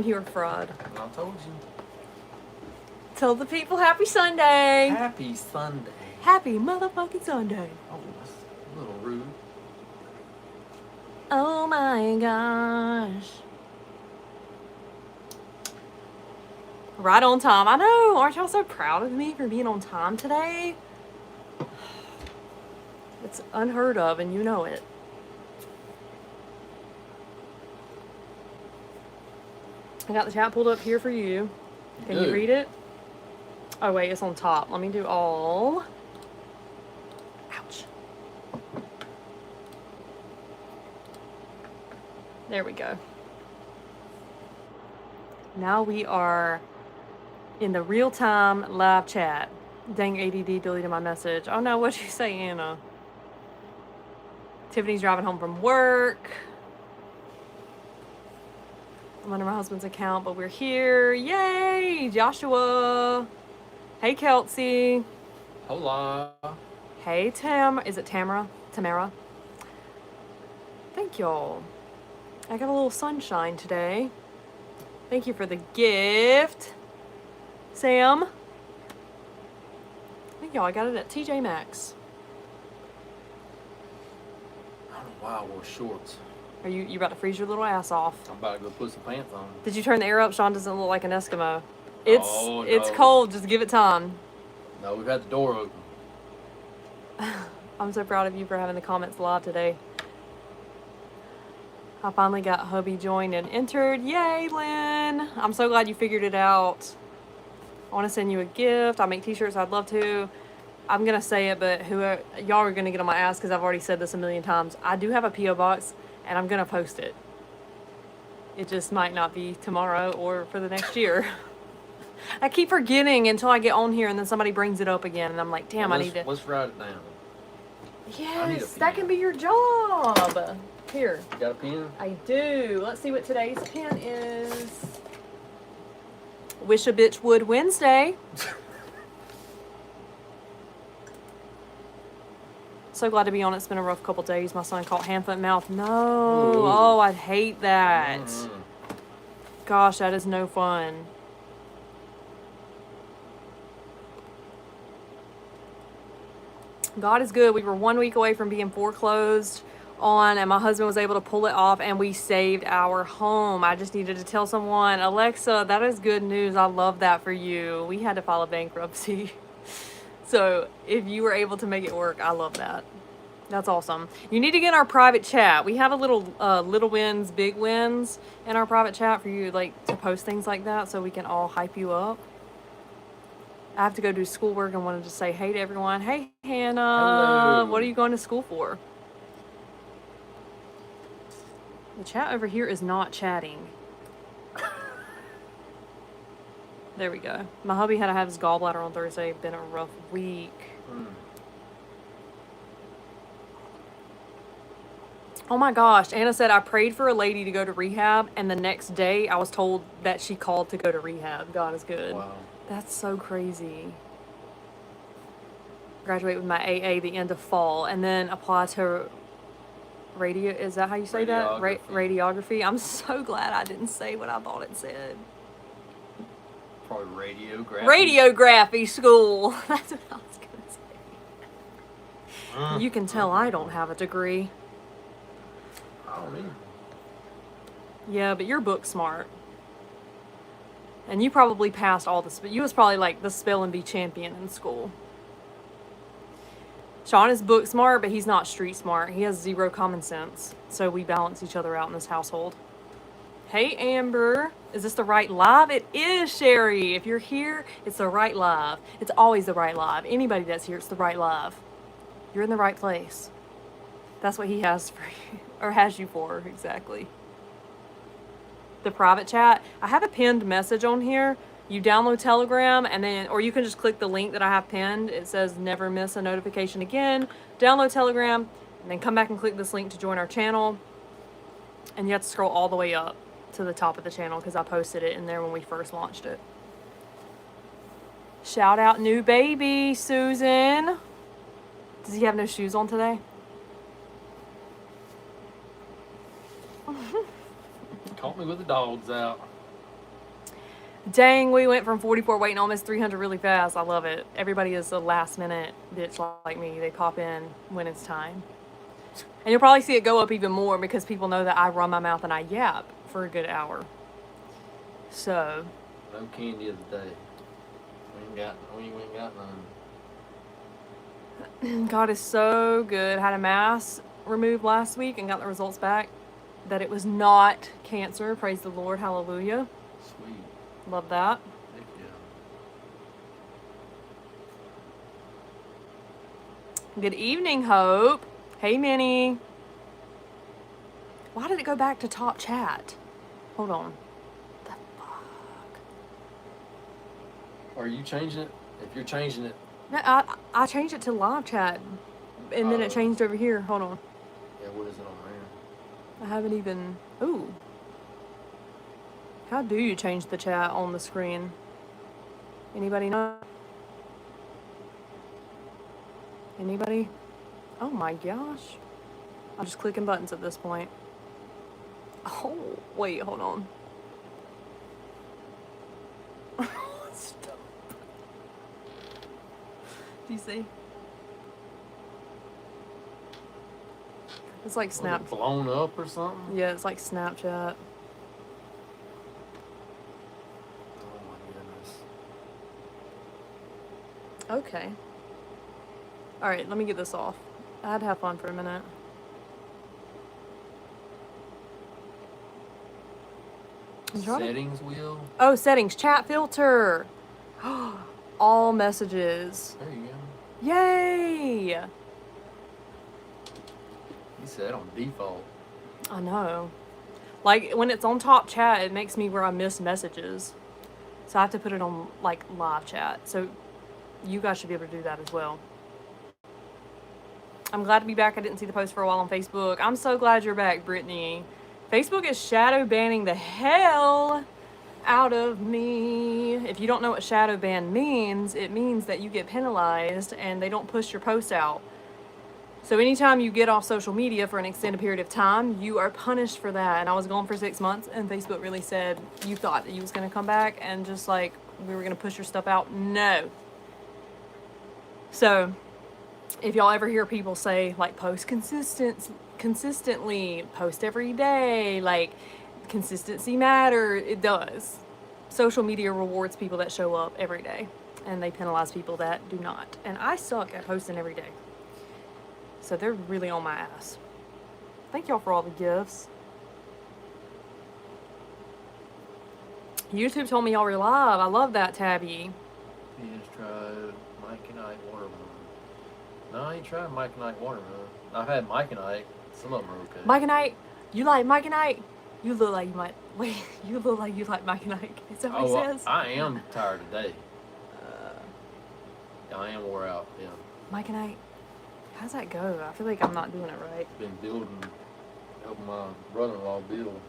You're a fraud. I told you. Tell the people happy Sunday. Happy Sunday. Happy motherfucking Sunday. Oh, that's a little rude. Oh my gosh. Right on time. I know. Aren't y'all so proud of me for being on time today? It's unheard of, and you know it. I got the chat pulled up here for you. Can you read it? Oh, wait, it's on top. Let me do all. Ouch. There we go. Now we are in the real-time live chat. Dang, ADD deleted my message. Oh, no, what'd you say, Anna? Tiffany's driving home from work. I'm under my husband's account, but we're here. Yay! Joshua. Hey, Kelsey. Hola. Hey, Is it Tamara? Tamara? Thank y'all. I got a little sunshine today. Thank you for the gift. Sam. Thank y'all. I got it at TJ Maxx. I don't know why I wore shorts. Are you about to freeze your little ass off? I'm about to go put some pants on. Did you turn the air up? Sean doesn't look like an Eskimo. It's no. cold. Just give it time. No, we've had the door open. I'm so proud of you for having the comments live today. I finally got hubby joined and entered. Yay, Lynn. I'm so glad you figured it out. I want to send you a gift. I make t-shirts. I'd love to. I'm going to say it, but y'all are going to get on my ass because I've already said this a million times. I do have a P.O. box, and I'm going to post it. It just might not be tomorrow or for the next year. I keep forgetting until I get on here, and then somebody brings it up again, and I'm like, damn, I need to... Let's write it down. Yes, that can be your job. Here. You got a pen? I do. Let's see what today's pen is. Wish a Bitch Would Wednesday. So glad to be on it. It's been a rough couple days. My son caught hand, foot, and mouth. No. Ooh. Oh, I'd hate that. Gosh, that is no fun. God is good. We were 1 week away from being foreclosed on, and my husband was able to pull it off, and we saved our home. I just needed to tell someone, Alexa, that is good news. I love that for you. We had to file a bankruptcy. So if you were able to make it work, I love that. That's awesome. You need to get in our private chat. We have a little little wins, big wins in our private chat for you to post things like that so we can all hype you up. I have to go do schoolwork and wanted to say hey to everyone. Hey, Hannah. Hello. What are you going to school for? The chat over here is not chatting. There we go. My hubby had to have his gallbladder on Thursday. Been a rough week. Oh my gosh. Anna said, I prayed for a lady to go to rehab, and the next day I was told that she called to go to rehab. God is good. Wow. That's so crazy. Graduate with my AA the end of fall, and then apply to radio. Is that how you say that? Radiography. I'm so glad I didn't say what I thought it said. Probably radiography. Radiography school. That's what I was going to say. You can tell I don't have a degree. I don't either. Yeah, but you're book smart. And you probably passed all this, but you was probably like the spelling bee champion in school. Sean is book smart, but he's not street smart. He has zero common sense. So we balance each other out in this household. Hey, Amber. Is this the right live? It is, Sherry. If you're here, it's the right live. It's always the right live. Anybody that's here, it's the right live. You're in the right place. That's what he has for you, or has you for, exactly. The private chat. I have a pinned message on here. You download Telegram, and then, or you can just click the link that I have pinned. It says never miss a notification again. Download Telegram, and then come back and click this link to join our channel. And you have to scroll all the way up to the top of the channel because I posted it in there when we first launched it. Shout out new baby, Susan. Does he have no shoes on today? Caught me with the dogs out. Dang, we went from 44 waiting almost 300 really fast. I love it. Everybody is a last minute bitch like me. They pop in when it's time. And you'll probably see it go up even more because people know that I run my mouth and I yap for a good hour. So. No candy of the day. We ain't got none. God is so good. Had a mass removed last week and got the results back that it was not cancer. Praise the Lord. Hallelujah. Sweet. Love that. Heck yeah. Good evening, Hope. Hey, Minnie. Why did it go back to top chat? Hold on. The fuck? Are you changing it? If you're changing it. No, I changed it to live chat, and then it changed over here. Hold on. Yeah, what is it on there? I haven't even. Ooh. How do you change the chat on the screen? Anybody know? Anybody? Oh my gosh. I'm just clicking buttons at this point. Oh, wait, hold on. Stop. Do you see? It's like Snap. Was it blown up or something? Yeah, it's like Snapchat. Oh my goodness. Okay. Alright, let me get this off. I had to have fun for a minute. Settings wheel? Oh, settings. Chat filter. All messages. There you go. Yay! You said on default. I know. Like, when it's on top chat, it makes me where I miss messages. So I have to put it on, like, live chat. So you guys should be able to do that as well. I'm glad to be back. I didn't see the post for a while on Facebook. I'm so glad you're back, Brittany. Facebook is shadow banning the hell out of me. If you don't know what shadow ban means, it means that you get penalized and they don't push your posts out. So anytime you get off social media for an extended period of time, you are punished for that. And I was gone for 6 months, and Facebook really said, you thought that you was going to come back and just like, we were going to push your stuff out. No. So if y'all ever hear people say, like, post consistently, post every day, like, consistency matters, it does. Social media rewards people that show up every day, and they penalize people that do not. And I suck at posting every day. So they're really on my ass. Thank y'all for all the gifts. YouTube told me y'all were live. I love that, Tabby. You just tried Mike and Ike watermelon. No, I ain't tried Mike and Ike watermelon. I've had Mike and Ike. Some of them are okay. Mike and Ike? You like Mike and Ike? You look like you might. Wait, you look like you like Mike and Ike. Is that what he says? I am tired today. I am wore out, yeah. Mike and Ike? How's that go? I feel like I'm not doing it right. Been helping my brother-in-law build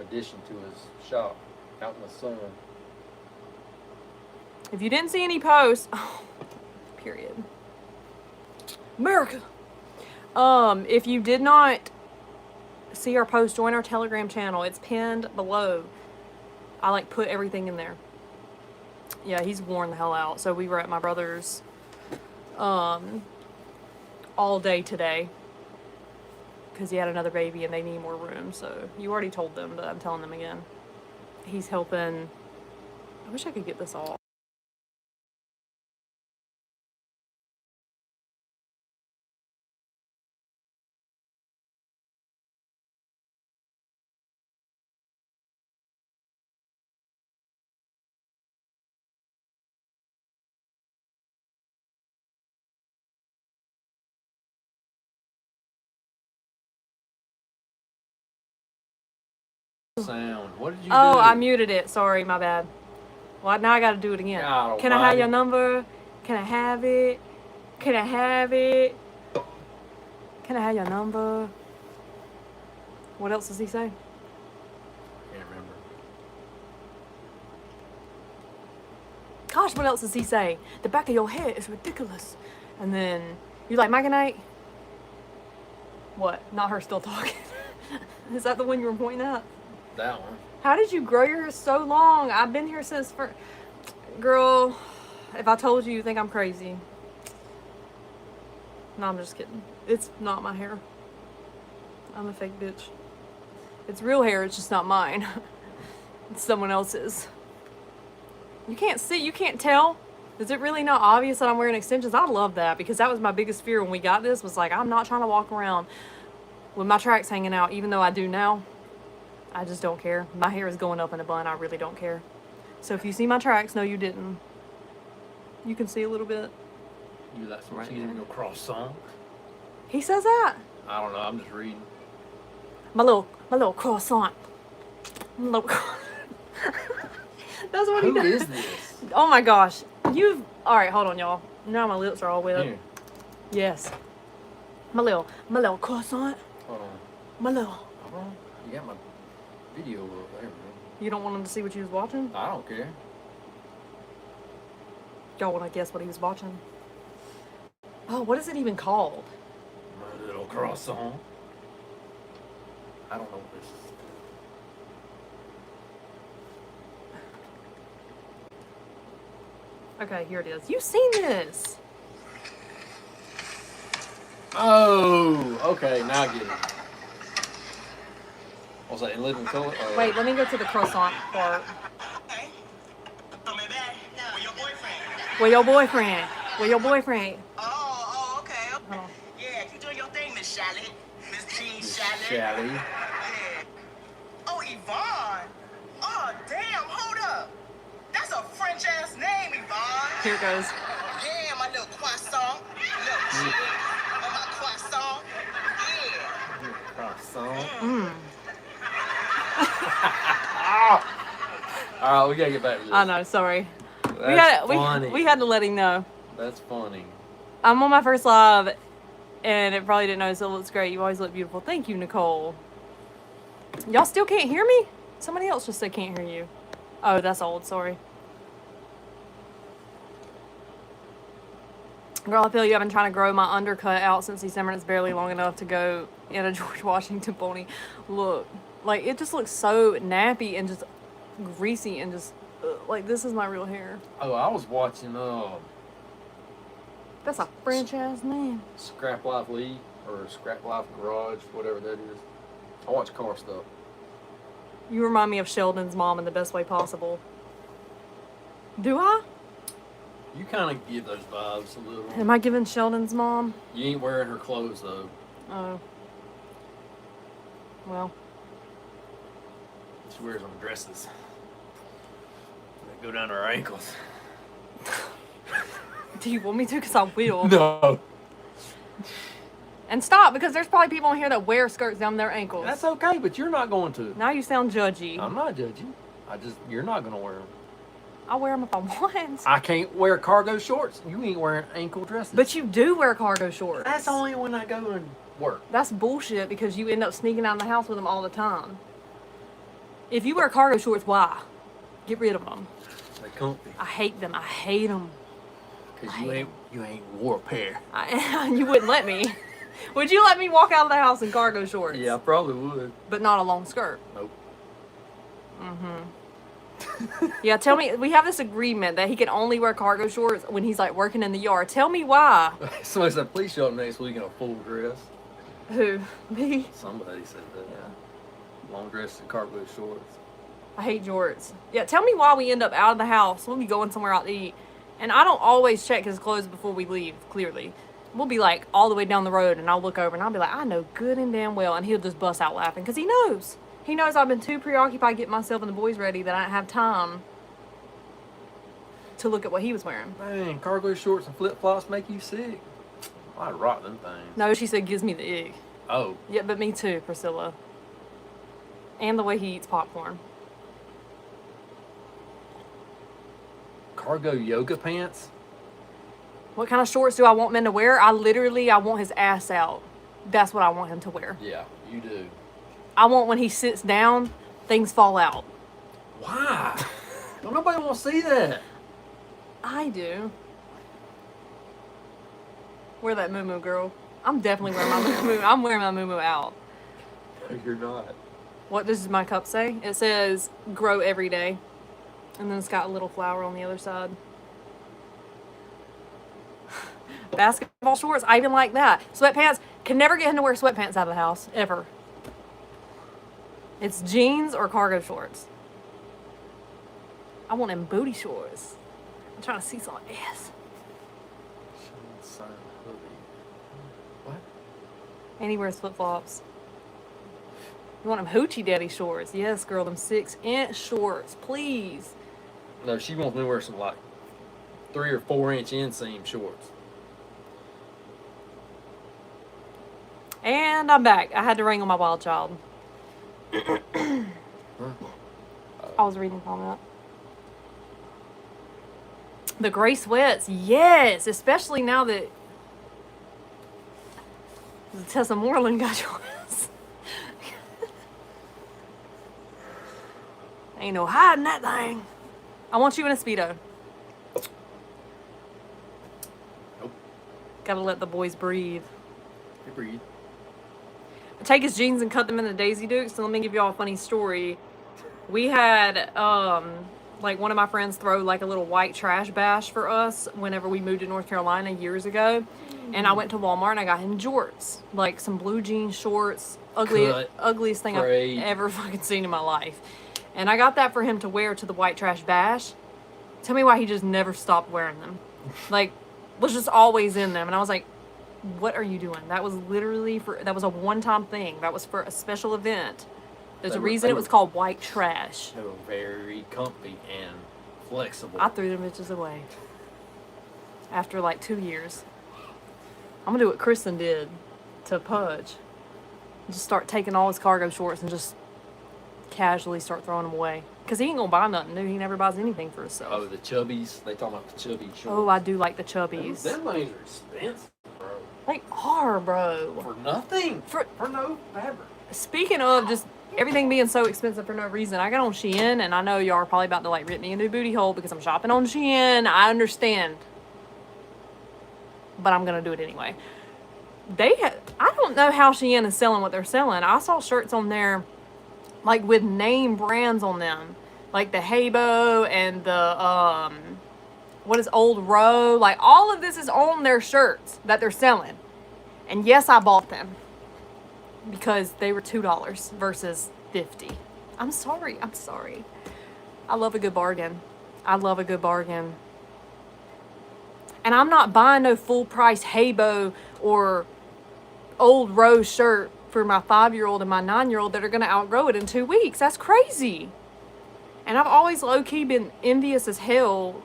addition to his shop out in the sun. If you didn't see any posts, period. America. If you did not see our post, join our Telegram channel. It's pinned below. I like put everything in there. Yeah, he's worn the hell out. So we were at my brother's all day today because he had another baby and they need more room. So you already told them, but I'm telling them again. He's helping. I wish I could get this off. Sound. What did you do? Oh, I muted it. Sorry, my bad. Well, now I gotta do it again. God, Can I have your number? Can I have it? Can I have it? Can I have your number? What else does he say? Can't remember. Gosh, what else does he say? The back of your head is ridiculous. And then, you like Mike and Ike? What? Not her still talking. Is that the one you were pointing at? That one. How did you grow your hair so long? I've been here since for. Girl, if I told you, you think I'm crazy. No, I'm just kidding. It's not my hair. I'm a fake bitch. It's real hair, it's just not mine. It's someone else's. You can't see, you can't tell. Is it really not obvious that I'm wearing extensions? I love that because that was my biggest fear when we got this was like, I'm not trying to walk around with my tracks hanging out, even though I do now. I just don't care. My hair is going up in a bun. I really don't care. So if you see my tracks, no, you didn't. You can see a little bit. You like some Right cheese in your croissant? He says that. I don't know. I'm just reading. My little croissant. My little. That's what he Who does. is this? Oh my gosh. All right, hold on, y'all. Now my lips are all wet. Here. Yes. My little croissant. Hold on. My little. Hold on. You got my video over there, man. You don't want him to see what you was watching? I don't care. Y'all want to guess what he was watching? Oh, what is it even called? My little croissant. I don't know what this is. Okay, here it is. You've seen this. Oh, okay. Now I get it. What's that, in living color? Wait, let me go to the croissant part. Okay. So maybe with your boyfriend. Where your boyfriend? Where your boyfriend? Oh, okay. Hold on. Yeah, keep doing your thing, Miss Shallot. Miss Jean Shallot. Shally. Yeah. Oh, Yvonne. Oh, damn, hold up. That's a French ass name, Yvonne. Here it goes. Yeah, my little croissant. Little chicken on my croissant. Yeah. Croissant. Mmm. All right, we gotta get back to this. I know, sorry. That's funny. We had to let him know. That's funny. I'm on my first live, and it probably didn't notice. It looks great. You always look beautiful. Thank you, Nicole. Y'all still can't hear me? Somebody else just said can't hear you. Oh, that's old. Sorry. Girl, I feel you. I've been trying to grow my undercut out since December, and it's barely long enough to go in a George Washington pony look. Like, it just looks so nappy and just greasy and just, like, this is my real hair. Oh, I was watching That's a French-ass name. Scrap Life Lee or Scrap Life Garage, whatever that is. I watch car stuff. You remind me of Sheldon's mom in the best way possible. Do I? You kind of give those vibes a little. Am I giving Sheldon's mom? You ain't wearing her clothes though. Oh. Well. She wears them dresses. They go down to her ankles. Do you want me to? Because I will. No. And stop, because there's probably people in here that wear skirts down their ankles. That's okay, but you're not going to. Now you sound judgy. I'm not judging. You're not going to wear them. I'll wear them if I want. I can't wear cargo shorts. You ain't wearing ankle dresses. But you do wear cargo shorts. That's only when I go and work. That's bullshit because you end up sneaking out of the house with them all the time. If you wear cargo shorts, why? Get rid of them. They're comfy. I hate them. I hate them. Because you ain't wore a pair. You wouldn't let me. Would you let me walk out of the house in cargo shorts? Yeah, I probably would. But not a long skirt. Nope. Yeah, tell me, we have this agreement that he can only wear cargo shorts when he's like working in the yard. Tell me why. Somebody said, please show up next week in a full dress. Who? Me? Somebody said that. Yeah. Long dress and cargo shorts. I hate jorts. Yeah, tell me why we end up out of the house. We'll be going somewhere out to eat. And I don't always check his clothes before we leave, clearly. We'll be like all the way down the road and I'll look over and I'll be like, I know good and damn well. And he'll just bust out laughing because he knows. He knows I've been too preoccupied getting myself and the boys ready that I don't have time to look at what he was wearing. Man, cargo shorts and flip-flops make you sick. I'd rot them things. No, she said gives me the ick. Oh. Yeah, but me too, Priscilla. And the way he eats popcorn. Cargo yoga pants? What kind of shorts do I want men to wear? I want his ass out. That's what I want him to wear. Yeah, you do. I want when he sits down, things fall out. Why? Don't nobody want to see that. I do. Wear that moo-moo, girl. I'm definitely wearing my moo-moo. I'm wearing my moo-moo out. No, you're not. What does my cup say? It says grow every day. And then it's got a little flower on the other side. Basketball shorts, I even like that. Sweatpants, can never get him to wear sweatpants out of the house, ever. It's jeans or cargo shorts. I want them booty shorts. I'm trying to see some ass. What? And he wears flip-flops. You want them hoochie daddy shorts. Yes, girl, them 6-inch shorts, please. No, she wants me to wear some like 3 or 4 inch inseam shorts. And I'm back. I had to wrangle my wild child. Huh? I was reading comment. The gray sweats, yes, especially now that Tessa Moreland got yours. Ain't no hiding that thing. I want you in a Speedo. Nope. Gotta let the boys breathe. You breathe. Take his jeans and cut them into Daisy Dukes. So let me give y'all a funny story. We had like one of my friends throw like a little white trash bash for us whenever we moved to North Carolina years ago. And I went to Walmart and I got him jorts, like some blue jean shorts, ugliest thing Great. I've ever fucking seen in my life. And I got that for him to wear to the white trash bash. Tell me why he just never stopped wearing them. Like, was just always in them. And I was like, what are you doing? That was literally that was a one-time thing. That was for a special event. There's a reason it was called white trash. They were very comfy and flexible. I threw them bitches away. After like 2 years. I'm gonna do what Kristen did to Pudge. Just start taking all his cargo shorts and just casually start throwing them away. Because he ain't gonna buy nothing new. He never buys anything for himself. Oh, the chubbies. They talking about the chubby shorts. Oh, I do like the chubbies. Them things are expensive, bro. They are, bro. For nothing. For no fabric. Speaking of just everything being so expensive for no reason, I got on Shein, and I know y'all are probably about to like rip me a new booty hole because I'm shopping on Shein. I understand. But I'm gonna do it anyway. I don't know how Shein is selling what they're selling. I saw shirts on there like with name brands on them. Like the Habo and the what is Old Row? Like all of this is on their shirts that they're selling. And yes, I bought them. Because they were $2 versus $50. I'm sorry. I love a good bargain. And I'm not buying no full price Habo or Old Rose shirt for my 5-year-old and my 9-year-old that are going to outgrow it in 2 weeks. That's crazy. And I've always low-key been envious as hell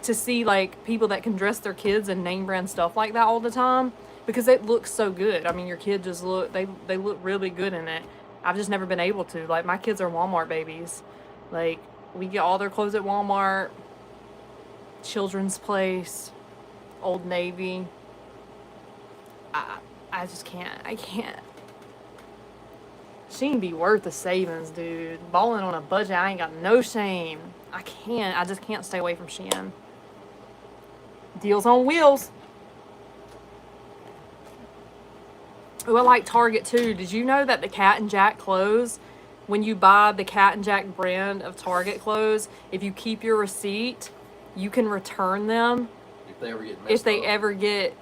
to see like people that can dress their kids in name brand stuff like that all the time. Because it looks so good. I mean, your kid just they look really good in it. I've just never been able to. Like, my kids are Walmart babies. Like, we get all their clothes at Walmart, Children's Place, Old Navy. I just can't. I can't. Shein be worth the savings, dude. Balling on a budget, I ain't got no shame. I just can't stay away from Shein. Deals on wheels. Oh, I like Target too. Did you know that the Cat and Jack clothes, when you buy the Cat and Jack brand of Target clothes, if you keep your receipt, you can return them If they ever get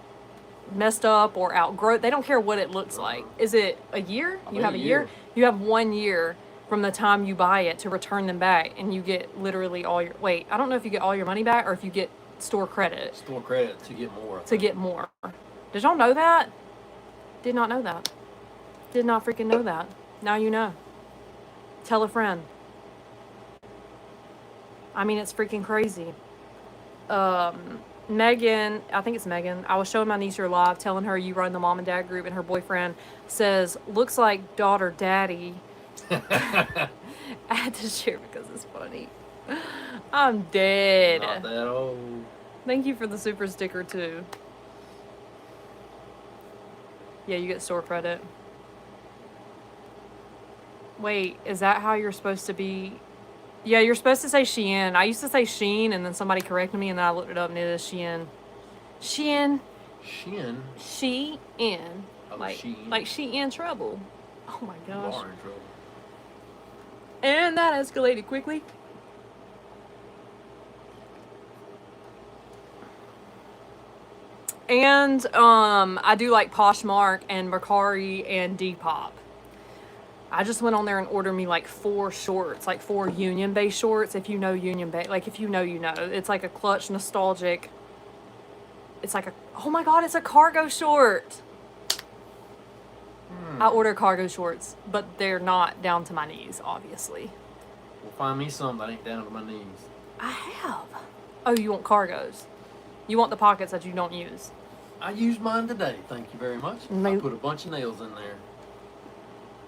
messed up or outgrow. They don't care what it looks like. Is it a year? You have a year? You have 1 year from the time you buy it to return them back, and you get literally all your... Wait, I don't know if you get all your money back or if you get store credit. Store credit to get more. To get more. Did y'all know that? Did not know that. Did not freaking know that. Now you know. Tell a friend. I mean, it's freaking crazy. Megan, I think it's Megan. I was showing my niece your live, telling her you run the mom and dad group, and her boyfriend says, looks like daughter daddy. I had to share because it's funny. I'm dead. Not that old. Thank you for the super sticker too. Yeah, you get store credit. Wait, is that how you're supposed to be? Yeah, you're supposed to say Shein. I used to say Sheen, and then somebody corrected me, and then I looked it up, and it is Shein. Shein. Shein? Shein. Oh, like, Shein. like she in trouble. Oh my You gosh. are in trouble. And that escalated quickly. And I do like Poshmark and Mercari and Depop. I just went on there and ordered me like 4 shorts, like 4 Union Bay shorts. If you know Union Bay, like if you know, you know. It's like a clutch nostalgic. It's like a, oh my God, it's a cargo short. I order cargo shorts, but they're not down to my knees, obviously. Well, find me some that ain't down to my knees. I have. Oh, you want cargos? You want the pockets that you don't use? I used mine today, thank you very much. I put a bunch of nails in there.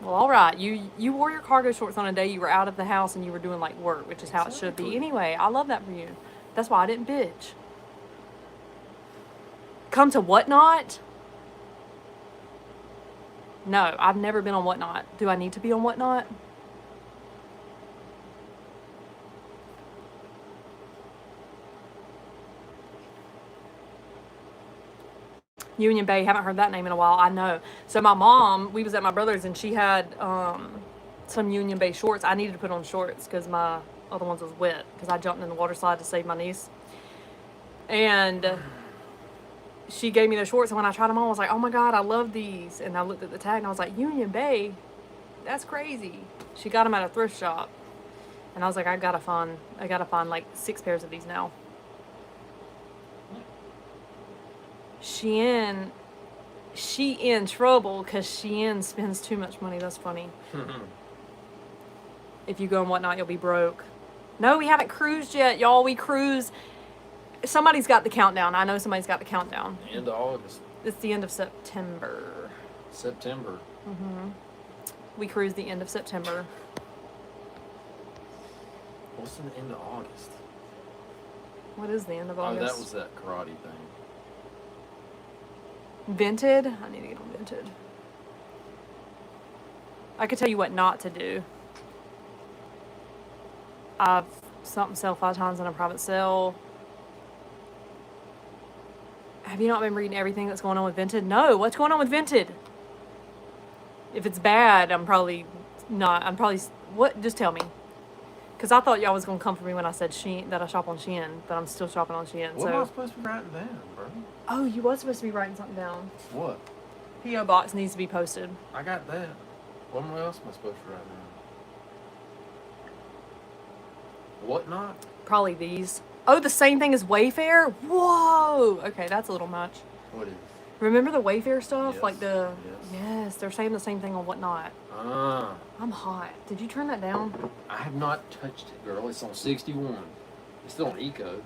Well, all right. You wore your cargo shorts on a day you were out of the house and you were doing like work, which is how it should be. Anyway, I love that for you. That's why I didn't bitch. Come to Whatnot? No, I've never been on Whatnot. Do I need to be on Whatnot? Union Bay, haven't heard that name in a while. I know. So my mom, we was at my brother's and she had some Union Bay shorts. I needed to put on shorts because my other ones was wet because I jumped in the water slide to save my niece. And she gave me the shorts, and when I tried them on, I was like, oh my God, I love these. And I looked at the tag and I was like, Union Bay? That's crazy. She got them at a thrift shop. And I was like, I gotta find like 6 pairs of these now. She in trouble because Shein spends too much money. That's funny. If you go and Whatnot, you'll be broke. No, we haven't cruised yet, y'all. We cruise. Somebody's got the countdown. I know somebody's got the countdown. End of August. It's the end of September. September. We cruise the end of September. What's in the end of August? What is the end of August? Oh, that was that karate thing. Vinted? I need to get on Vinted. I could tell you what not to do. I've something sell 5 times in a private sale. Have you not been reading everything that's going on with Vinted? No. What's going on with Vinted? If it's bad, I'm probably not. What? Just tell me. Because I thought y'all was going to come for me when I said Shein, that I shop on Shein, but I'm still shopping on Shein. What am I supposed to be writing down, bro? Oh, you was supposed to be writing something down. What? P.O. Box needs to be posted. I got that. What else am I supposed to write down? Whatnot? Probably these. Oh, the same thing as Wayfair? Whoa! Okay, that's a little much. What is? Remember the Wayfair stuff? Yes. Like the... Yes. Yes, they're saying the same thing on Whatnot. I'm hot. Did you turn that down? I have not touched it, girl. It's on 61. It's still on Eco.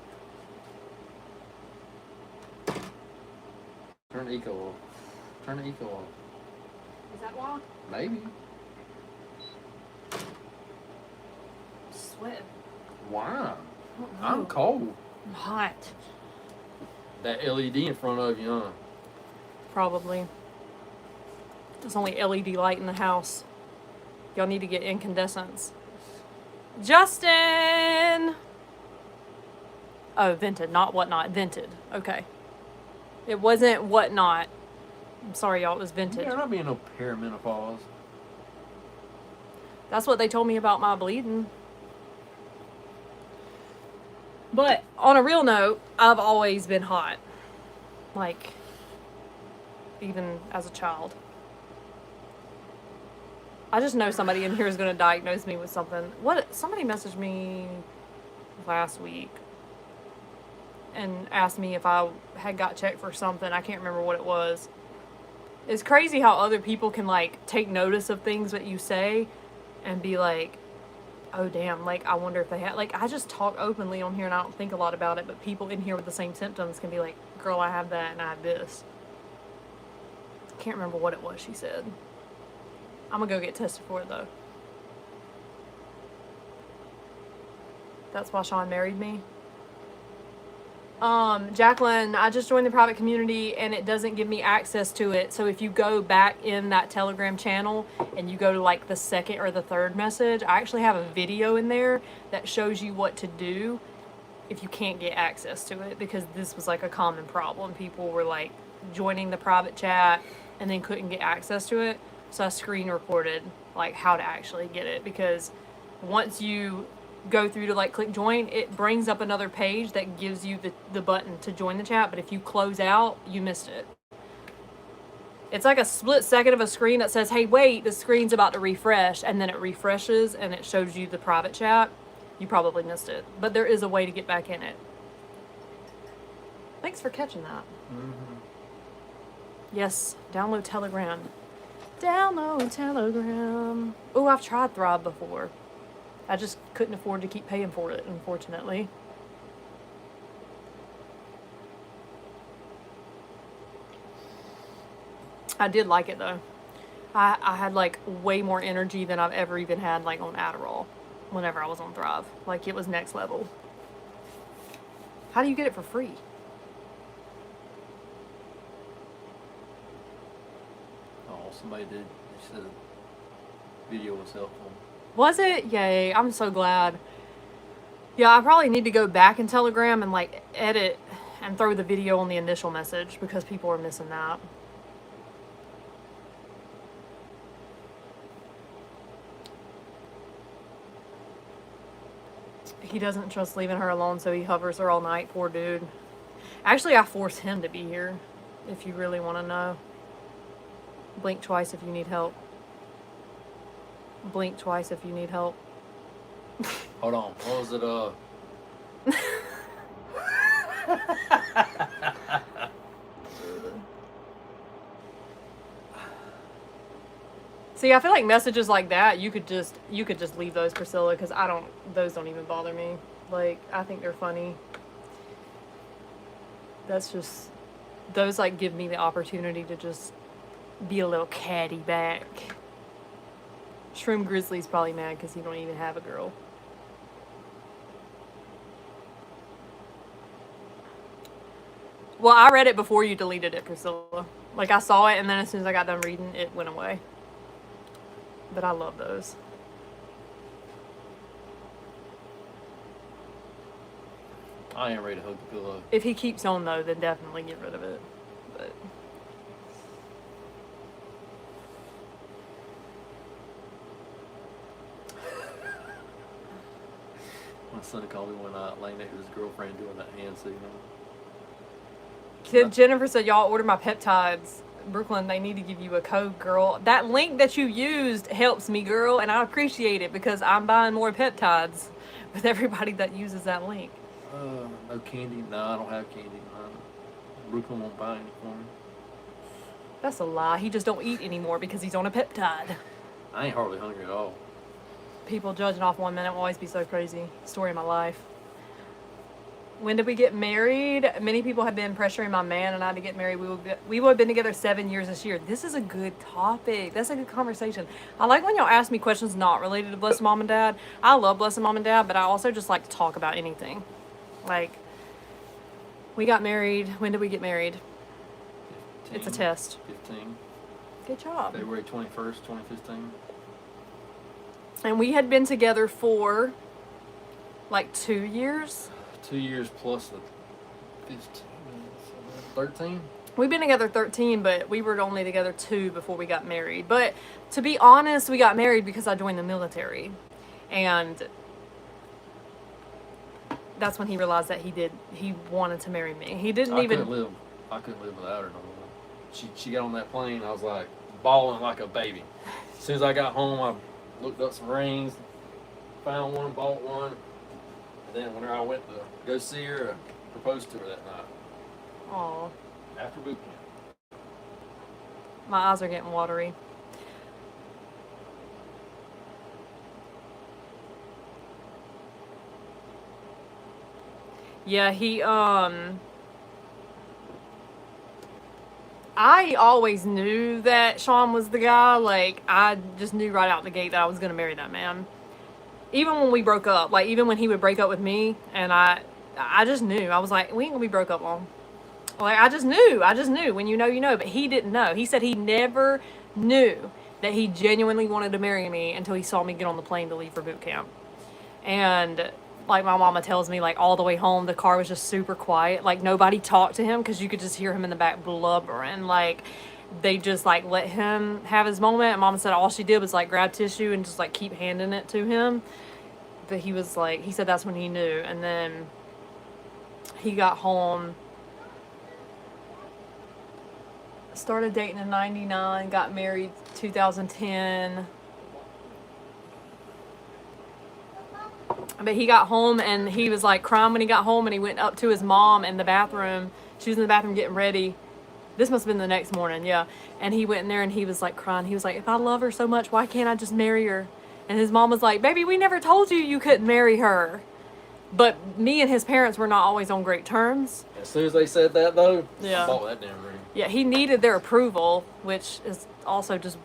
Turn the Eco off. Turn the Eco off. Is that why? Maybe. Sweat. Why? I'm cold. I'm hot. That LED in front of you, huh? Probably. There's only LED light in the house. Y'all need to get incandescents. Justin! Oh, Vinted, not Whatnot. Vinted. Okay. It wasn't Whatnot. I'm sorry, y'all. It was Vinted. You're not being no perimenopause. That's what they told me about my bleeding. But on a real note, I've always been hot. Like, even as a child. I just know somebody in here is going to diagnose me with something. Somebody messaged me last week and asked me if I had got checked for something. I can't remember what it was. It's crazy how other people can, like, take notice of things that you say and be like, oh, damn, like, I wonder if they had... Like, I just talk openly on here and I don't think a lot about it, but people in here with the same symptoms can be like, girl, I have that and I have this. Can't remember what it was she said. I'm gonna go get tested for it, though. That's why Sean married me. Jacqueline, I just joined the private community and it doesn't give me access to it. So if you go back in that Telegram channel and you go to like the 2nd or the 3rd message, I actually have a video in there that shows you what to do if you can't get access to it, because this was like a common problem. People were like joining the private chat and then couldn't get access to it. So I screen recorded like how to actually get it, because once you go through to like click join, it brings up another page that gives you the button to join the chat. But if you close out, you missed it. It's like a split second of a screen that says, hey, wait, the screen's about to refresh. And then it refreshes and it shows you the private chat. You probably missed it. But there is a way to get back in it. Thanks for catching that. Mm-hmm. Yes, download Telegram. Download Telegram. Oh, I've tried Thrive before. I just couldn't afford to keep paying for it, unfortunately. I did like it though. I had like way more energy than I've ever even had like on Adderall whenever I was on Thrive. Like it was next level. How do you get it for free? Oh, somebody did. They said video was helpful. Was it? Yay, I'm so glad. Yeah, I probably need to go back in Telegram and like edit and throw the video on the initial message because people are missing that. He doesn't trust leaving her alone, so he hovers her all night. Poor dude. Actually, I force him to be here, if you really want to know. Blink twice if you need help. Blink twice if you need help. Hold on. What was it? See, I feel like messages like that, you could just leave those, Priscilla, because those don't even bother me. Like, I think they're funny. That's just, those like give me the opportunity to just be a little catty back. Shroom Grizzly's probably mad because he don't even have a girl. Well, I read it before you deleted it, Priscilla. Like, I saw it, and then as soon as I got done reading, it went away. But I love those. I ain't ready to hug the pillow. If he keeps on, though, then definitely get rid of it. But My son called me one night laying next to his girlfriend doing that hand signal. Kid Jennifer said, y'all order my peptides. Brooklyn, they need to give you a code, girl. That link that you used helps me, girl, and I appreciate it because I'm buying more peptides with everybody that uses that link. No candy. No, I don't have candy. Brooklyn won't buy any for me. That's a lie. He just don't eat anymore because he's on a peptide. I ain't hardly hungry at all. People judging off 1 minute will always be so crazy. Story of my life. When did we get married? Many people have been pressuring my man and I to get married. We would have been together 7 years this year. This is a good topic. That's a good conversation. I like when y'all ask me questions not related to Blessed Mom and Dad. I love Blessed Mom and Dad, but I also just like to talk about anything. Like, we got married. When did we get married? 15, It's a test. 15. Good job. February 21st, 2015. And we had been together for like 2 years. 2 years plus the 15, 13? We've been together 13, but we were only together 2 before we got married. But to be honest, we got married because I joined the military. And that's when he realized that he wanted to marry me. He didn't even... I couldn't live without her no more. She got on that plane, I was like bawling like a baby. As soon as I got home, I looked up some rings, found one, bought one. And then when I went to go see her, I proposed to her that night. Aw. After boot camp. My eyes are getting watery. Yeah, I always knew that Sean was the guy. Like, I just knew right out the gate that I was going to marry that man. Even when we broke up, like, even when he would break up with me, and I just knew. I was like, we ain't going to be broke up long. Like, I just knew. When you know, you know. But he didn't know. He said he never knew that he genuinely wanted to marry me until he saw me get on the plane to leave for boot camp. And like my mama tells me, like all the way home, the car was just super quiet. Like nobody talked to him because you could just hear him in the back blubbering. Like they just like let him have his moment. And mama said all she did was like grab tissue and just like keep handing it to him. But he was like, he said that's when he knew. And then he got home, started dating in 99, got married 2010. But he got home and he was like crying when he got home, and he went up to his mom in the bathroom. She was in the bathroom getting ready. This must have been the next morning, yeah. And he went in there and he was like crying. He was like, if I love her so much, why can't I just marry her? And his mom was like, baby, we never told you couldn't marry her. But me and his parents were not always on great terms. As soon as they said that, though, Yeah. I bought that damn ring. Yeah, he needed their approval, which is also just,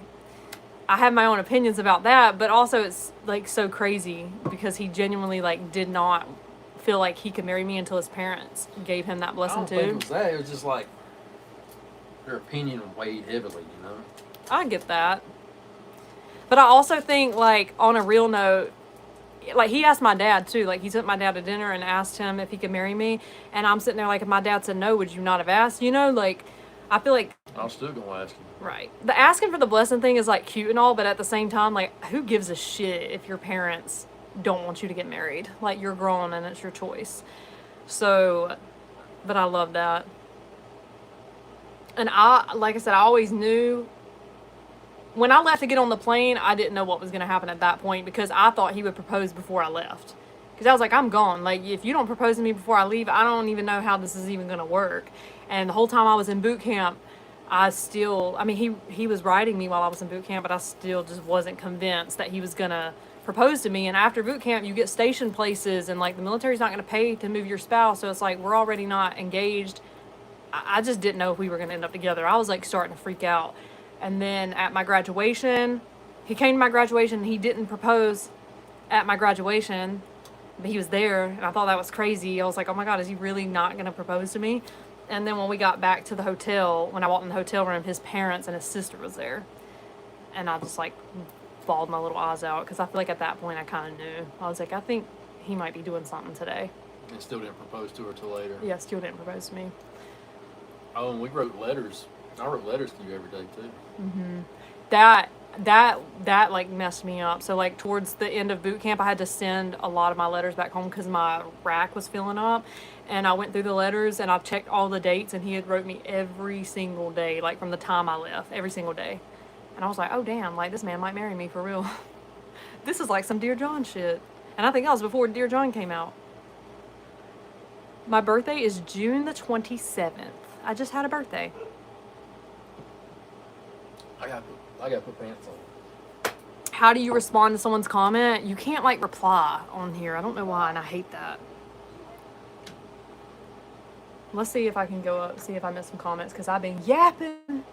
I have my own opinions about that, but also it's like so crazy because he genuinely like did not feel like he could marry me until his parents gave him that I blessing don't too. think it was that. It was just like their opinion weighed heavily, you know? I get that. But I also think, like, on a real note, like, he asked my dad, too. Like, he took my dad to dinner and asked him if he could marry me. And I'm sitting there like, if my dad said no, would you not have asked? You know, like, I feel like... I was still going to ask you. Right. The asking for the blessing thing is, like, cute and all, but at the same time, like, who gives a shit if your parents don't want you to get married? Like, you're grown and it's your choice. So, but I love that. And like I said, I always knew when I left to get on the plane, I didn't know what was going to happen at that point because I thought he would propose before I left. Because I was like, I'm gone. Like, if you don't propose to me before I leave, I don't even know how this is even going to work. And the whole time I was in boot camp, he was riding me while I was in boot camp, but I still just wasn't convinced that he was going to propose to me. And after boot camp, you get stationed places and like the military's not going to pay to move your spouse. So it's like, we're already not engaged. I just didn't know if we were going to end up together. I was like starting to freak out. And then at my graduation, he came to my graduation and he didn't propose at my graduation, but he was there. And I thought that was crazy. I was like, oh my God, is he really not going to propose to me? And then when we got back to the hotel, when I walked in the hotel room, his parents and his sister was there. And I just like bawled my little eyes out because I feel like at that point I kind of knew. I was like, I think he might be doing something today. And still didn't propose to her till later. Yeah, still didn't propose to me. Oh, and we wrote letters. I wrote letters to you every day, too. Mm-hmm. That like messed me up. So like towards the end of boot camp, I had to send a lot of my letters back home because my rack was filling up. And I went through the letters and I checked all the dates, and he had wrote me every single day, like from the time I left, every single day. And I was like, oh damn, like this man might marry me for real. This is like some Dear John shit. And I think that was before Dear John came out. My birthday is June the 27th. I just had a birthday. I gotta put pants on. How do you respond to someone's comment? You can't like reply on here. I don't know why, and I hate that. Let's see if I can go up, see if I missed some comments, because I've been yapping.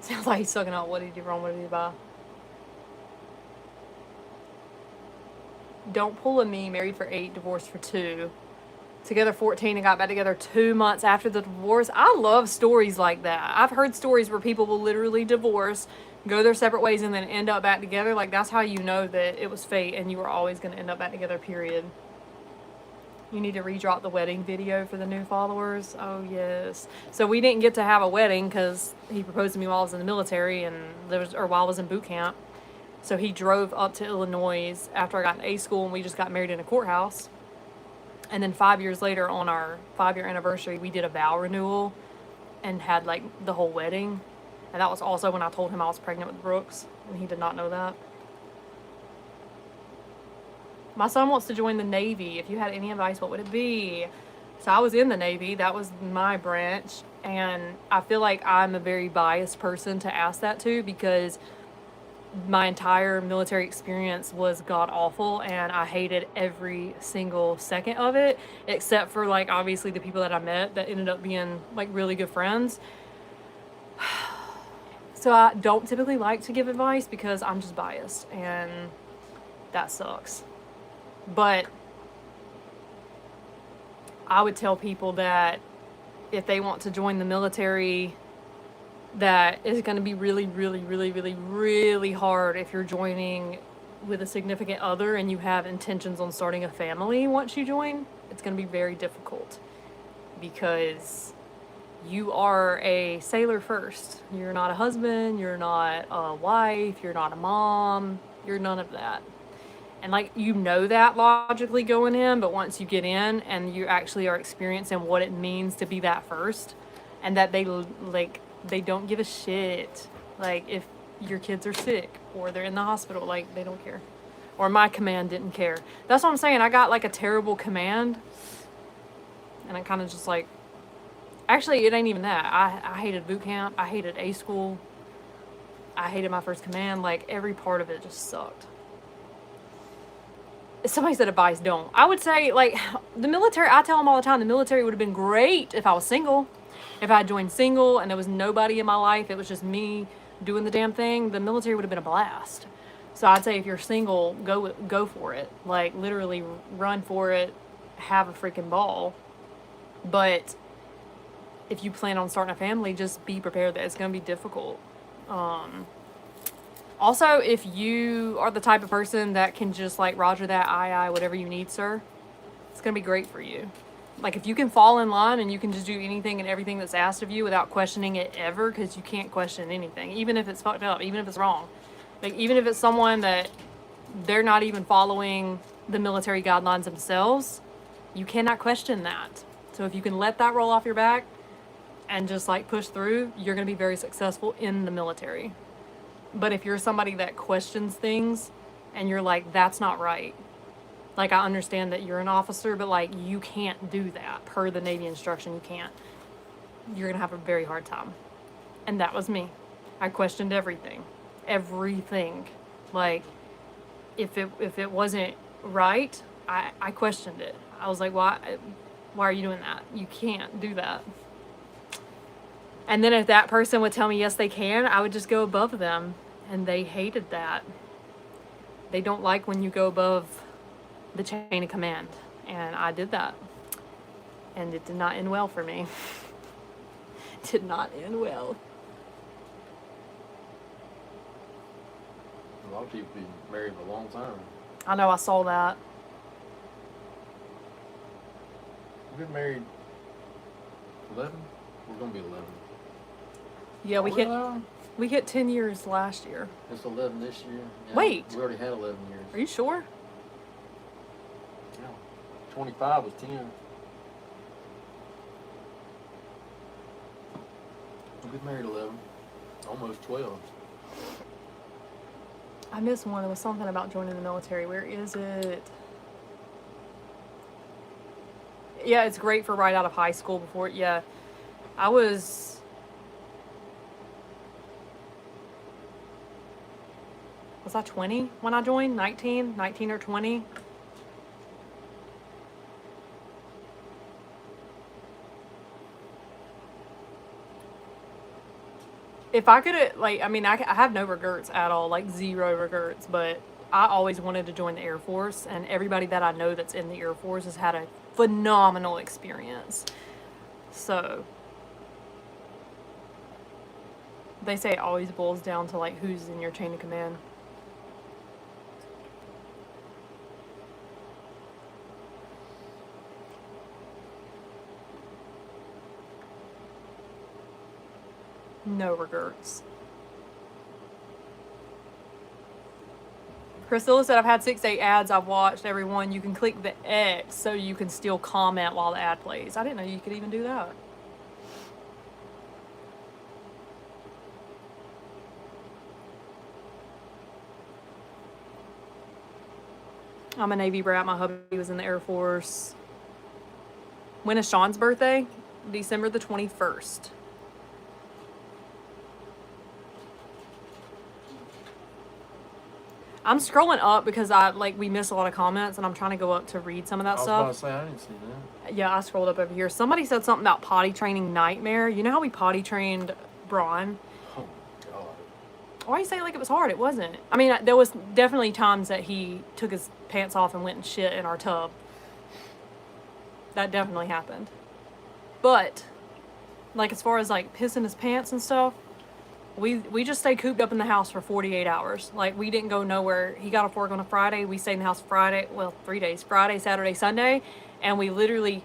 Sounds like he's sucking out. What did he do wrong? What did he buy? Don't pull a me. Married for 8, divorced for 2. Together 14 and got back together 2 months after the divorce. I love stories like that. I've heard stories where people will literally divorce, go their separate ways, and then end up back together. Like, that's how you know that it was fate and you were always going to end up back together, period. You need to redrop the wedding video for the new followers. Oh, yes. So we didn't get to have a wedding because he proposed to me while I was in the military while I was in boot camp. So he drove up to Illinois after I got in A school, and we just got married in a courthouse. And then 5 years later, on our 5-year anniversary, we did a vow renewal and had like the whole wedding. And that was also when I told him I was pregnant with Brooks, and he did not know that. My son wants to join the Navy. If you had any advice, what would it be? So I was in the Navy. That was my branch. And I feel like I'm a very biased person to ask that to, because my entire military experience was god awful, and I hated every single second of it, except for like obviously the people that I met that ended up being like really good friends. So I don't typically like to give advice because I'm just biased, and that sucks. But I would tell people that if they want to join the military, that is going to be really, really, really, really, really hard if you're joining with a significant other and you have intentions on starting a family once you join. It's going to be very difficult because you are a sailor first. You're not a husband, you're not a wife, you're not a mom, you're none of that. And like you know that logically going in, but once you get in and you actually are experiencing what it means to be that first, and that they don't give a shit. Like if your kids are sick or they're in the hospital, like they don't care. Or my command didn't care. That's what I'm saying. I got like a terrible command, and I kind of just like, actually it ain't even that. I hated boot camp. I hated A school. I hated my first command. Like every part of it just sucked. Somebody said advice, don't. I would say, like, the military, I tell them all the time, the military would have been great if I was single. If I had joined single and there was nobody in my life, it was just me doing the damn thing, the military would have been a blast. So I'd say if you're single, go for it. Like, literally run for it, have a freaking ball. But if you plan on starting a family, just be prepared that it's going to be difficult. Also, if you are the type of person that can just like roger that, aye, whatever you need, sir, it's going to be great for you. Like if you can fall in line and you can just do anything and everything that's asked of you without questioning it ever, because you can't question anything, even if it's fucked up, even if it's wrong. Like even if it's someone that they're not even following the military guidelines themselves, you cannot question that. So if you can let that roll off your back and just like push through, you're going to be very successful in the military. But if you're somebody that questions things and you're like, that's not right. Like, I understand that you're an officer, but like, you can't do that. Per the Navy instruction, you can't. You're going to have a very hard time. And that was me. I questioned everything. Everything. Like, if it wasn't right, I questioned it. I was like, why are you doing that? You can't do that. And then if that person would tell me, yes, they can, I would just go above them. And they hated that. They don't like when you go above the chain of command. And I did that. And it did not end well for me. Did not end well. A lot of people been married for a long time. I know, I saw that. We've been married 11? We're going to be 11. Yeah, we hit 10 years last year. It's 11 this year. Yeah, Wait. We already had 11 years. Are you sure? Yeah. 25 was 10. We've been married 11. Almost 12. I missed one. It was something about joining the military. Where is it? Yeah, it's great for right out of high school before. Yeah. Was I 20 when I joined? 19 or 20? If I could, like, I mean, I have no regrets at all, like zero regrets, but I always wanted to join the Air Force, and everybody that I know that's in the Air Force has had a phenomenal experience. So they say it always boils down to like who's in your chain of command. No regrets. Priscilla said, I've had 6-8 ads. I've watched every one. You can click the X so you can still comment while the ad plays. I didn't know you could even do that. I'm a Navy brat. My hubby was in the Air Force. When is Sean's birthday? December the 21st. I'm scrolling up because we miss a lot of comments, and I'm trying to go up to read some of that stuff. I was about to say, I didn't see that. Yeah, I scrolled up over here. Somebody said something about potty training nightmare. You know how we potty trained Braun? Oh, God. Why you say it like it was hard? It wasn't. I mean, there was definitely times that he took his pants off and went and shit in our tub. That definitely happened. But, like, as far as, like, pissing his pants and stuff, we just stayed cooped up in the house for 48 hours. Like, we didn't go nowhere. He got off work on a Friday. We stayed in the house Friday, 3 days. Friday, Saturday, Sunday. And we literally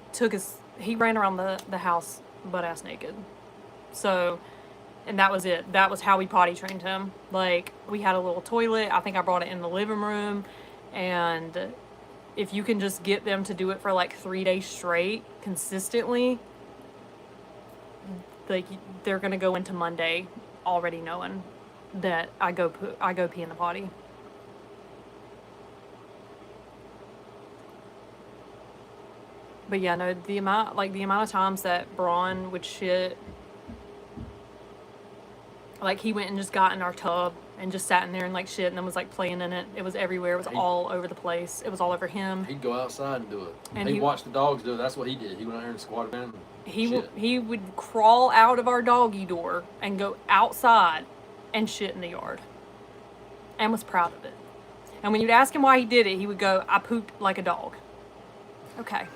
he ran around the house butt ass naked. So, and that was it. That was how we potty trained him. Like, we had a little toilet. I think I brought it in the living room. And if you can just get them to do it for like 3 days straight, consistently, like, they're gonna go into Monday already knowing that I go pee in the potty. But yeah, no, the amount of times that Braun would shit, like, he went and just got in our tub and just sat in there and like shit and then was like playing in it. It was everywhere. It was all over the place. It was all over him. He'd go outside and do it. And he'd watch the dogs do it. That's what he did. He went out here and squatted down. He would crawl out of our doggy door and go outside and shit in the yard. And was proud of it. And when you'd ask him why he did it, he would go, "I pooped like a dog." Okay.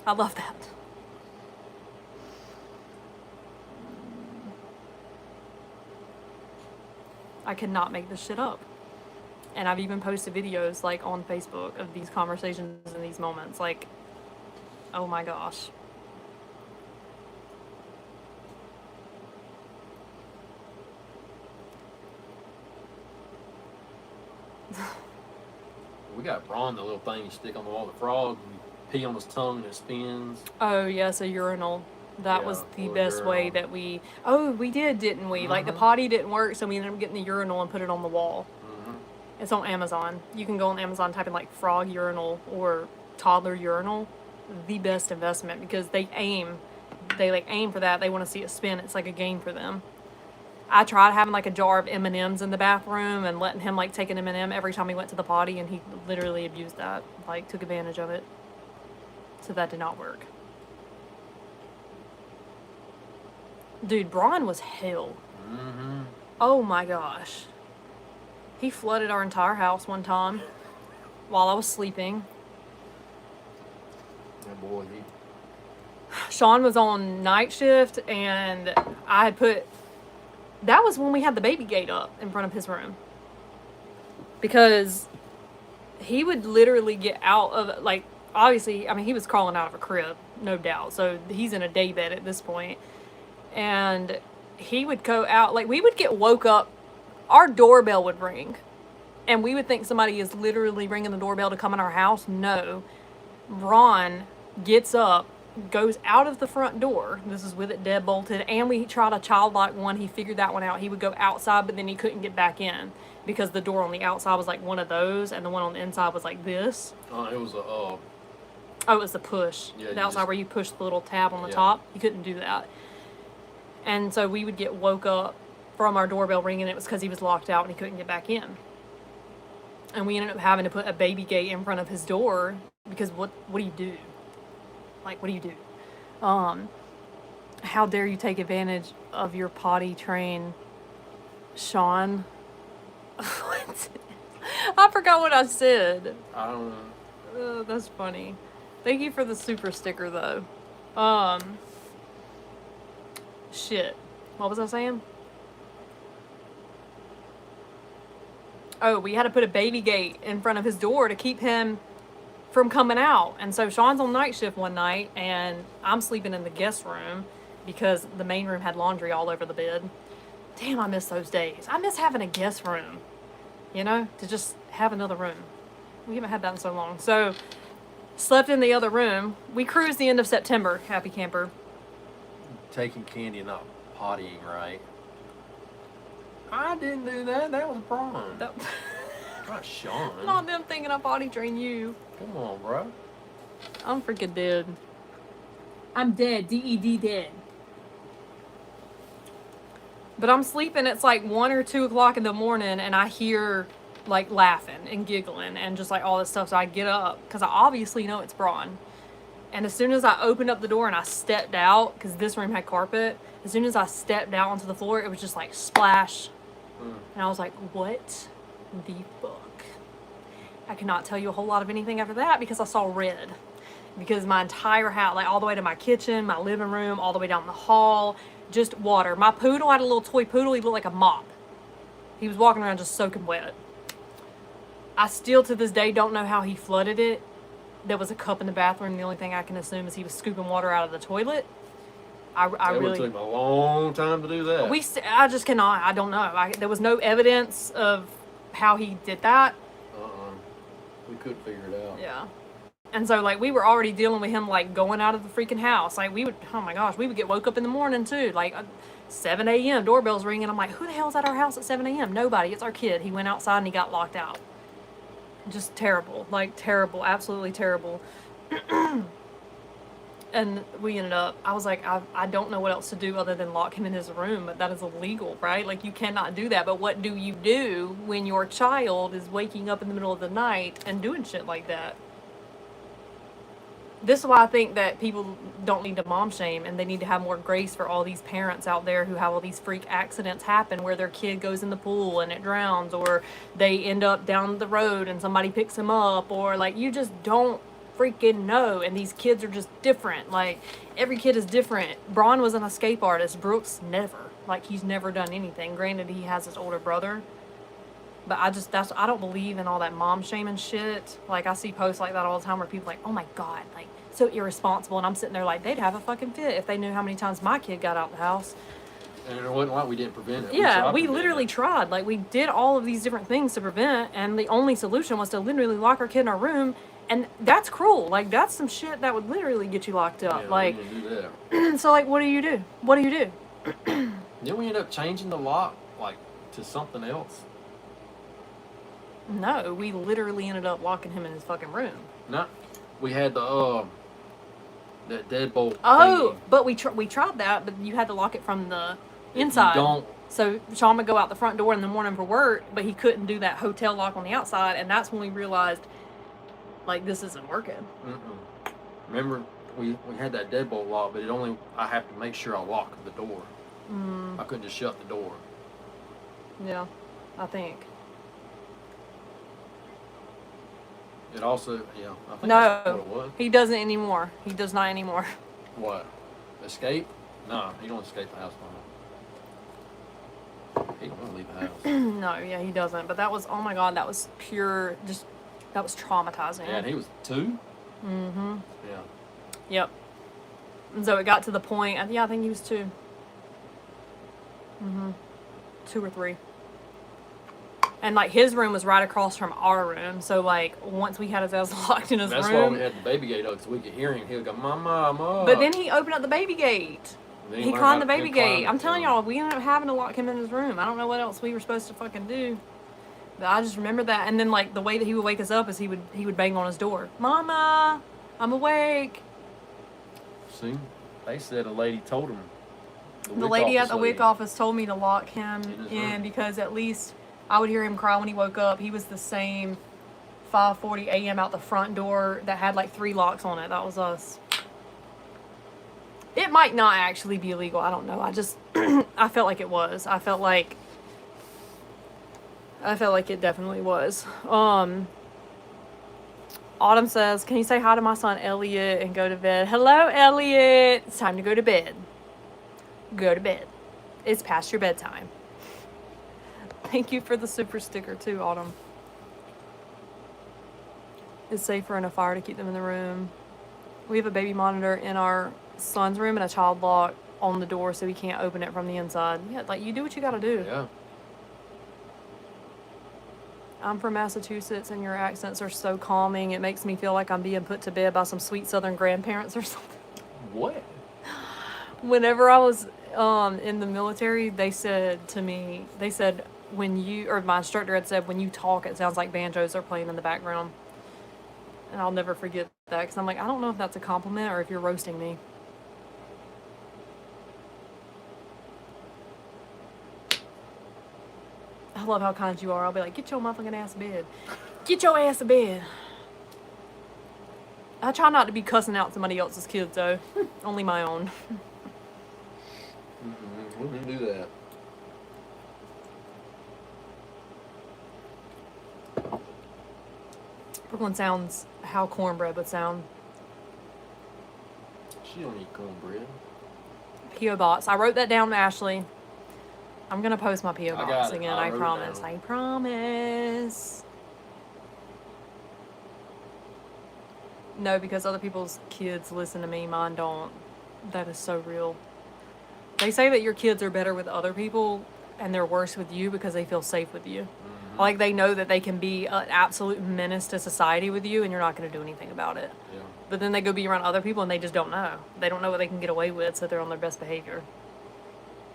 I love that. I could not make this shit up. And I've even posted videos like on Facebook of these conversations and these moments. Like, oh my gosh. We got Braun, the little thing you stick on the wall, the frog, and you pee on his tongue and it spins. Oh, yes, a urinal. That was the best way that we... Oh, we did, didn't we? Like, the Mhm. potty didn't work, so we ended up getting the urinal and put it on the wall. Mm-hmm. It's on Amazon. You can go on Amazon, type in, like, frog urinal or toddler urinal. The best investment, because they aim for that. They want to see it spin. It's like a game for them. I tried having, like, a jar of M&Ms in the bathroom and letting him, like, take an M&M every time he went to the potty, and he literally abused that. Like, took advantage of it. So that did not work. Dude, Braun was hell. Mm-hmm. Oh my gosh. He flooded our entire house one time while I was sleeping. That boy, Sean was on night shift, and I had put... That was when we had the baby gate up in front of his room. Because he would literally get out of, like, obviously, I mean, he was crawling out of a crib, no doubt. So he's in a day bed at this point. And he would go out, like, we would get woke up, our doorbell would ring, and we would think somebody is literally ringing the doorbell to come in our house. No. Braun gets up, goes out of the front door. This is with it dead bolted, and we tried a childlike one. He figured that one out. He would go outside, but then he couldn't get back in because the door on the outside was like one of those, and the one on the inside was like this. it was a... Oh, it was the push. Yeah, the outside where you push the little tab on the Yeah. top. You couldn't do that. And so we would get woke up from our doorbell ringing. It was because he was locked out and he couldn't get back in. And we ended up having to put a baby gate in front of his door because what do you do? Like, what do you do? How dare you take advantage of your potty train, Sean? What? I forgot what I said. I don't know. Oh, that's funny. Thank you for the super sticker, though. Shit. What was I saying? Oh, we had to put a baby gate in front of his door to keep him from coming out. And so Sean's on night shift one night, and I'm sleeping in the guest room because the main room had laundry all over the bed. Damn, I miss those days. I miss having a guest room, you know, to just have another room. We haven't had that in so long. So, slept in the other room. We cruised the end of September, happy camper. Taking candy and not pottying right. I didn't do that. That was Braun. That, Not Sean. not them thinking I potty train you. Come on, bro. I'm freaking dead. I'm dead. D-E-D dead. But I'm sleeping. It's like 1 or 2 o'clock in the morning, and I hear like laughing and giggling and just like all this stuff. So I get up because I obviously know it's Braun. And as soon as I opened up the door and I stepped out, because this room had carpet, as soon as I stepped out onto the floor, it was just like splash. And I was like, what the fuck? I cannot tell you a whole lot of anything after that because I saw red. Because my entire house, like all the way to my kitchen, my living room, all the way down the hall, just water. My poodle, I had a little toy poodle. He looked like a mop. He was walking around just soaking wet. I still to this day don't know how he flooded it. There was a cup in the bathroom. The only thing I can assume is he was scooping water out of the toilet. I It would really. took him a long time to do that. I just cannot. I don't know. There was no evidence of how he did that. We couldn't figure it out. Yeah. And so, like, we were already dealing with him, like, going out of the freaking house. Like, oh my gosh, we would get woke up in the morning, too. Like, 7 a.m., doorbell's ringing. I'm like, who the hell's at our house at 7 a.m.? Nobody. It's our kid. He went outside and he got locked out. Just terrible. Like, terrible. Absolutely terrible. And we ended up, I was like, I don't know what else to do other than lock him in his room, but that is illegal, right? Like, you cannot do that. But what do you do when your child is waking up in the middle of the night and doing shit like that? This is why I think that people don't need to mom shame, and they need to have more grace for all these parents out there who have all these freak accidents happen where their kid goes in the pool and it drowns, or they end up down the road and somebody picks him up, or like, you just don't freaking know. And these kids are just different. Like, every kid is different. Braun was an escape artist. Brooks never. Like, he's never done anything. Granted, he has his older brother. But I don't believe in all that mom shaming shit. Like, I see posts like that all the time where people are like, oh my God, like, so irresponsible. And I'm sitting there like, they'd have a fucking fit if they knew how many times my kid got out of the house. And it wasn't like we didn't prevent it. Yeah, we literally tried. Like, we did all of these different things to prevent, and the only solution was to literally lock our kid in our room. And that's cruel. Like, that's some shit that would literally get you locked up. Yeah, like, we didn't do that. So, like, what do you do? What do you do? Then we end up changing the lock, like, to something else. No, we literally ended up locking him in his fucking room. No, we had the that deadbolt. Oh, thingy. but we tried that, but you had to lock it from the inside. Don't. So Sean would go out the front door in the morning for work, but he couldn't do that hotel lock on the outside, and that's when we realized, like, this isn't working. Remember, we had that deadbolt lock, but I have to make sure I lock the door. I couldn't just shut the door. Yeah, I think. It also, yeah, I think that's what No, it was. he doesn't anymore. He does not anymore. What? Escape? No, he don't escape the house no more. He don't want to leave the house. No, yeah, he doesn't. But that was, oh my God, that was pure, that was traumatizing. Yeah, and he was 2? Mm-hmm. Yeah. Yep. And so it got to the point, I think he was 2. 2 or 3. And, like, his room was right across from our room. So, like, once we had his ass locked in his That's room. why we had the baby gate up, so we could hear him. He would go, Mama, Mama. But then he opened up the baby gate. Then He learned climbed the how to baby climb gate. it, I'm telling yeah. y'all, we ended up having to lock him in his room. I don't know what else we were supposed to fucking do. But I just remember that. And then, like, the way that he would wake us up is he would bang on his door. Mama, I'm awake. See? They said a lady told him. The lady at the WIC lady. office told me to lock him In his in room. because at least I would hear him cry when he woke up. He was the same 5:40 a.m. out the front door that had like 3 locks on it. That was us. It might not actually be illegal. I don't know. I just I felt like it was. I felt like it definitely was. Autumn says, "Can you say hi to my son Elliot and go to bed?" Hello, Elliot. It's time to go to bed. Go to bed. It's past your bedtime. Thank you for the super sticker too, Autumn. It's safer in a fire to keep them in the room. We have a baby monitor in our son's room and a child lock on the door so he can't open it from the inside. Yeah, like, you do what you gotta do. Yeah. I'm from Massachusetts and your accents are so calming. It makes me feel like I'm being put to bed by some sweet southern grandparents or something. What? Whenever I was in the military, they said my instructor had said, when you talk, it sounds like banjos are playing in the background. And I'll never forget that, because I'm like, I don't know if that's a compliment or if you're roasting me. I love how kind you are. I'll be like, get your motherfucking ass to bed. Get your ass to bed. I try not to be cussing out somebody else's kids, though. Only my own. We didn't do that. Brooklyn sounds how cornbread would sound. She don't eat cornbread. P.O. Box. I wrote that down, Ashley. I'm going to post my P.O. I got Box it. again. I I wrote it promise. down. I promise. No, because other people's kids listen to me. Mine don't. That is so real. They say that your kids are better with other people and they're worse with you because they feel safe with you. Like, they know that they can be an absolute menace to society with you and you're not going to do anything about it. Yeah. But then they go be around other people and they just don't know. They don't know what they can get away with, so they're on their best behavior.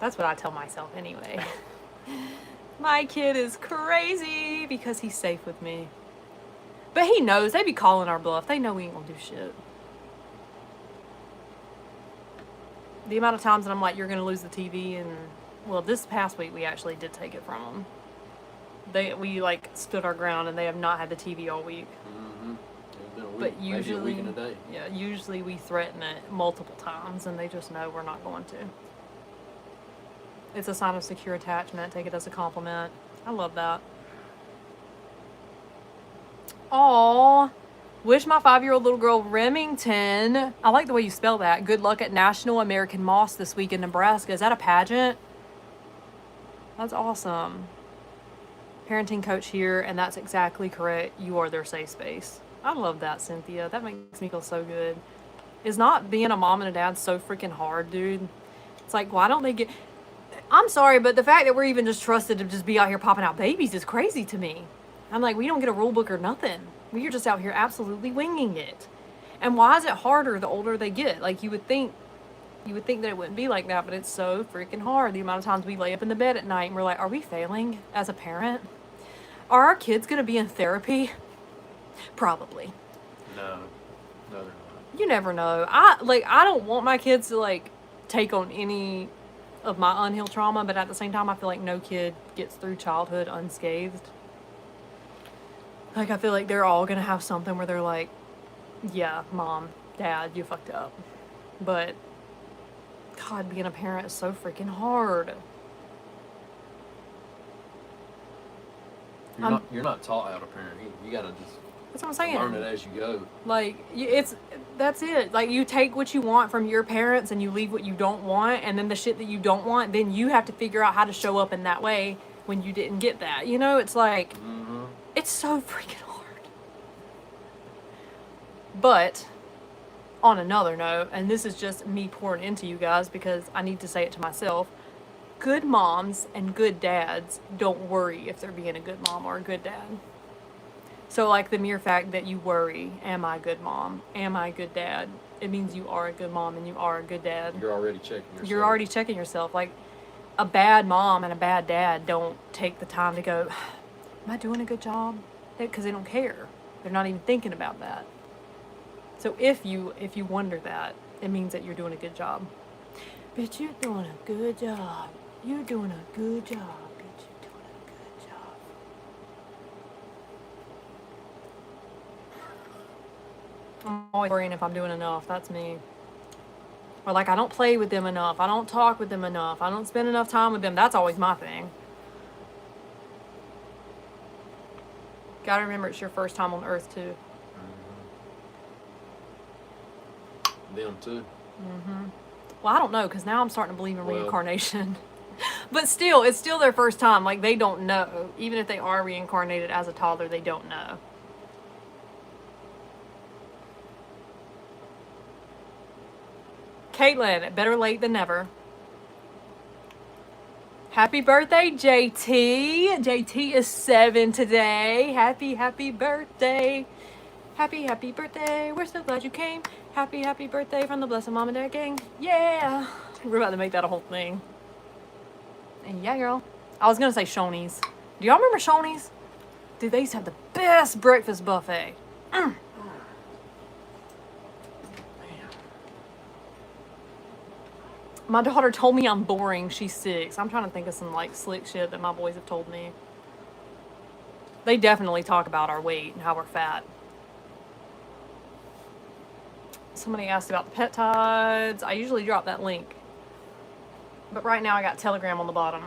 That's what I tell myself anyway. My kid is crazy because he's safe with me. But he knows. They be calling our bluff. They know we ain't gonna do shit. The amount of times that I'm like, you're gonna lose the TV, and well, this past week we actually did take it from them. We like stood our ground, and they have not had the TV all week. Mm-hmm. It's been a week, But maybe usually, a week and a day. yeah, usually we threaten it multiple times, and they just know we're not going to. It's a sign of secure attachment. Take it as a compliment. I love that. Aw. Wish my 5-year-old little girl Remington. I like the way you spell that. Good luck at National American Moss this week in Nebraska. Is that a pageant? That's awesome. Parenting coach here, and that's exactly correct. You are their safe space. I love that, Cynthia. That makes me feel so good. Is not being a mom and a dad so freaking hard, dude? It's like, why don't they get... I'm sorry, but the fact that we're even just trusted to just be out here popping out babies is crazy to me. I'm like, we don't get a rule book or nothing. We're just out here absolutely winging it. And why is it harder the older they get? Like, you would think that it wouldn't be like that, but it's so freaking hard. The amount of times we lay up in the bed at night and we're like, are we failing as a parent? Are our kids going to be in therapy? Probably. No, they're not. You never know. I don't want my kids to, like, take on any of my unhealed trauma, but at the same time, I feel like no kid gets through childhood unscathed. Like, I feel like they're all going to have something where they're like, yeah, mom, dad, you fucked up. But, God, being a parent is so freaking hard. You're not taught how to parent. You gotta just That's what I'm saying. learn it as you go. Like, that's it. Like, you take what you want from your parents and you leave what you don't want, and then the shit that you don't want, then you have to figure out how to show up in that way when you didn't get that. You know, it's like, it's so freaking hard. But, on another note, and this is just me pouring into you guys because I need to say it to myself, good moms and good dads don't worry if they're being a good mom or a good dad. So, like, the mere fact that you worry, am I a good mom? Am I a good dad? It means you are a good mom and you are a good dad. You're already checking yourself. You're already checking yourself. Like, a bad mom and a bad dad don't take the time to go, am I doing a good job? Because they don't care. They're not even thinking about that. So if you wonder that, it means that you're doing a good job. Bitch, you're doing a good job. You're doing a good job. Bitch, you're doing a good job. I'm always worrying if I'm doing enough. That's me. Or like, I don't play with them enough. I don't talk with them enough. I don't spend enough time with them. That's always my thing. Gotta remember it's your first time on Earth, too. Them too. Well, I don't know, because now I'm starting to believe in reincarnation. But still, it's still their first time. Like, they don't know. Even if they are reincarnated as a toddler, they don't know. Caitlin, better late than never. Happy birthday, JT. JT is 7 today. Happy birthday. Happy birthday. We're so glad you came. Happy birthday from the Blessed Mom and Dad gang. Yeah. We're about to make that a whole thing. And yeah, girl. I was going to say Shoney's. Do y'all remember Shoney's? Dude, they used to have the best breakfast buffet. My daughter told me I'm boring. She's 6. I'm trying to think of some, like, slick shit that my boys have told me. They definitely talk about our weight and how we're fat. Somebody asked about the peptides. I usually drop that link. But right now I got Telegram on the bottom.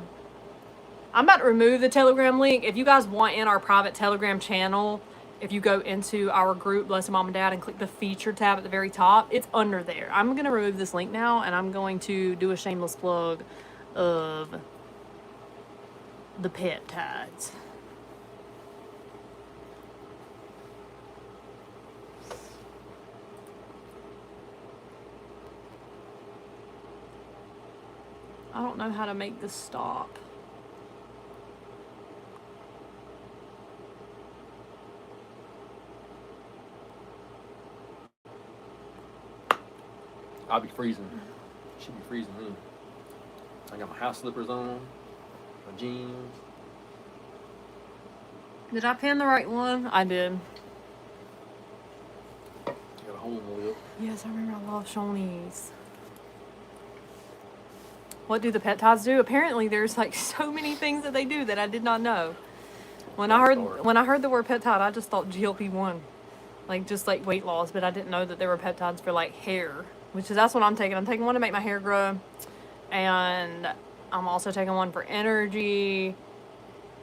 I'm about to remove the Telegram link. If you guys want in our private Telegram channel, if you go into our group, Blessed Mom and Dad, and click the feature tab at the very top, it's under there. I'm going to remove this link now, and I'm going to do a shameless plug of the peptides. don't know how to make this stop. I'll be freezing. Should be freezing me. I got my house slippers on, my jeans. Did I pin the right one? I did. Got a hole in the lip. Yes, I remember I love Shoney's. What do the peptides do? Apparently there's like so many things that they do that I did not know. When I heard the word peptide, I just thought GLP-1. Like just like weight loss, but I didn't know that there were peptides for like hair, which is that's what I'm taking. I'm taking one to make my hair grow, and I'm also taking one for energy.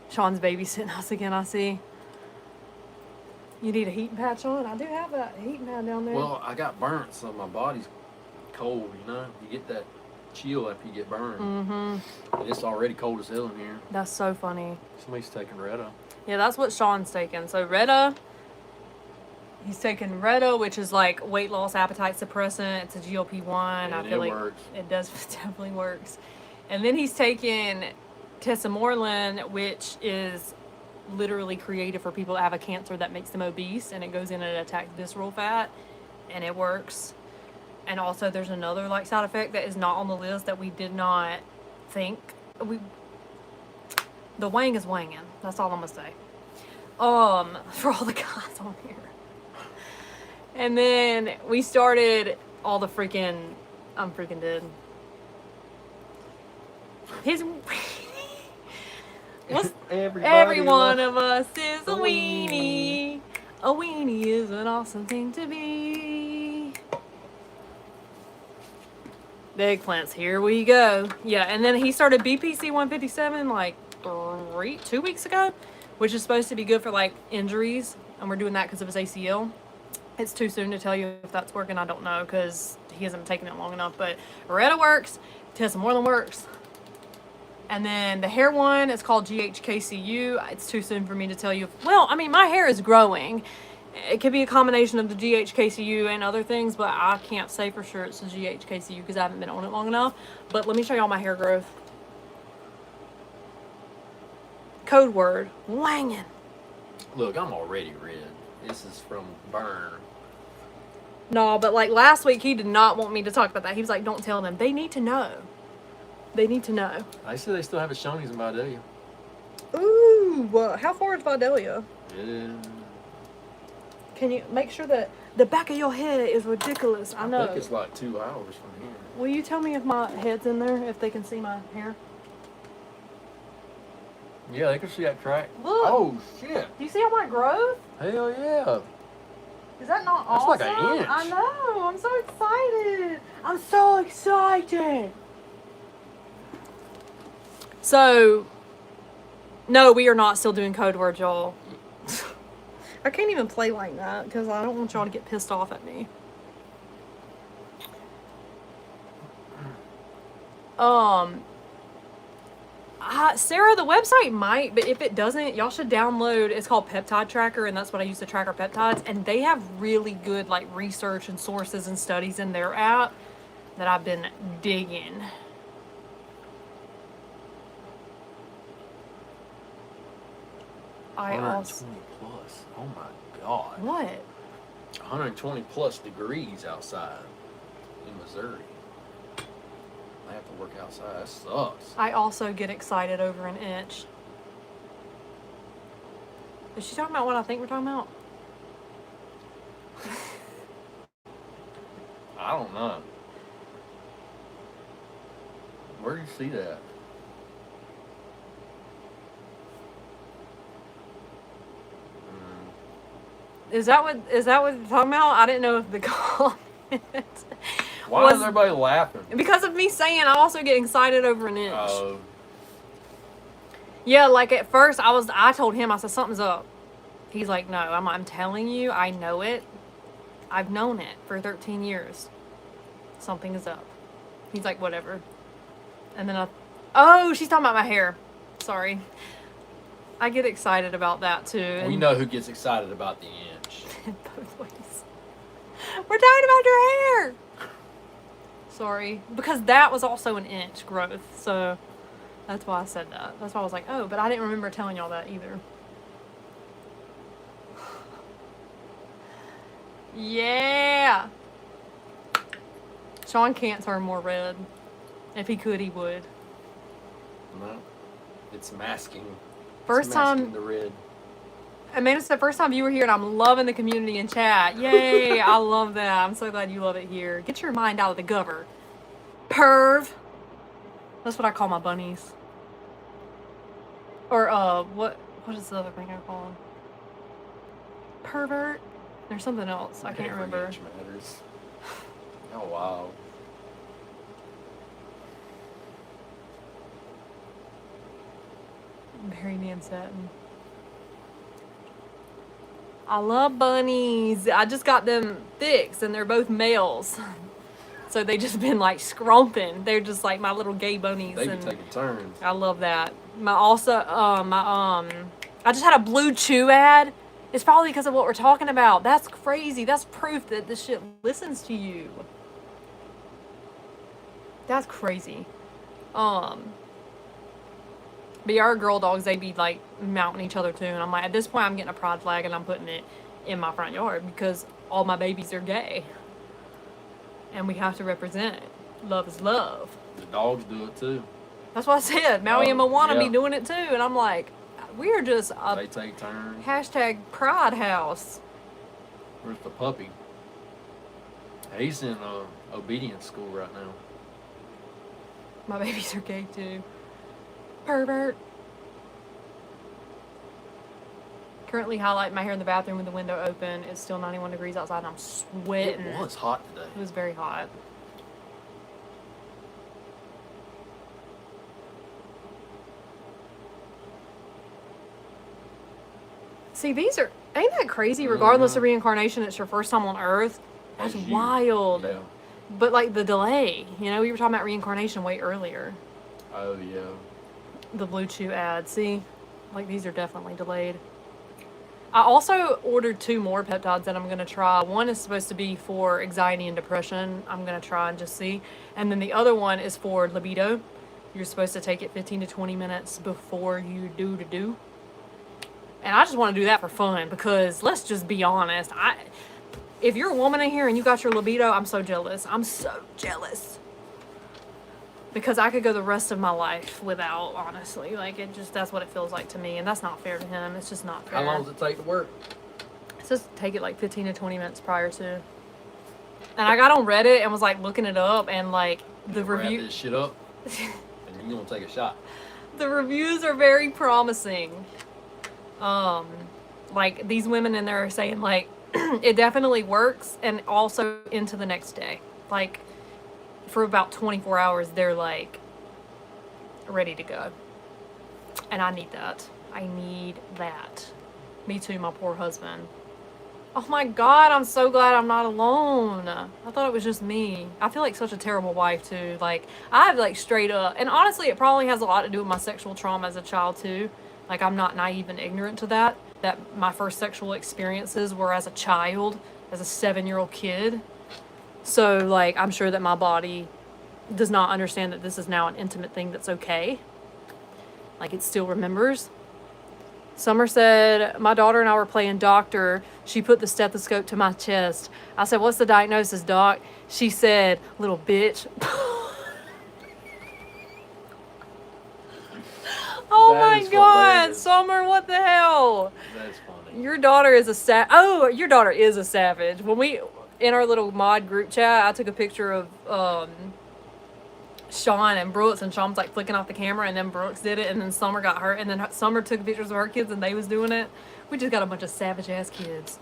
Sean's babysitting us again, I see. You need a heat patch on? I do have that heat pad down there. Well, I got burnt, so my body's cold, you know? You get that chill after you get burned. Mm-hmm. And it's already cold as hell in here. That's so funny. Somebody's taking Retta. Yeah, that's what Sean's taking. So Retta, he's taking Retta, which is like weight loss appetite suppressant. It's a GLP-1. And I feel it like works. it does, it definitely works. And then he's taking tesamorelin, which is literally created for people that have a cancer that makes them obese, and it goes in and attacks visceral fat, and it works. And also there's another like side effect that is not on the list that we did not think. The wang is wanging. That's all I'm gonna say. For all the guys on here. And then we started all the freaking, I'm freaking dead. What's every one of us is a weenie. A weenie is an awesome thing to be. The eggplants, here we go. Yeah, and then he started BPC 157 like 2 weeks ago, which is supposed to be good for like injuries, and we're doing that because of his ACL. It's too soon to tell you if that's working. I don't know because he hasn't taken it long enough. But Retta works, tesamorelin works. And then the hair one is called GHKCU. It's too soon for me to tell you. Well, I mean, my hair is growing. It could be a combination of the GHKCU and other things, but I can't say for sure it's the GHKCU because I haven't been on it long enough. But let me show y'all my hair growth. Code word, wangin'. Look, I'm already red. This is from burn. No, but like last week, he did not want me to talk about that. He was like, don't tell them. They need to know. They need to know. I see they still have a Shoney's in Motw. Ooh, well, how far is Vidalia? Yeah. Can you make sure that the back of your head is ridiculous? I know. I think it's like 2 hours from here. Will you tell me if my head's in there, if they can see my hair? Yeah, they can see that track. Look. Oh, shit. Do you see all my growth? Hell yeah. Is that not That's awesome? like an inch. I know. I'm so excited. I'm so excited. So, no, we are not still doing code words, y'all. I can't even play like that because I don't want y'all to get pissed off at me. Sarah, the website might, but if it doesn't, y'all should download. It's called Peptide Tracker, and that's what I use to track our peptides. And they have really good like research and sources and studies in their app that I've been digging. I 120 also plus. Oh my God. what? 120 plus degrees outside in Missouri. I have to work outside. That sucks. I also get excited over an inch. Is she talking about what I think we're talking about? I don't know. Where do you see that? Is that what you're talking about? I didn't know if the comment Why is everybody laughing? because of me saying I also get excited over an inch. Oh. Yeah, like at first I told him, I said something's up. He's like, no, I'm telling you, I know it. I've known it for 13 years. Something is up. He's like, whatever. And then oh, she's talking about my hair. Sorry. I get excited about that too. We know who gets excited about the inch. Both ways. We're talking about your hair. Sorry. Because that was also an inch growth. So that's why I said that. That's why I was like, oh, but I didn't remember telling y'all that either. Yeah. Sean can't turn more red. If he could, he would. No. It's masking. First It's masking time. the red. Amanda said, first time you were here, and I'm loving the community and chat. Yay, I love that. I'm so glad you love it here. Get your mind out of the gutter. Perv. That's what I call my bunnies. Or, what is the other thing I call them? Pervert? There's something else. I can't remember. Every inch matters. Oh, wow. Very Nan satin. I love bunnies. I just got them fixed, and they're both males. So they just been like scrumping. They're just like my little gay bunnies. They be and taking turns. I love that. I just had a Blue Chew ad. It's probably because of what we're talking about. That's crazy. That's proof that this shit listens to you. That's crazy. But yeah, our girl dogs, they be like mounting each other too. And I'm like, at this point, I'm getting a pride flag and I'm putting it in my front yard because all my babies are gay. And we have to represent. Love is love. The dogs do it too. That's what I said. Maui and Moana yeah. be doing it too. And I'm like, we are just a They take turns. hashtag pride house. Where's the puppy? He's in obedience school right now. My babies are gay too. Pervert. Currently highlighting my hair in the bathroom with the window open. It's still 91 degrees outside and I'm sweating. It was hot today. It was very hot. See, these are, ain't that crazy? Regardless of reincarnation, it's your first time on Earth. That's wild. Yeah. But like the delay, you know, we were talking about reincarnation way earlier. Oh, yeah. The Blue Chew ad. See, like these are definitely delayed. I also ordered 2 more peptides that I'm going to try. One is supposed to be for anxiety and depression. I'm going to try and just see. And then the other one is for libido. You're supposed to take it 15 to 20 minutes before you do. And I just want to do that for fun because let's just be honest. If you're a woman in here and you got your libido, I'm so jealous. I'm so jealous. Because I could go the rest of my life without, honestly. Like, that's what it feels like to me. And that's not fair to him. It's just not fair. How long does it take to work? It's just take it like 15 to 20 minutes prior to. And I got on Reddit and was like looking it up and like the review. Wrap this shit up and you're going to take a shot. The reviews are very promising. Like these women in there are saying like, it definitely works and also into the next day. Like, for about 24 hours, they're like ready to go. And I need that. I need that. Me too, my poor husband. Oh my God, I'm so glad I'm not alone. I thought it was just me. I feel like such a terrible wife too. Like, I've like straight up, and honestly, it probably has a lot to do with my sexual trauma as a child too. Like, I'm not naive and ignorant to that my first sexual experiences were as a child, as a 7-year-old kid. So, like, I'm sure that my body does not understand that this is now an intimate thing that's okay. Like, it still remembers. Summer said, my daughter and I were playing doctor. She put the stethoscope to my chest. I said, what's the diagnosis, doc? She said, little bitch. Oh my God, hilarious. Summer, what the hell? That's funny. Your daughter is your daughter is a savage. When we, in our little mod group chat, I took a picture of Sean and Brooks, and Sean was like flicking off the camera, and then Brooks did it, and then Summer got hurt, and then Summer took pictures of her kids, and they was doing it. We just got a bunch of savage ass kids.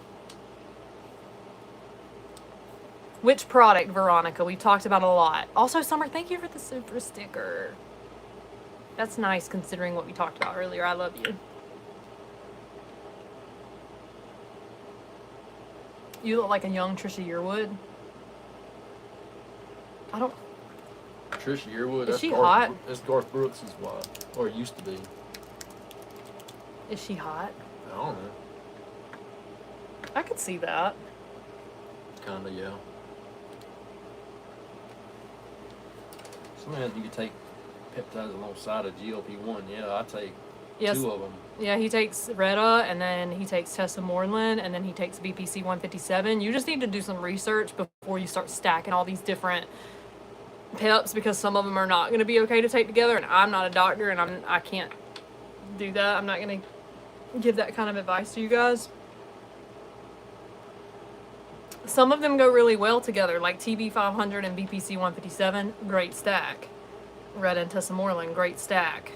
Which product, Veronica? We talked about a lot. Also, Summer, thank you for the super sticker. That's nice considering what we talked about earlier. I love you. You look like a young Trisha Yearwood. I don't... Trisha Yearwood? Is she hot? That's Garth Brooks' wife. Or it used to be. Is she hot? I don't know. I could see that. Kinda, yeah. Man, you could take peptides alongside of GLP-1. Yeah, I take Yes. 2 of them. Yeah, he takes Retta, and then he takes tesamorelin, and then he takes BPC 157. You just need to do some research before you start stacking all these different peps, because some of them are not going to be okay to take together, and I'm not a doctor, and I can't do that. I'm not going to give that kind of advice to you guys. Some of them go really well together, like TB 500 and BPC 157, great stack. Retta and tesamorelin, great stack.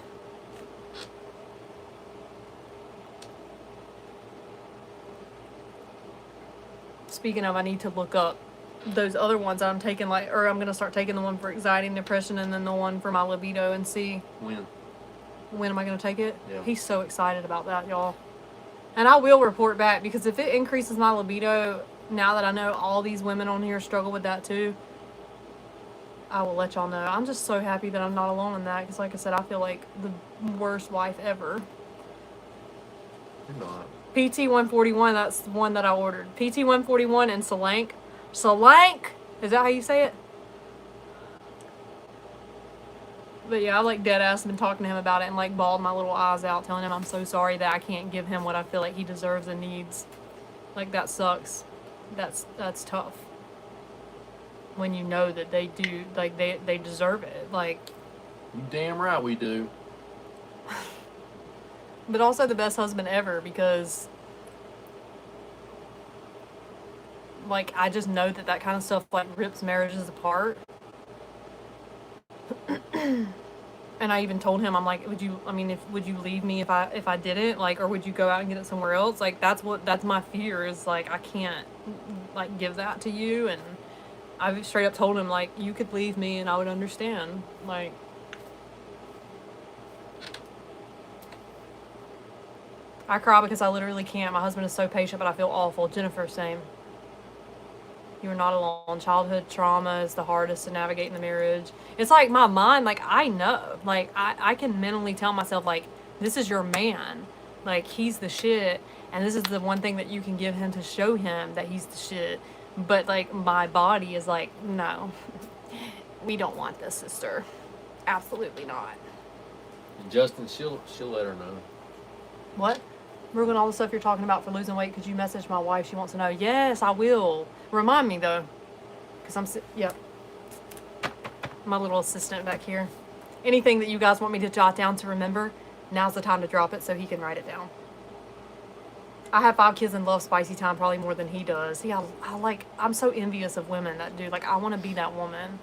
Speaking of, I need to look up those other ones I'm taking, like, or I'm going to start taking the one for anxiety and depression and then the one for my libido and see. When am I going to take it? Yeah. He's so excited about that, y'all. And I will report back, because if it increases my libido, now that I know all these women on here struggle with that too, I will let y'all know. I'm just so happy that I'm not alone in that, because like I said, I feel like the worst wife ever. You're not. PT 141, that's the one that I ordered. PT 141 and Solank. Solank? Is that how you say it? But yeah, I like dead ass been talking to him about it and like bawled my little eyes out, telling him I'm so sorry that I can't give him what I feel like he deserves and needs. Like, that sucks. That's tough. When you know that they do, like, they deserve it. Like, You damn right we do. but also the best husband ever, because like, I just know that that kind of stuff like rips marriages apart. And I even told him, I'm like, would you leave me if I didn't, like, or would you go out and get it somewhere else? Like, that's my fear, is like, I can't like give that to you. And I straight up told him, like, you could leave me and I would understand. Like, I cry because I literally can't. My husband is so patient, but I feel awful. Jennifer, same. You're not alone. Childhood trauma is the hardest to navigate in the marriage. It's like my mind, like, I know. Like, I can mentally tell myself, like, this is your man. Like, he's the shit. And this is the one thing that you can give him to show him that he's the shit. But, like, my body is like, no. We don't want this, sister. Absolutely not. And Justin, she'll let her know. What? Ruben, all the stuff you're talking about for losing weight, could you message my wife? She wants to know. Yes, I will. Remind me, though. Because yep. My little assistant back here. Anything that you guys want me to jot down to remember, now's the time to drop it so he can write it down. I have 5 kids and love spicy time probably more than he does. See, I'm so envious of women that do. Like, I want to be that woman.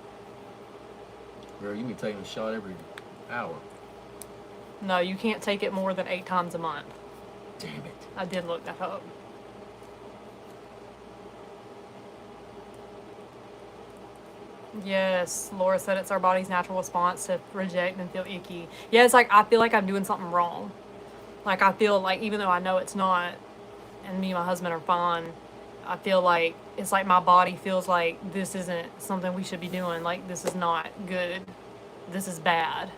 Girl, you be taking a shot every hour. No, you can't take it more than 8 times a month. Damn it. I did look that up. Yes, Laura said it's our body's natural response to reject and feel icky. Yeah, it's like, I feel like I'm doing something wrong. Like, I feel like, even though I know it's not, and me and my husband are fine, I feel like, it's like my body feels like this isn't something we should be doing. Like, this is not good. This is bad.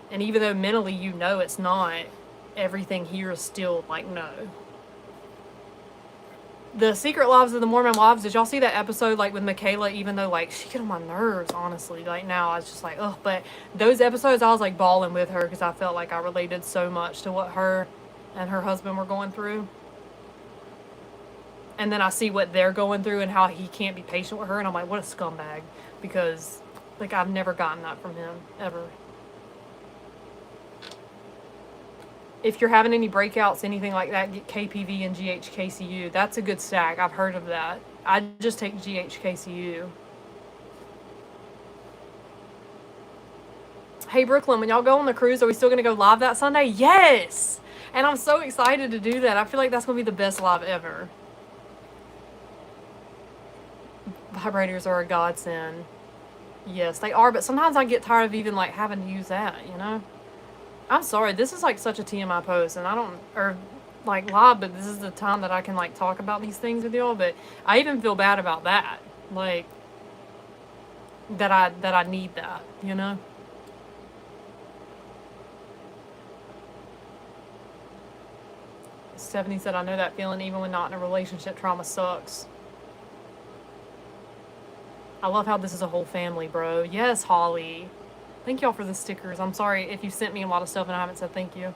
And even though mentally you know it's not, everything here is still like, no. The Secret Lives of the Mormon Wives, did y'all see that episode, like, with Michaela? Even though, like, she get on my nerves, honestly. Like, now I was just like, ugh. But those episodes, I was, like, bawling with her because I felt like I related so much to what her and her husband were going through. And then I see what they're going through and how he can't be patient with her. And I'm like, what a scumbag. Because, like, I've never gotten that from him, ever. If you're having any breakouts, anything like that, get KPV and GHKCU. That's a good stack. I've heard of that. I just take GHKCU. Hey, Brooklyn, when y'all go on the cruise, are we still going to go live that Sunday? Yes! And I'm so excited to do that. I feel like that's going to be the best live ever. Vibrators are a godsend. Yes, they are, but sometimes I get tired of even, like, having to use that, you know? I'm sorry, this is like such a TMI post, and I don't, or like live, but this is the time that I can like talk about these things with y'all, but I even feel bad about that, like, that I need that, you know? Stephanie said, I know that feeling even when not in a relationship. Trauma sucks. I love how this is a whole family, bro. Yes, Holly. Thank y'all for the stickers. I'm sorry if you sent me a lot of stuff and I haven't said thank you.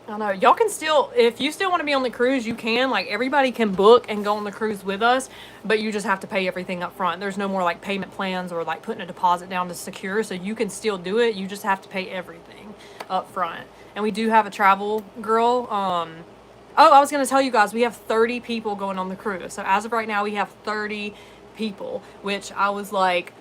I know. Y'all can still, if you still want to be on the cruise, you can. Like, everybody can book and go on the cruise with us, but you just have to pay everything up front. There's no more, like, payment plans or, like, putting a deposit down to secure, so you can still do it. You just have to pay everything up front. And we do have a travel girl. Oh, I was going to tell you guys, we have 30 people going on the cruise. So, as of right now, we have 30 people, which I was like,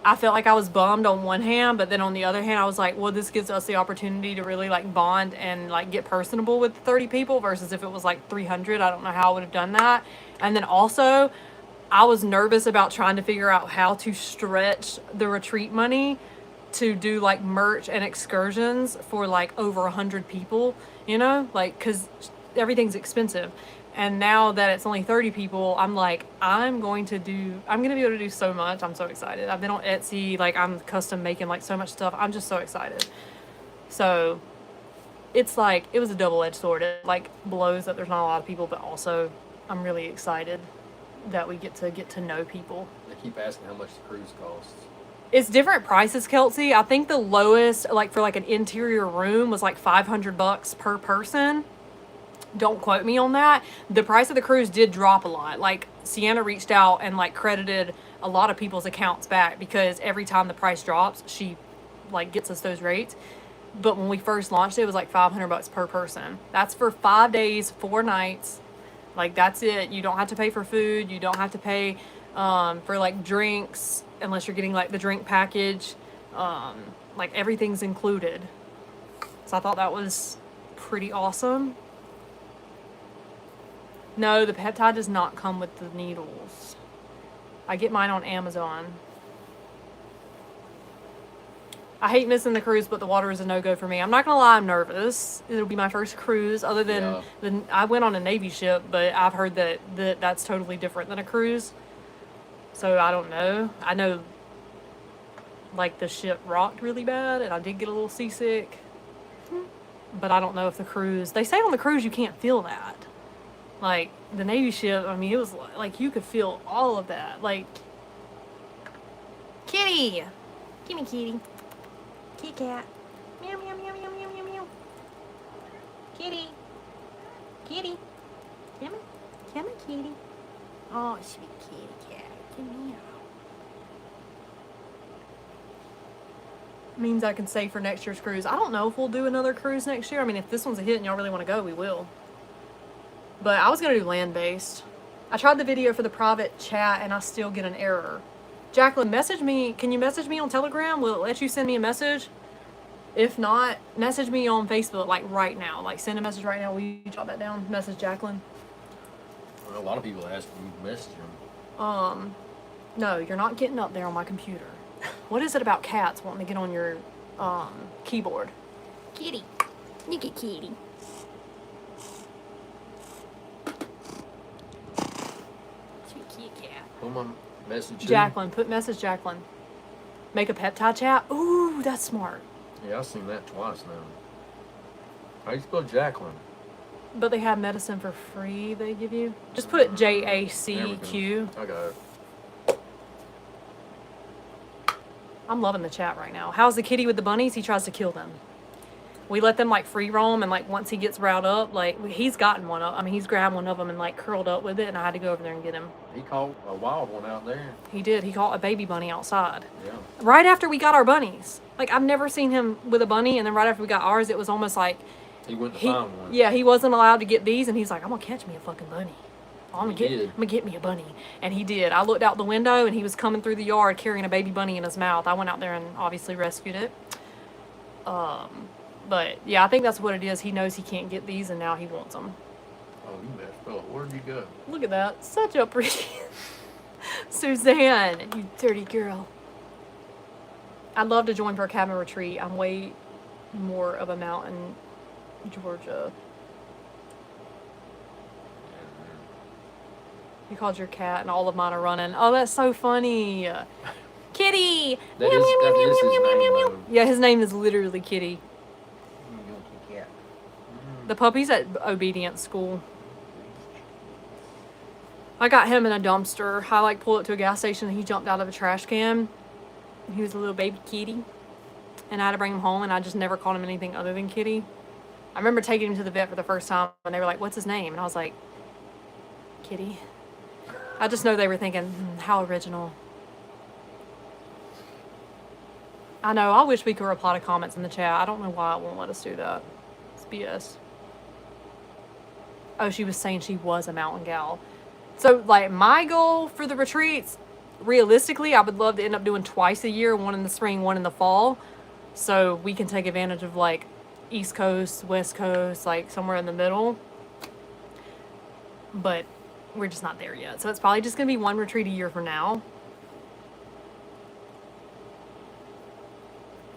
I felt like I was bummed on one hand, but then on the other hand, I was like, well, this gives us the opportunity to really like bond and like get personable with 30 people versus if it was like 300. I don't know how I would have done that. And then also, I was nervous about trying to figure out how to stretch the retreat money to do like merch and excursions for like over 100 people, you know, like, cause everything's expensive. And now that it's only 30 people, I'm like, I'm going to be able to do so much. I'm so excited. I've been on Etsy, like I'm custom making like so much stuff. I'm just so excited. So it's like, it was a double-edged sword. It like blows that there's not a lot of people, but also I'm really excited that we get to know people. They keep asking how much the cruise costs. It's different prices, Kelsey. I think the lowest, like for like an interior room was like $500 per person. Don't quote me on that. The price of the cruise did drop a lot. Like, Sienna reached out and like credited a lot of people's accounts back because every time the price drops, she like gets us those rates. But when we first launched it was like $500 per person. That's for 5 days, 4 nights. Like, that's it. You don't have to pay for food. You don't have to pay for like drinks unless you're getting like the drink package. Like, everything's included. So I thought that was pretty awesome. No, the peptide does not come with the needles. I get mine on Amazon. I hate missing the cruise, but the water is a no-go for me. I'm not gonna lie, I'm nervous. It'll be my first cruise, other than I went on a Navy ship, but I've heard that that's totally different than a cruise. So I don't know. I know, like, the ship rocked really bad, and I did get a little seasick. But I don't know if the cruise... They say on the cruise you can't feel that. Like, the Navy ship, I mean, it was like you could feel all of that. Like, kitty! Give me kitty. Kitty cat. Meow, meow, meow, meow, meow, meow, meow. Kitty. Kitty. Come on. Come on, kitty. Oh, sweet kitty cat. Come here. Means I can save for next year's cruise. I don't know if we'll do another cruise next year. I mean, if this one's a hit and y'all really want to go, we will. But I was going to do land-based. I tried the video for the private chat and I still get an error. Jacqueline, message me. Can you message me on Telegram? Will it let you send me a message? If not, message me on Facebook, like right now. Like, send a message right now. Will you jot that down? Message Jacqueline. Well, a lot of people ask me to message them. No, you're not getting up there on my computer. What is it about cats wanting to get on your keyboard? Kitty. Look at kitty. Sweet kitty cat. Put my message. Jacqueline. Put message Jacqueline. Make a peptide chat. Ooh, that's smart. Yeah, I've seen that twice now. How you spell Jacqueline? But they have medicine for free they give you. Just put JACQ. I got it. I'm loving the chat right now. How's the kitty with the bunnies? He tries to kill them. We let them like free roam, and like once he gets riled up, like he's gotten one up. I mean, he's grabbed one of them and like curled up with it, and I had to go over there and get him. He caught a wild one out there. He did. He caught a baby bunny outside. Yeah. Right after we got our bunnies. Like, I've never seen him with a bunny, and then right after we got ours, it was almost like he went to find one. Yeah, he wasn't allowed to get these, and he's like, I'm gonna catch me a fucking bunny. I'm gonna get me a bunny. And he did. I looked out the window and he was coming through the yard carrying a baby bunny in his mouth. I went out there and obviously rescued it. But yeah, I think that's what it is. He knows he can't get these and now he wants them. Oh, you better spell it. Where'd you go? Look at that. Such a pretty Suzanne, you dirty girl. I'd love to join for a cabin retreat. I'm way more of a mountain Georgia. You called your cat and all of mine are running. Oh, that's so funny. Kitty! That is his name. Yeah, his name is literally Kitty. Cat. The puppy's at obedience school. I got him in a dumpster. I like pulled it to a gas station and he jumped out of a trash can. He was a little baby kitty. And I had to bring him home and I just never called him anything other than Kitty. I remember taking him to the vet for the first time and they were like, "What's his name?" And I was like, "Kitty." I just know they were thinking, how original. I know, I wish we could reply to comments in the chat. I don't know why it won't let us do that. It's BS. Oh, she was saying she was a mountain gal. So, like, my goal for the retreats, realistically, I would love to end up doing twice a year, one in the spring, one in the fall. So we can take advantage of, like, East Coast, West Coast, like, somewhere in the middle. But we're just not there yet. So it's probably just going to be one retreat a year for now.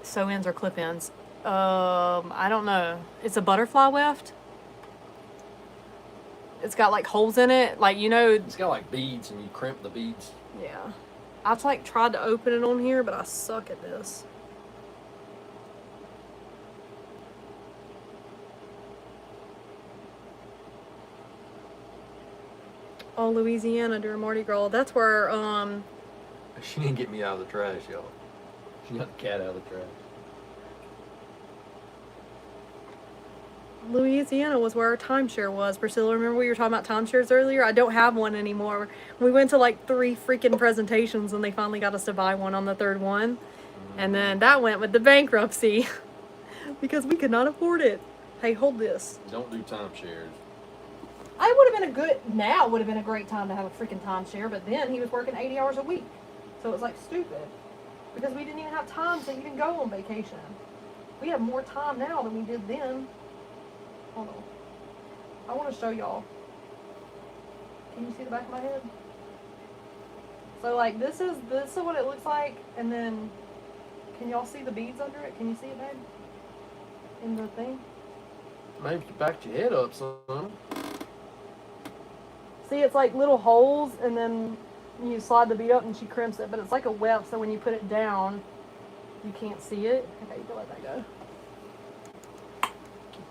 Sew ends or clip ends? I don't know. It's a butterfly weft. It's got like holes in it, like, you know. It's got like beads, and you crimp the beads. Yeah. I've like tried to open it on here, but I suck at this. Oh, Louisiana during Mardi Gras. That's where She didn't get me out of the trash, y'all. She got the cat out of the trash. Louisiana was where our timeshare was. Priscilla, remember we were talking about timeshares earlier? I don't have one anymore. We went to like 3 freaking presentations and they finally got us to buy one on the 3rd one. And then that went with the bankruptcy because we could not afford it. Hey, hold this. Don't do timeshares. I would have been now would have been a great time to have a freaking timeshare, but then he was working 80 hours a week. So it was like stupid because we didn't even have time to even go on vacation. We have more time now than we did then. Hold on. I want to show y'all. Can you see the back of my head? So like this is what it looks like, and then can y'all see the beads under it? Can you see it, babe? In the thing? Maybe you backed your head up, son. See, it's like little holes, and then you slide the bead up and she crimps it, but it's like a weft, so when you put it down, you can't see it. Okay, you can let that go.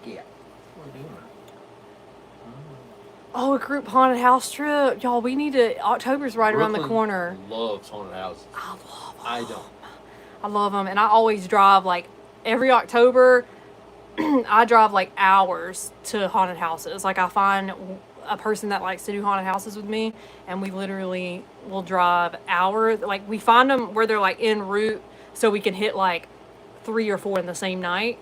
Yeah. What are you doing? Oh, a group haunted house trip. Y'all, we need to, October's right around the Brooklyn corner. Loves haunted houses. I love them. I don't. I love them, and I always drive, like, every October, I drive, like, hours to haunted houses. Like, I find a person that likes to do haunted houses with me, and we literally will drive hours. Like, we find them where they're, like, en route, so we can hit, like, 3 or 4 in the same night.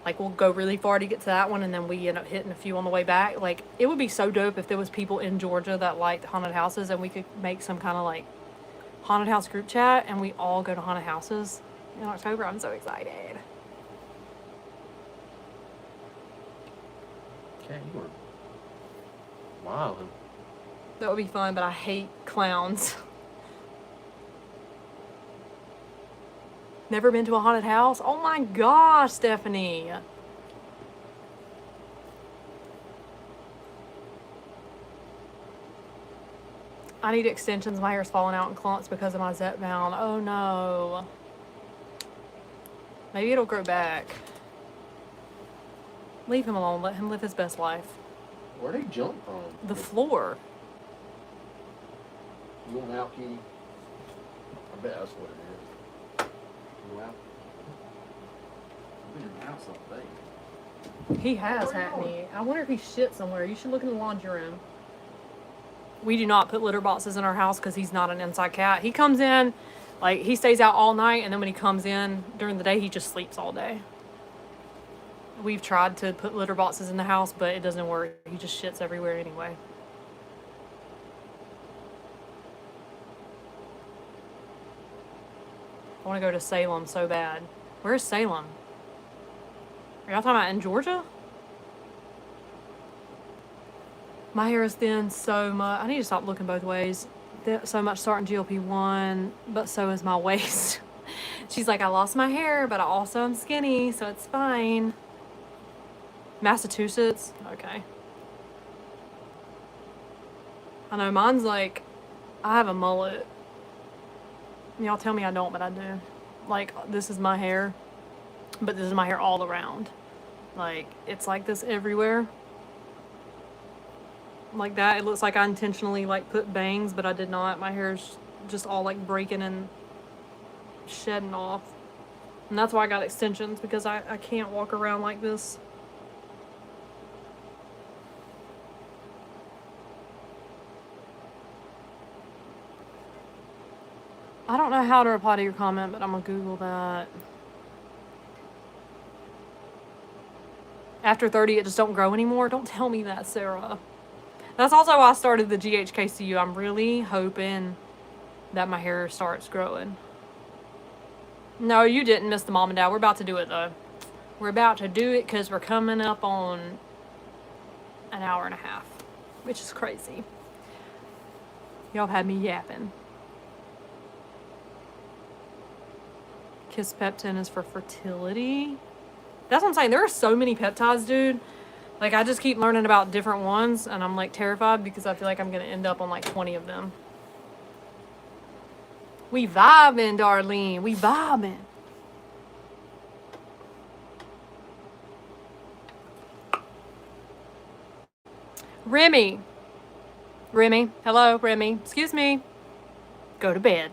Like, we'll go really far to get to that one, and then we end up hitting a few on the way back. Like, it would be so dope if there was people in Georgia that liked haunted houses, and we could make some kind of, like, haunted house group chat, and we all go to haunted houses in October. I'm so excited. Okay, you were wilding. That would be fun, but I hate clowns. Never been to a haunted house? Oh my gosh, Stephanie. I need extensions. My hair's falling out in clumps because of my Zepbound. Oh no. Maybe it'll grow back. Leave him alone. Let him live his best life. Where'd he jump from? The floor. You want out, Kitty? I bet that's what it is. You out? I've been in the house all day. He has had me. I wonder if he shit somewhere. You should look in the laundry room. We do not put litter boxes in our house because he's not an inside cat. He comes in, like, he stays out all night, and then when he comes in during the day, he just sleeps all day. We've tried to put litter boxes in the house, but it doesn't work. He just shits everywhere anyway. I want to go to Salem so bad. Where's Salem? Are y'all talking about in Georgia? My hair is thin so much. I need to stop looking both ways. So much starting GLP-1, but so is my waist. She's like, I lost my hair, but I also am skinny, so it's fine. Massachusetts? Okay. I know, mine's like, I have a mullet. Y'all tell me I don't, but I do. Like, this is my hair, but this is my hair all around. Like, it's like this everywhere. like that. It looks like I intentionally like put bangs, but I did not. My hair's just all like breaking and shedding off. And that's why I got extensions, because I can't walk around like this. I don't know how to reply to your comment, but I'm gonna Google that. After 30, it just don't grow anymore? Don't tell me that, Sarah. That's also why I started the GHKCU. I'm really hoping that my hair starts growing. No, you didn't miss the mom and dad. We're about to do it, though. We're about to do it because we're coming up on an hour and a half, which is crazy. Y'all had me yapping. Kisspeptin is for fertility. That's what I'm saying. There are so many peptides, dude. Like, I just keep learning about different ones, and I'm, like, terrified because I feel like I'm going to end up on, like, 20 of them. We vibing, Darlene. We vibing. Remy. Remy. Hello, Remy. Excuse me. Go to bed.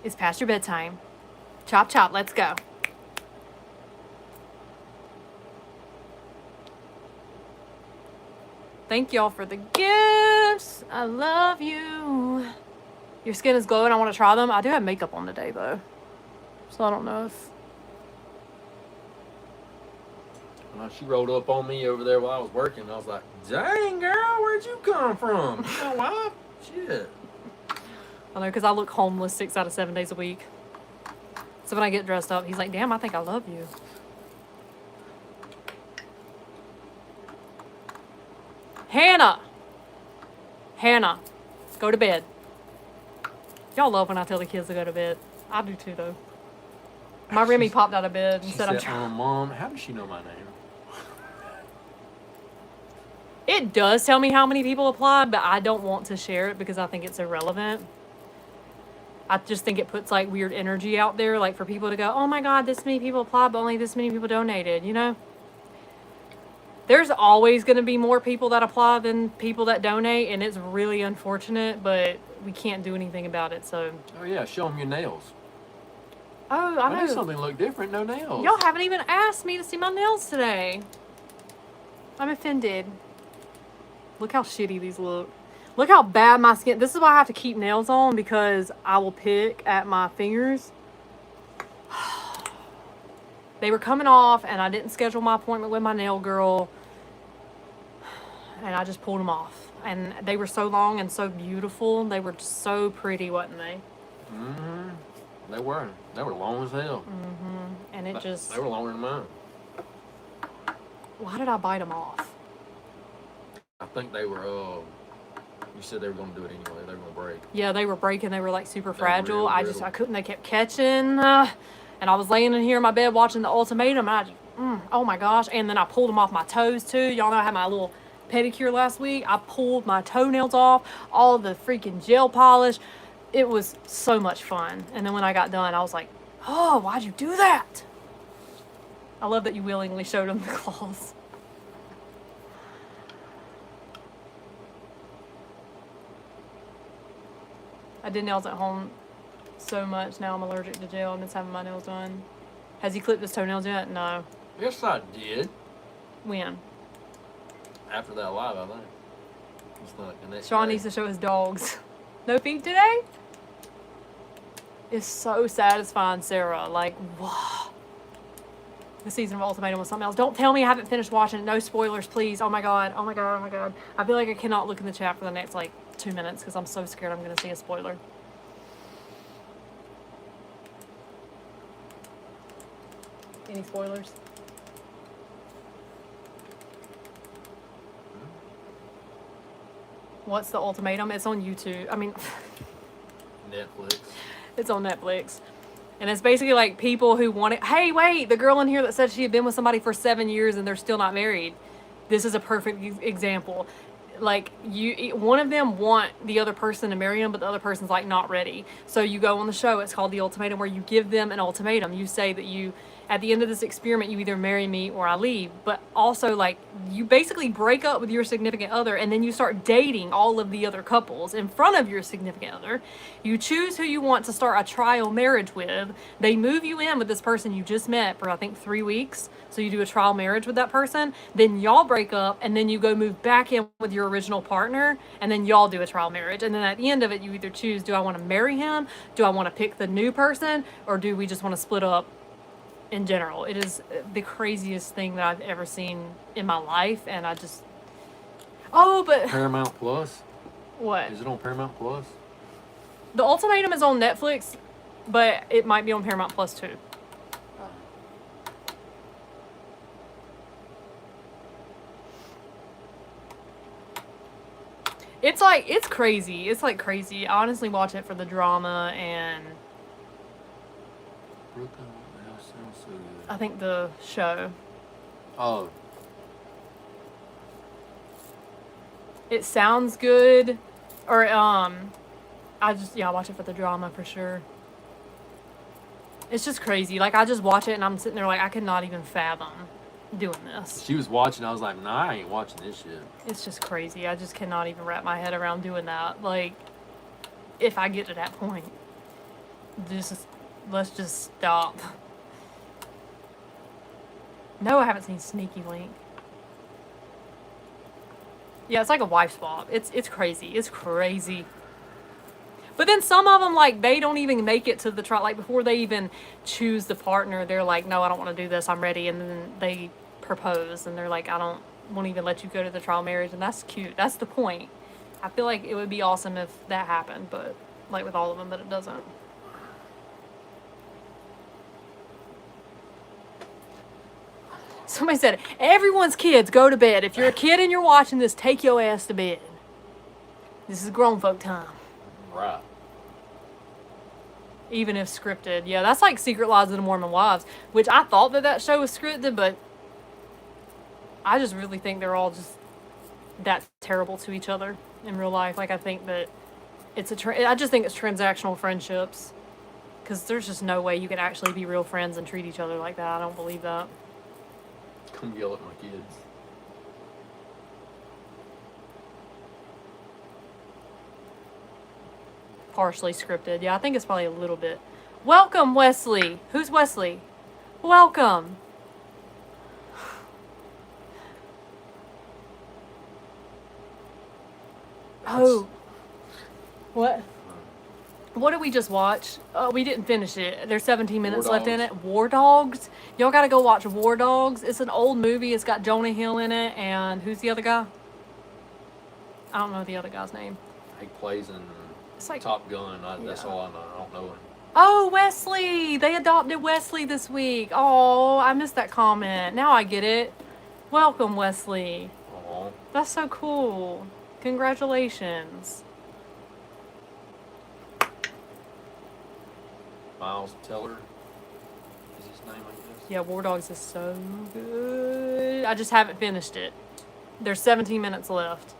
It's past your bedtime. Chop, chop. Let's go. Thank y'all for the gifts. I love you. Your skin is glowing. I want to try them. I do have makeup on today, though. So I don't know if... She rolled up on me over there while I was working. I was like, dang, girl, where'd you come from? You know why? Shit. I know, because I look homeless 6 out of 7 days a week. So when I get dressed up, he's like, damn, I think I love you. Hannah! Hannah, go to bed. Y'all love when I tell the kids to go to bed. I do too, though. My Remy popped out of bed and said, I'm trying. Mom, how does she know my name? It does tell me how many people applied, but I don't want to share it because I think it's irrelevant. I just think it puts, like, weird energy out there, like, for people to go, oh, my God, this many people applied, but only this many people donated, you know? There's always going to be more people that apply than people that donate, and it's really unfortunate, but we can't do anything about it, so. Oh, yeah, show them your nails. Oh, I know. Need something look different, no nails. Y'all haven't even asked me to see my nails today. I'm offended. Look how shitty these look. Look how bad my skin. This is why I have to keep nails on, because I will pick at my fingers. They were coming off, and I didn't schedule my appointment with my nail girl. And I just pulled them off. And they were so long and so beautiful. They were just so pretty, wasn't they? Mm-hmm. They were. They were long as hell. Mm-hmm. And it just... They were longer than mine. Why did I bite them off? I think they were, you said they were going to do it anyway. They were going to break. Yeah, they were breaking. They were, like, super fragile. Real I couldn't. They kept catching. And I was laying in here in my bed watching The Ultimatum. And I just, oh, my gosh. And then I pulled them off my toes, too. Y'all know I had my little pedicure last week. I pulled my toenails off. All the freaking gel polish. It was so much fun. And then when I got done, I was like, oh, why'd you do that? I love that you willingly showed them the claws. I did nails at home so much. Now I'm allergic to gel and it's having my nails done. Has he clipped his toenails yet? No. Yes, I did. When? After that live, I think. It's not the next Sean day. needs to show his dogs. No feet today? It's so satisfying, Sarah. Like, wow. The season of Ultimatum was something else. Don't tell me I haven't finished watching it. No spoilers, please. Oh my God. Oh my God. Oh my God. I feel like I cannot look in the chat for the next, like, 2 minutes because I'm so scared I'm going to see a spoiler. Any spoilers? What's The Ultimatum? It's on YouTube. I mean... Netflix. It's on Netflix. And it's basically like people who want it. Hey, wait, the girl in here that said she had been with somebody for 7 years and they're still not married. This is a perfect example. like one of them want the other person to marry him, but the other person's like not ready. So you go on the show, it's called The Ultimatum, where you give them an ultimatum. You say that you, at the end of this experiment, you either marry me or I leave. But also, like, you basically break up with your significant other and then you start dating all of the other couples in front of your significant other. You choose who you want to start a trial marriage with. They move you in with this person you just met for, I think, 3 weeks. So you do a trial marriage with that person. Then y'all break up and then you go move back in with your original partner. And then y'all do a trial marriage. And then at the end of it, you either choose, do I want to marry him? Do I want to pick the new person? Or do we just want to split up? In general, it is the craziest thing that I've ever seen in my life, and I just but Paramount Plus. What? Is it on Paramount Plus? The Ultimatum is on Netflix, but it might be on Paramount Plus too. It's crazy. It's like crazy. I honestly watch it for the drama and I think the show. Oh. It sounds good. Or I watch it for the drama for sure. It's just crazy. Like I just watch it and I'm sitting there like I could not even fathom doing this. She was watching, I was like, nah, I ain't watching this shit. It's just crazy. I just cannot even wrap my head around doing that. Like if I get to that point. Let's just stop. No, I haven't seen Sneaky Link. Yeah, it's like a wife swap. It's crazy. It's crazy. But then some of them, like, they don't even make it to the trial. Like, before they even choose the partner, they're like, no, I don't want to do this. I'm ready. And then they propose. And they're like, won't even let you go to the trial marriage. And that's cute. That's the point. I feel like it would be awesome if that happened. But, like, with all of them, but it doesn't. Somebody said, everyone's kids go to bed. If you're a kid and you're watching this, take your ass to bed. This is grown folk time. Right. Even if scripted. Yeah, that's like Secret Lives of the Mormon Wives, which I thought that show was scripted, but I just really think they're all just that terrible to each other in real life. Like, I think that I just think it's transactional friendships. Because there's just no way you can actually be real friends and treat each other like that. I don't believe that. Come yell at my kids. Partially scripted. Yeah, I think it's probably a little bit. Welcome, Wesley. Who's Wesley? Welcome. Oh. What? What did we just watch? Oh, we didn't finish it. There's 17 minutes left in it. War Dogs. Y'all gotta go watch War Dogs. It's an old movie. It's got Jonah Hill in it. And who's the other guy? I don't know the other guy's name. He plays in like, Top Gun. That's all I know. I don't know him. Oh, Wesley. They adopted Wesley this week. Oh, I missed that comment. Now I get it. Welcome, Wesley. Aww. That's so cool. Congratulations. Miles Teller is his name, I guess. Yeah, War Dogs is so good. I just haven't finished it. There's 17 minutes left.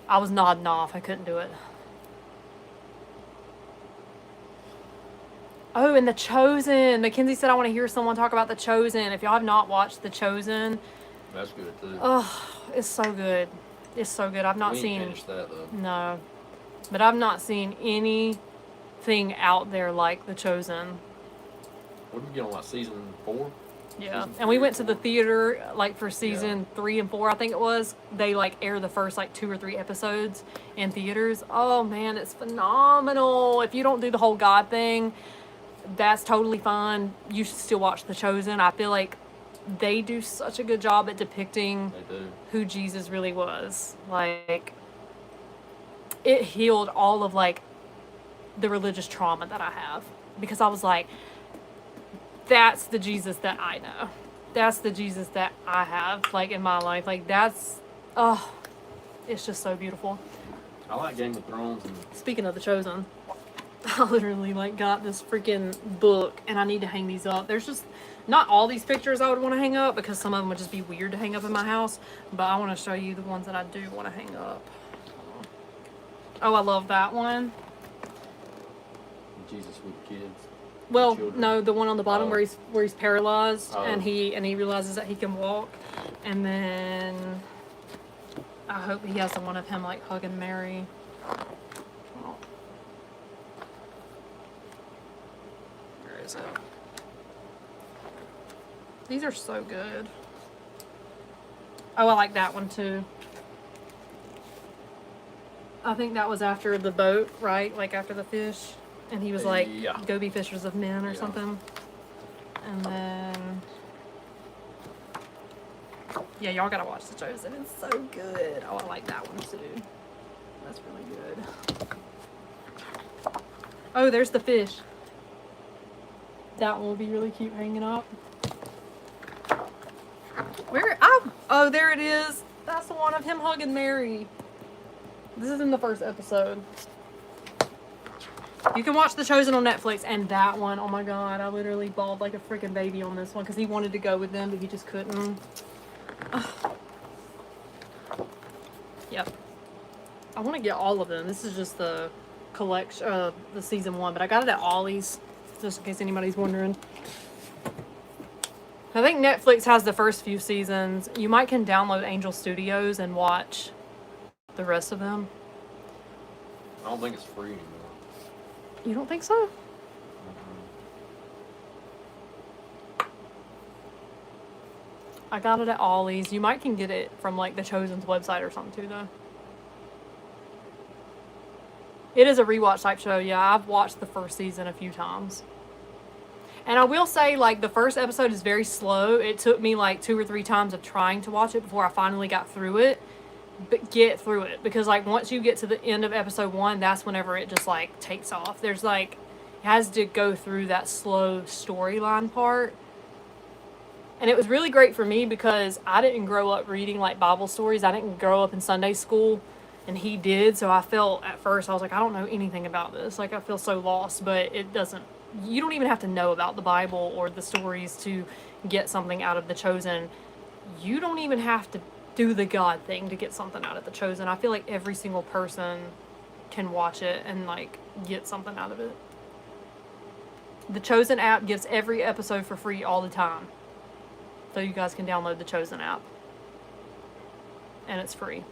I was nodding off. I couldn't do it. Oh, and The Chosen. Mackenzie said I want to hear someone talk about The Chosen. If y'all have not watched The Chosen. That's good, too. Oh, it's so good. It's so good. I've not seen... finished that, though. No. But I've not seen anything out there like The Chosen. What did we get on, like, season 4? Yeah, and we went to the theater, like, for season 3 and 4, I think it was. They, like, air the first, like, 2 or 3 episodes in theaters. Oh, man, it's phenomenal. If you don't do the whole God thing, that's totally fine. You should still watch The Chosen. I feel like they do such a good job at depicting who Jesus really was. Like, it healed all of, like, the religious trauma that I have. Because I was like... That's the Jesus that I know. That's the Jesus that I have, like, in my life. Like, that's, it's just so beautiful. I like Game of Thrones. Speaking of The Chosen. I literally like got this freaking book and I need to hang these up. There's just not all these pictures I would want to hang up because some of them would just be weird to hang up in my house, but I want to show you the ones that I do want to hang up. Oh, I love that one. Jesus with kids. Well, Children. no, the one on the bottom Oh. where he's paralyzed Oh. and he realizes that he can walk, and then I hope he has the one of him like hugging Mary. Oh. Where is it? These are so good. Oh, I like that one too. I think that was after the boat, right? Like after the fish. And he was like, Yeah. go be fishers of men or Yeah. something. And then, yeah, y'all gotta watch The Chosen. It's so good. Oh, I like that one too. That's really good. Oh, there's the fish. That one will be really cute hanging up. Where? Oh, there it is. That's the one of him hugging Mary. This is in the first episode. You can watch The Chosen on Netflix, and that one, oh my god, I literally bawled like a freaking baby on this one because he wanted to go with them, but he just couldn't. Ugh. Yep. I want to get all of them. This is just the collection, the season 1, but I got it at Ollie's, just in case anybody's wondering. I think Netflix has the first few seasons. You might can download Angel Studios and watch the rest of them. I don't think it's free anymore. You don't think so? I got it at Ollie's. You might can get it from like The Chosen's website or something too, though. It is a rewatch type show. Yeah, I've watched the first season a few times. And I will say, like, the first episode is very slow. It took me like 2 or 3 times of trying to watch it before I finally got through it. But get through it, because like once you get to the end of episode 1, that's whenever it just like takes off. There's like, it has to go through that slow storyline part. And it was really great for me because I didn't grow up reading like Bible stories. I didn't grow up in Sunday school, and he did. So I felt at first, I was like, I don't know anything about this. Like, I feel so lost, but it doesn't, you don't even have to know about the Bible or the stories to get something out of The Chosen. You don't even have to do the God thing to get something out of The Chosen. I feel like every single person can watch it and like get something out of it. The Chosen app gives every episode for free all the time. So you guys can download the Chosen app. And it's free.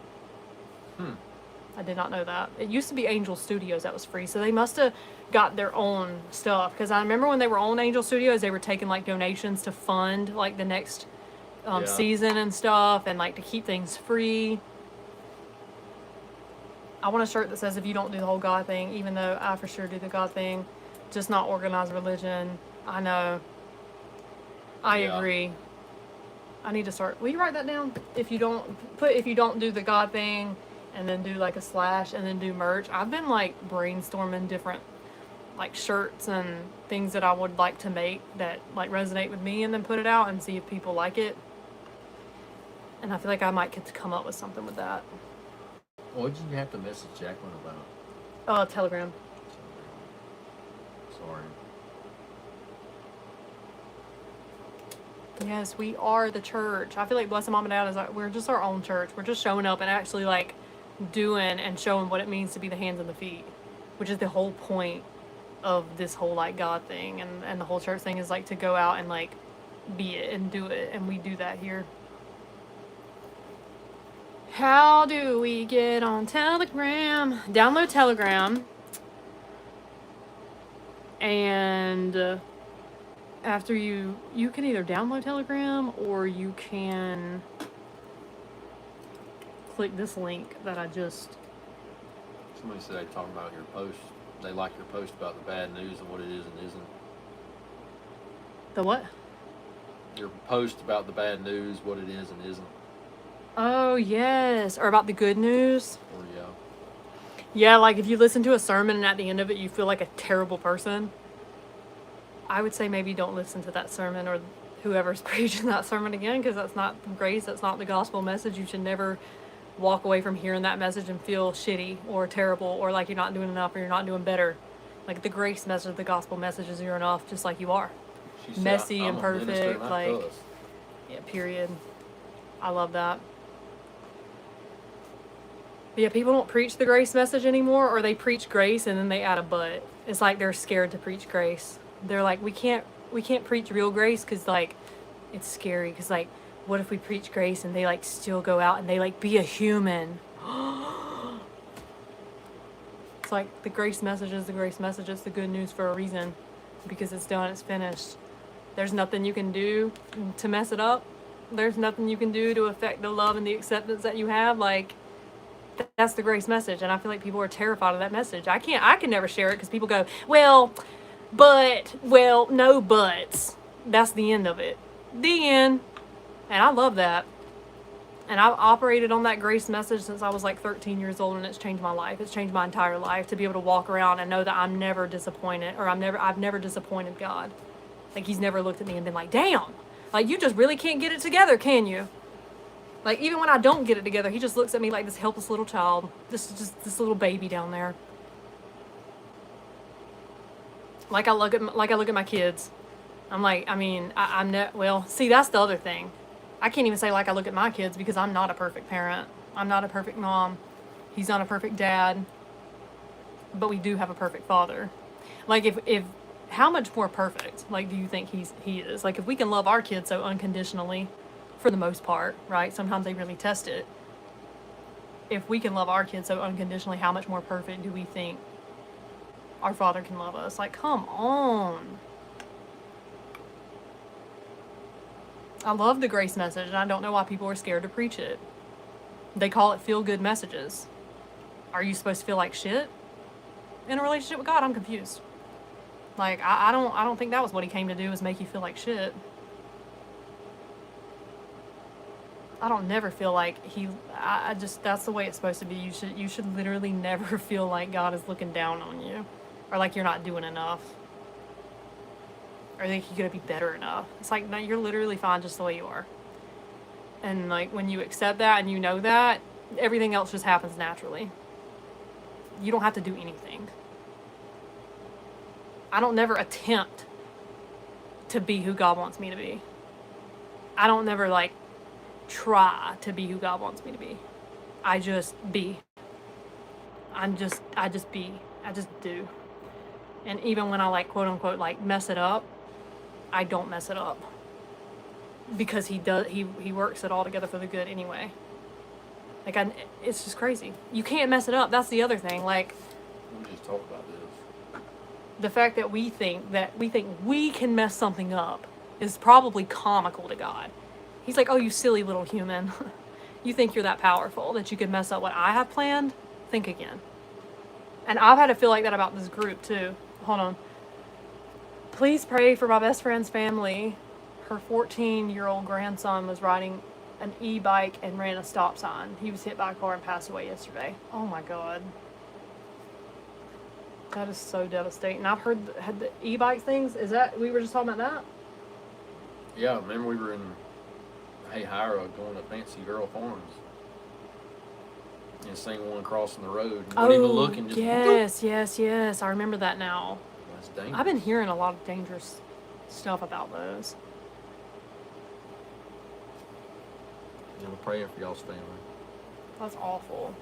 I did not know that. It used to be Angel Studios that was free, so they must have got their own stuff. Because I remember when they were on Angel Studios, they were taking like donations to fund like the next season and stuff, and like to keep things free. I want a shirt that says, if you don't do the whole God thing, even though I for sure do the God thing, just not organized religion. I know. I agree. I need to start. Will you write that down? If you don't do the God thing, and then do like a slash, and then do merch. I've been like brainstorming different like shirts and things that I would like to make that like resonate with me, and then put it out and see if people like it. And I feel like I might get to come up with something with that. What did you have to message Jacqueline about? Telegram. Sorry. Yes, we are the church. I feel like Blessed Mom and Dad is like, we're just our own church. We're just showing up and actually like doing and showing what it means to be the hands and the feet, which is the whole point of this whole like God thing, and the whole church thing is like to go out and like be it and do it, and we do that here. How do we get on Telegram? Download Telegram, and after you can either download Telegram or you can click this link that I just... Somebody said they talking about your post. They like your post about the bad news and what it is and isn't. The what? Your post about the bad news, what it is and isn't. Oh, yes. Or about the good news. Or Yeah, like if you listen to a sermon and at the end of it you feel like a terrible person, I would say maybe don't listen to that sermon or whoever's preaching that sermon again, because that's not grace. That's not the gospel message. You should never walk away from hearing that message and feel shitty or terrible or like you're not doing enough or you're not doing better. Like the grace message, the gospel message is you're enough just like you are. She said, Messy I'm and a minister and perfect. I Like, cuss. yeah, period. I love that. But yeah, people don't preach the grace message anymore, or they preach grace and then they add a but. It's like they're scared to preach grace. They're like, we can't preach real grace because like it's scary. Because like, what if we preach grace and they like still go out and they like be a human? It's like the grace message is the grace message. It's the good news for a reason, because it's done. It's finished. There's nothing you can do to mess it up. There's nothing you can do to affect the love and the acceptance that you have. Like, that's the grace message, and I feel like people are terrified of that message. I can never share it because people go, well, no buts. That's the end of it. The end. And I love that. And I've operated on that grace message since I was like 13 years old, and it's changed my life. It's changed my entire life to be able to walk around and know that I'm never disappointed, or I've never disappointed God. Like, he's never looked at me and been like, damn, like, you just really can't get it together, can you? Like, even when I don't get it together, he just looks at me like this helpless little child. This little baby down there. Like I look at my kids. I'm like, I mean, well, see, that's the other thing. I can't even say like I look at my kids because I'm not a perfect parent. I'm not a perfect mom. He's not a perfect dad. But we do have a perfect father. Like, if how much more perfect, like, do you think he is? Like, if we can love our kids so unconditionally, for the most part, right? Sometimes they really test it. If we can love our kids so unconditionally, how much more perfect do we think our Father can love us? Like, come on. I love the grace message, and I don't know why people are scared to preach it. They call it feel-good messages. Are you supposed to feel like shit in a relationship with God? I'm confused. Like, I don't think that was what he came to do, is make you feel like shit. I don't never feel like I just, that's the way it's supposed to be. You should literally never feel like God is looking down on you, or like you're not doing enough, or think you're gonna be better enough. It's like, no, you're literally fine just the way you are. And like, when you accept that and you know that, everything else just happens naturally. You don't have to do anything. I don't never attempt to be who God wants me to be. I don't never like try to be who God wants me to be. I just be. I just be. I just do. And even when I like, quote unquote, like mess it up, I don't mess it up. Because he works it all together for the good anyway. Like, it's just crazy. You can't mess it up. That's the other thing. Like, We just talked about this. the fact that we think we can mess something up is probably comical to God. He's like, oh, you silly little human. You think you're that powerful that you can mess up what I have planned? Think again. And I've had to feel like that about this group too. Hold on. Please pray for my best friend's family. Her 14-year-old grandson was riding an e-bike and ran a stop sign. He was hit by a car and passed away yesterday. Oh my God. That is so devastating. I've had the e-bike things. Is that, we were just talking about that? Yeah, remember we were in Hira going to Fancy Girl Farms. And seeing one crossing the road. And wasn't even looking, just yes. I remember that now. That's dangerous. I've been hearing a lot of dangerous stuff about those. Yeah, we're praying for y'all's family. That's awful.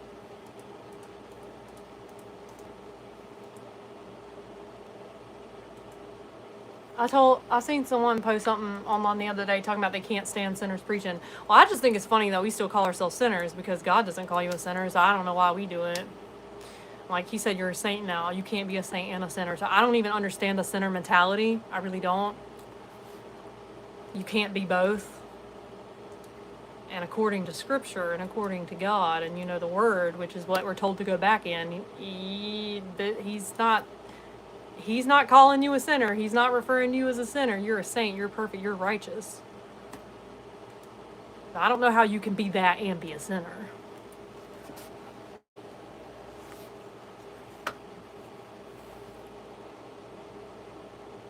I seen someone post something online the other day talking about they can't stand sinners preaching. Well, I just think it's funny that we still call ourselves sinners, because God doesn't call you a sinner, so I don't know why we do it. Like, he said, you're a saint now. You can't be a saint and a sinner. So I don't even understand the sinner mentality. I really don't. You can't be both. And according to Scripture and according to God and, the Word, which is what we're told to go back in, He's not calling you a sinner. He's not referring to you as a sinner. You're a saint. You're perfect. You're righteous. I don't know how you can be that and be a sinner.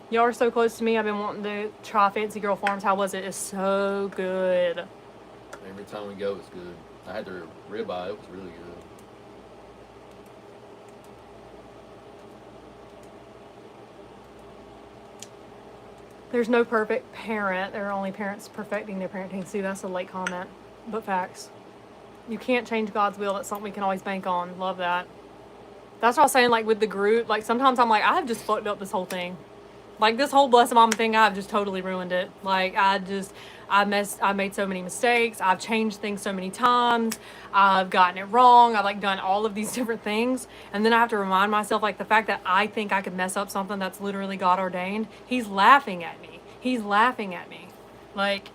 Y'all are so close to me. I've been wanting to try Fancy Girl Farms. How was it? It's so good. Every time we go, it's good. I had their ribeye. It was really good. There's no perfect parent. There are only parents perfecting their parenting. See, that's a late comment, but facts. You can't change God's will. That's something we can always bank on. Love that. That's what I was saying, like, with the group. Like, sometimes I'm like, I have just fucked up this whole thing. Like, this whole Blessed Mama thing, I've just totally ruined it. Like, I made so many mistakes. I've changed things so many times. I've gotten it wrong. I've, like, done all of these different things. And then I have to remind myself, like, the fact that I think I could mess up something that's literally God ordained. He's laughing at me. He's laughing at me. Like,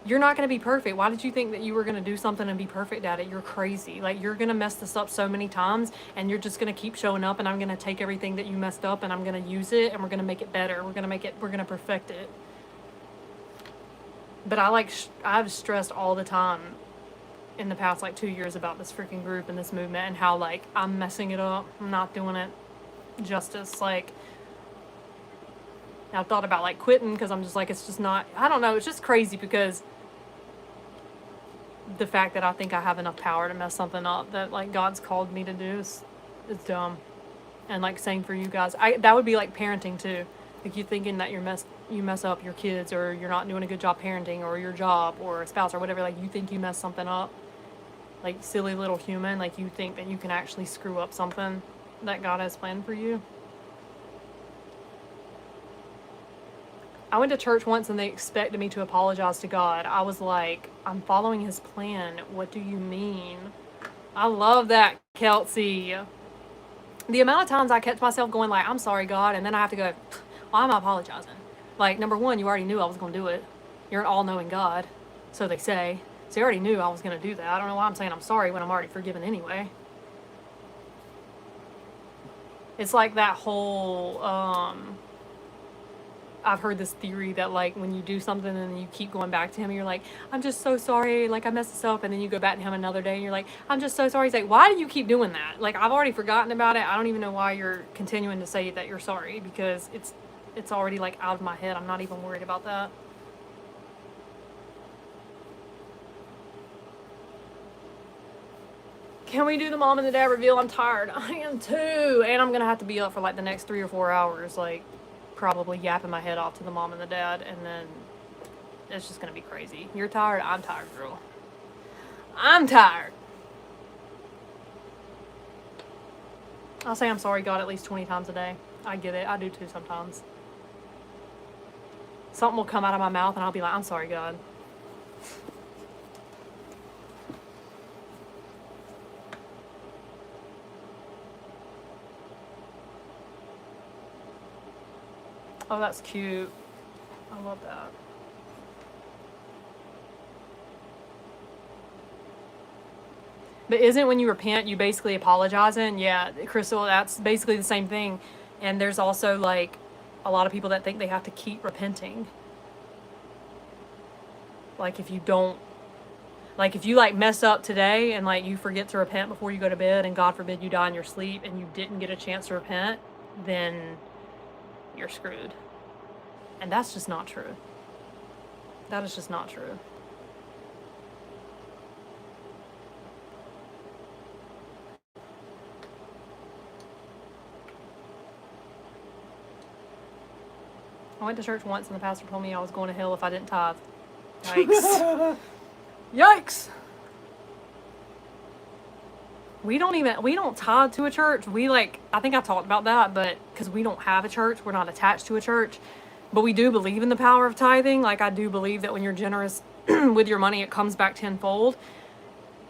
you're not going to be perfect. Why did you think that you were going to do something and be perfect at it? You're crazy. Like, you're going to mess this up so many times, and you're just going to keep showing up, and I'm going to take everything that you messed up and I'm going to use it, and we're going to make it better. We're going to perfect it. But I've stressed all the time in the past, like, 2 years about this freaking group and this movement and how, like, I'm messing it up. I'm not doing it justice. Like, I've thought about, like, quitting because I'm just like, it's just not, I don't know. It's just crazy because the fact that I think I have enough power to mess something up that, like, God's called me to do is dumb. And, like, same for you guys. That would be like parenting too. Like, you thinking that you mess up your kids, or you're not doing a good job parenting, or your job, or a spouse, or whatever. Like, you think you mess something up. Like, silly little human. Like, you think that you can actually screw up something that God has planned for you. I went to church once and they expected me to apologize to God. I was like, I'm following his plan. What do you mean? I love that, Kelsey. The amount of times I kept myself going like, I'm sorry, God, and then I have to go, why am I apologizing? Like, number one, you already knew I was going to do it. You're an all-knowing God, so they say. So you already knew I was going to do that. I don't know why I'm saying I'm sorry when I'm already forgiven anyway. It's like that whole, I've heard this theory that, like, when you do something and you keep going back to him, you're like, I'm just so sorry, like, I messed this up, and then you go back to him another day and you're like, I'm just so sorry. He's like, why do you keep doing that? Like, I've already forgotten about it. I don't even know why you're continuing to say that you're sorry, because it's already, like, out of my head. I'm not even worried about that. Can we do the mom and the dad reveal? I'm tired. I am too. And I'm gonna have to be up for, like, the next 3 or 4 hours, like, probably yapping my head off to the mom and the dad, and then it's just gonna be crazy. You're tired? I'm tired, girl. I'm tired. I'll say I'm sorry, God, at least 20 times a day. I get it. I do too sometimes. Something will come out of my mouth and I'll be like, I'm sorry, God. Oh, that's cute. I love that. But isn't when you repent, you basically apologizing? Yeah, Crystal, that's basically the same thing. And there's also, like, a lot of people that think they have to keep repenting. Like, if you don't, like, if you, like, mess up today and, like, you forget to repent before you go to bed, and God forbid you die in your sleep and you didn't get a chance to repent, then you're screwed. And that's just not true. That is just not true. I went to church once and the pastor told me I was going to hell if I didn't tithe. Yikes. Yikes. We don't tithe to a church. I think I talked about that, but because we don't have a church, we're not attached to a church. But we do believe in the power of tithing. Like, I do believe that when you're generous with your money, it comes back tenfold.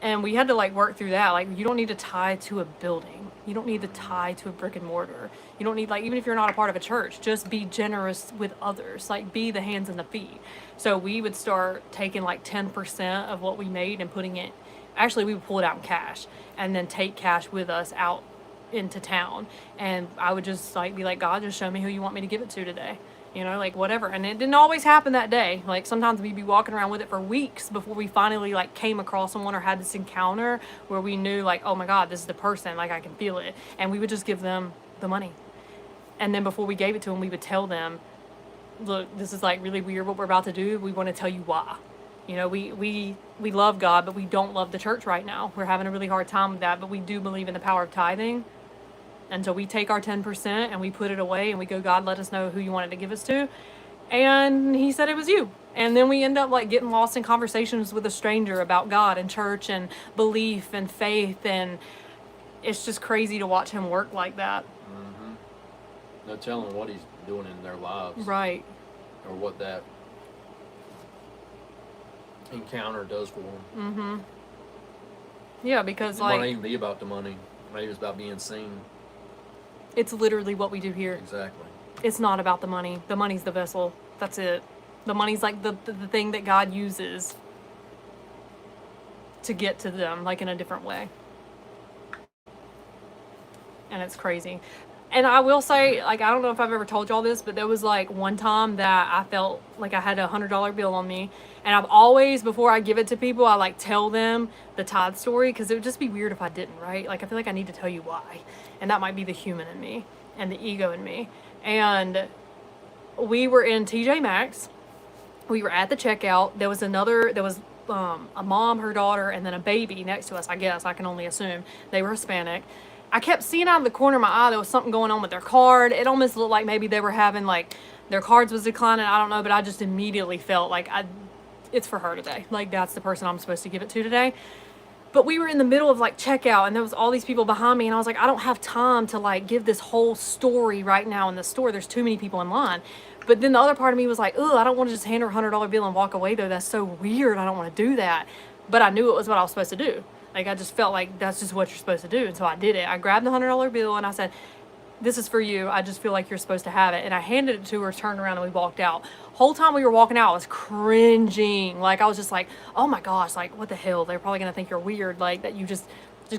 And we had to, like, work through that. Like, you don't need to tithe to a building. You don't need to tithe to a brick and mortar. You don't need, like, even if you're not a part of a church, just be generous with others. Like, be the hands and the feet. So we would start taking, like, 10% of what we made and putting it, actually, we would pull it out in cash and then take cash with us out into town. And I would just, like, be like, God, just show me who you want me to give it to today. You know, like, whatever. And it didn't always happen that day. Like, sometimes we'd be walking around with it for weeks before we finally, like, came across someone or had this encounter where we knew, like, oh my God, this is the person. Like, I can feel it. And we would just give them the money. And then before we gave it to them, we would tell them, look, this is, like, really weird what we're about to do. We want to tell you why. You know, we love God, but we don't love the church right now. We're having a really hard time with that, but we do believe in the power of tithing. And so we take our 10% and we put it away and we go, God, let us know who you wanted to give us to. And he said it was you. And then we end up like getting lost in conversations with a stranger about God and church and belief and faith, and it's just crazy to watch him work like that. Mm-hmm. No telling what he's doing in their lives. Right. Or what that encounter does for them. Mm-hmm. Yeah, because It might not even be about the money. Maybe it's about being seen. it's literally what we do here. Exactly. It's not about the money. The money's the vessel. That's it. The money's like the thing that God uses to get to them, like in a different way. And it's crazy. And I will say, like, I don't know if I've ever told y'all this, but there was like one time that I felt like I had $100 bill on me. And I've always, before I give it to people, I like tell them the tithe story, because it would just be weird if I didn't, right? Like, I feel like I need to tell you why. And that might be the human in me and the ego in me. And we were in TJ Maxx. We were at the checkout. There was a mom, her daughter, and then a baby next to us, I guess. I can only assume. They were Hispanic. I kept seeing out of the corner of my eye there was something going on with their card. It almost looked like maybe they were having, like, their cards was declining. I don't know, but I just immediately felt like it's for her today. Like, that's the person I'm supposed to give it to today. But we were in the middle of, like, checkout, and there was all these people behind me, and I was like, I don't have time to, like, give this whole story right now in the store. There's too many people in line. But then the other part of me was like, I don't want to just hand her a $100 bill and walk away, though. That's so weird. I don't want to do that. But I knew it was what I was supposed to do. Like, I just felt like that's just what you're supposed to do. And so I did it. I grabbed the $100 bill and I said, this is for you. I just feel like you're supposed to have it. And I handed it to her, turned around, and we walked out. Whole time we were walking out, I was cringing. Like, I was just like, oh my gosh, like, what the hell? They're probably going to think you're weird, like, that you just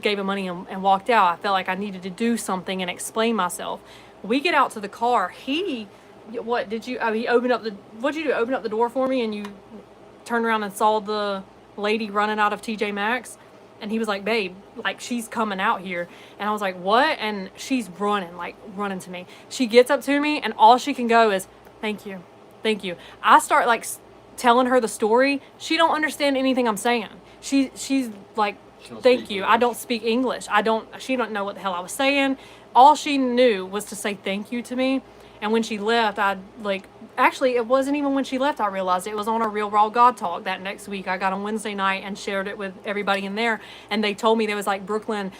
gave him money and walked out. I felt like I needed to do something and explain myself. We get out to the car. He opened up what'd you do? Open up the door for me, and you turned around and saw the lady running out of TJ Maxx. And he was like, babe, like, she's coming out here. And I was like, what? And she's running to me. She gets up to me, and all she can go is, thank you. Thank you. I start, like, telling her the story. She don't understand anything I'm saying. She's like, thank you. I don't speak English. She don't know what the hell I was saying. All she knew was to say thank you to me. And when she left, actually, it wasn't even when she left I realized it was on our Real Raw God Talk that next week. I got on Wednesday night and shared it with everybody in there. And they told me, there was like, Brooklyn,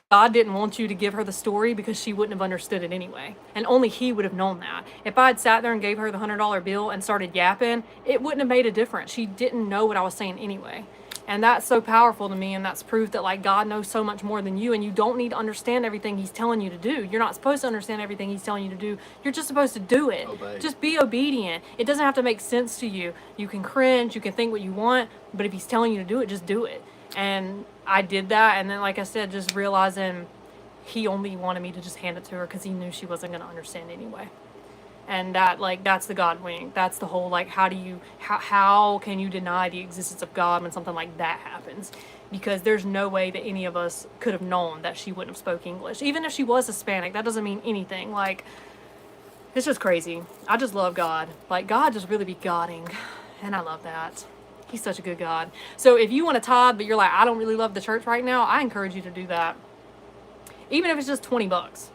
God didn't want you to give her the story because she wouldn't have understood it anyway. And only he would have known that. If I had sat there and gave her the $100 bill and started yapping, it wouldn't have made a difference. She didn't know what I was saying anyway. And that's so powerful to me, and that's proof that, like, God knows so much more than you, and you don't need to understand everything he's telling you to do. You're not supposed to understand everything he's telling you to do. You're just supposed to do it. Obey. Just be obedient. It doesn't have to make sense to you. You can cringe, you can think what you want, but if he's telling you to do it, just do it. And I did that, and then, like I said, just realizing he only wanted me to just hand it to her because he knew she wasn't going to understand anyway. And that, like, that's the God wink. That's the whole, like, how can you deny the existence of God when something like that happens? Because there's no way that any of us could have known that she wouldn't have spoke English. Even if she was Hispanic, that doesn't mean anything. Like, it's just crazy. I just love God. Like, God just really be Godding. And I love that. He's such a good God. So if you want to tithe, but you're like, I don't really love the church right now, I encourage you to do that. Even if it's just $20.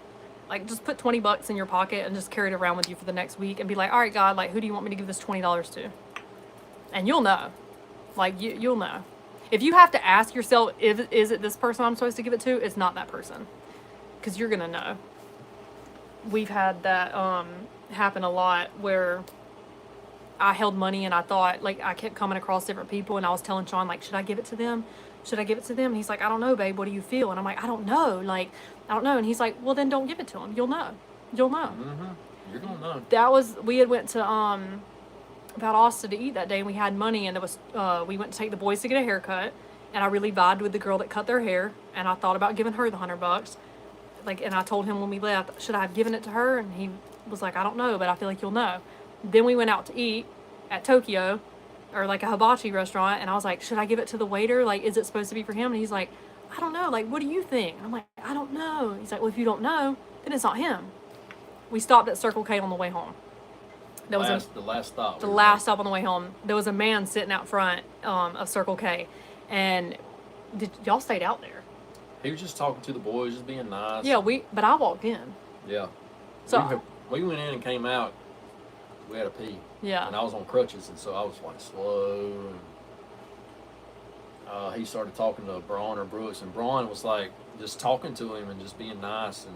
Like, just put $20 in your pocket and just carry it around with you for the next week and be like, all right, God, like, who do you want me to give this $20 to? And you'll know. Like, you'll know. If you have to ask yourself, is it this person I'm supposed to give it to? It's not that person. Because you're going to know. We've had that happen a lot where I held money and I thought, like, I kept coming across different people and I was telling Sean, like, should I give it to them? Should I give it to them? And he's like, I don't know, babe. What do you feel? And I'm like, I don't know. Like, I don't know. And he's like, well, then don't give it to him. You'll know. You'll know. Mm-hmm. You're going to know. We had went to Valdosta to eat that day, and we had money, and we went to take the boys to get a haircut, and I really vibed with the girl that cut their hair, and I thought about giving her the $100. Like, and I told him when we left, should I have given it to her? And he was like, I don't know, but I feel like you'll know. Then we went out to eat at Tokyo, or like a hibachi restaurant, and I was like, should I give it to the waiter? Like, is it supposed to be for him? And he's like, I don't know. Like, what do you think? And I'm like, I don't know. He's like, well, if you don't know, then it's not him. We stopped at Circle K on the way home. The last stop. The last stop on the way home. There was a man sitting out front of Circle K, and y'all stayed out there? He was just talking to the boys, just being nice. Yeah, but I walked in. Yeah. So we went in and came out we had to pee. Yeah. And I was on crutches, and so I was like slow. And he started talking to Braun or Brooks, and Braun was like just talking to him and just being nice. And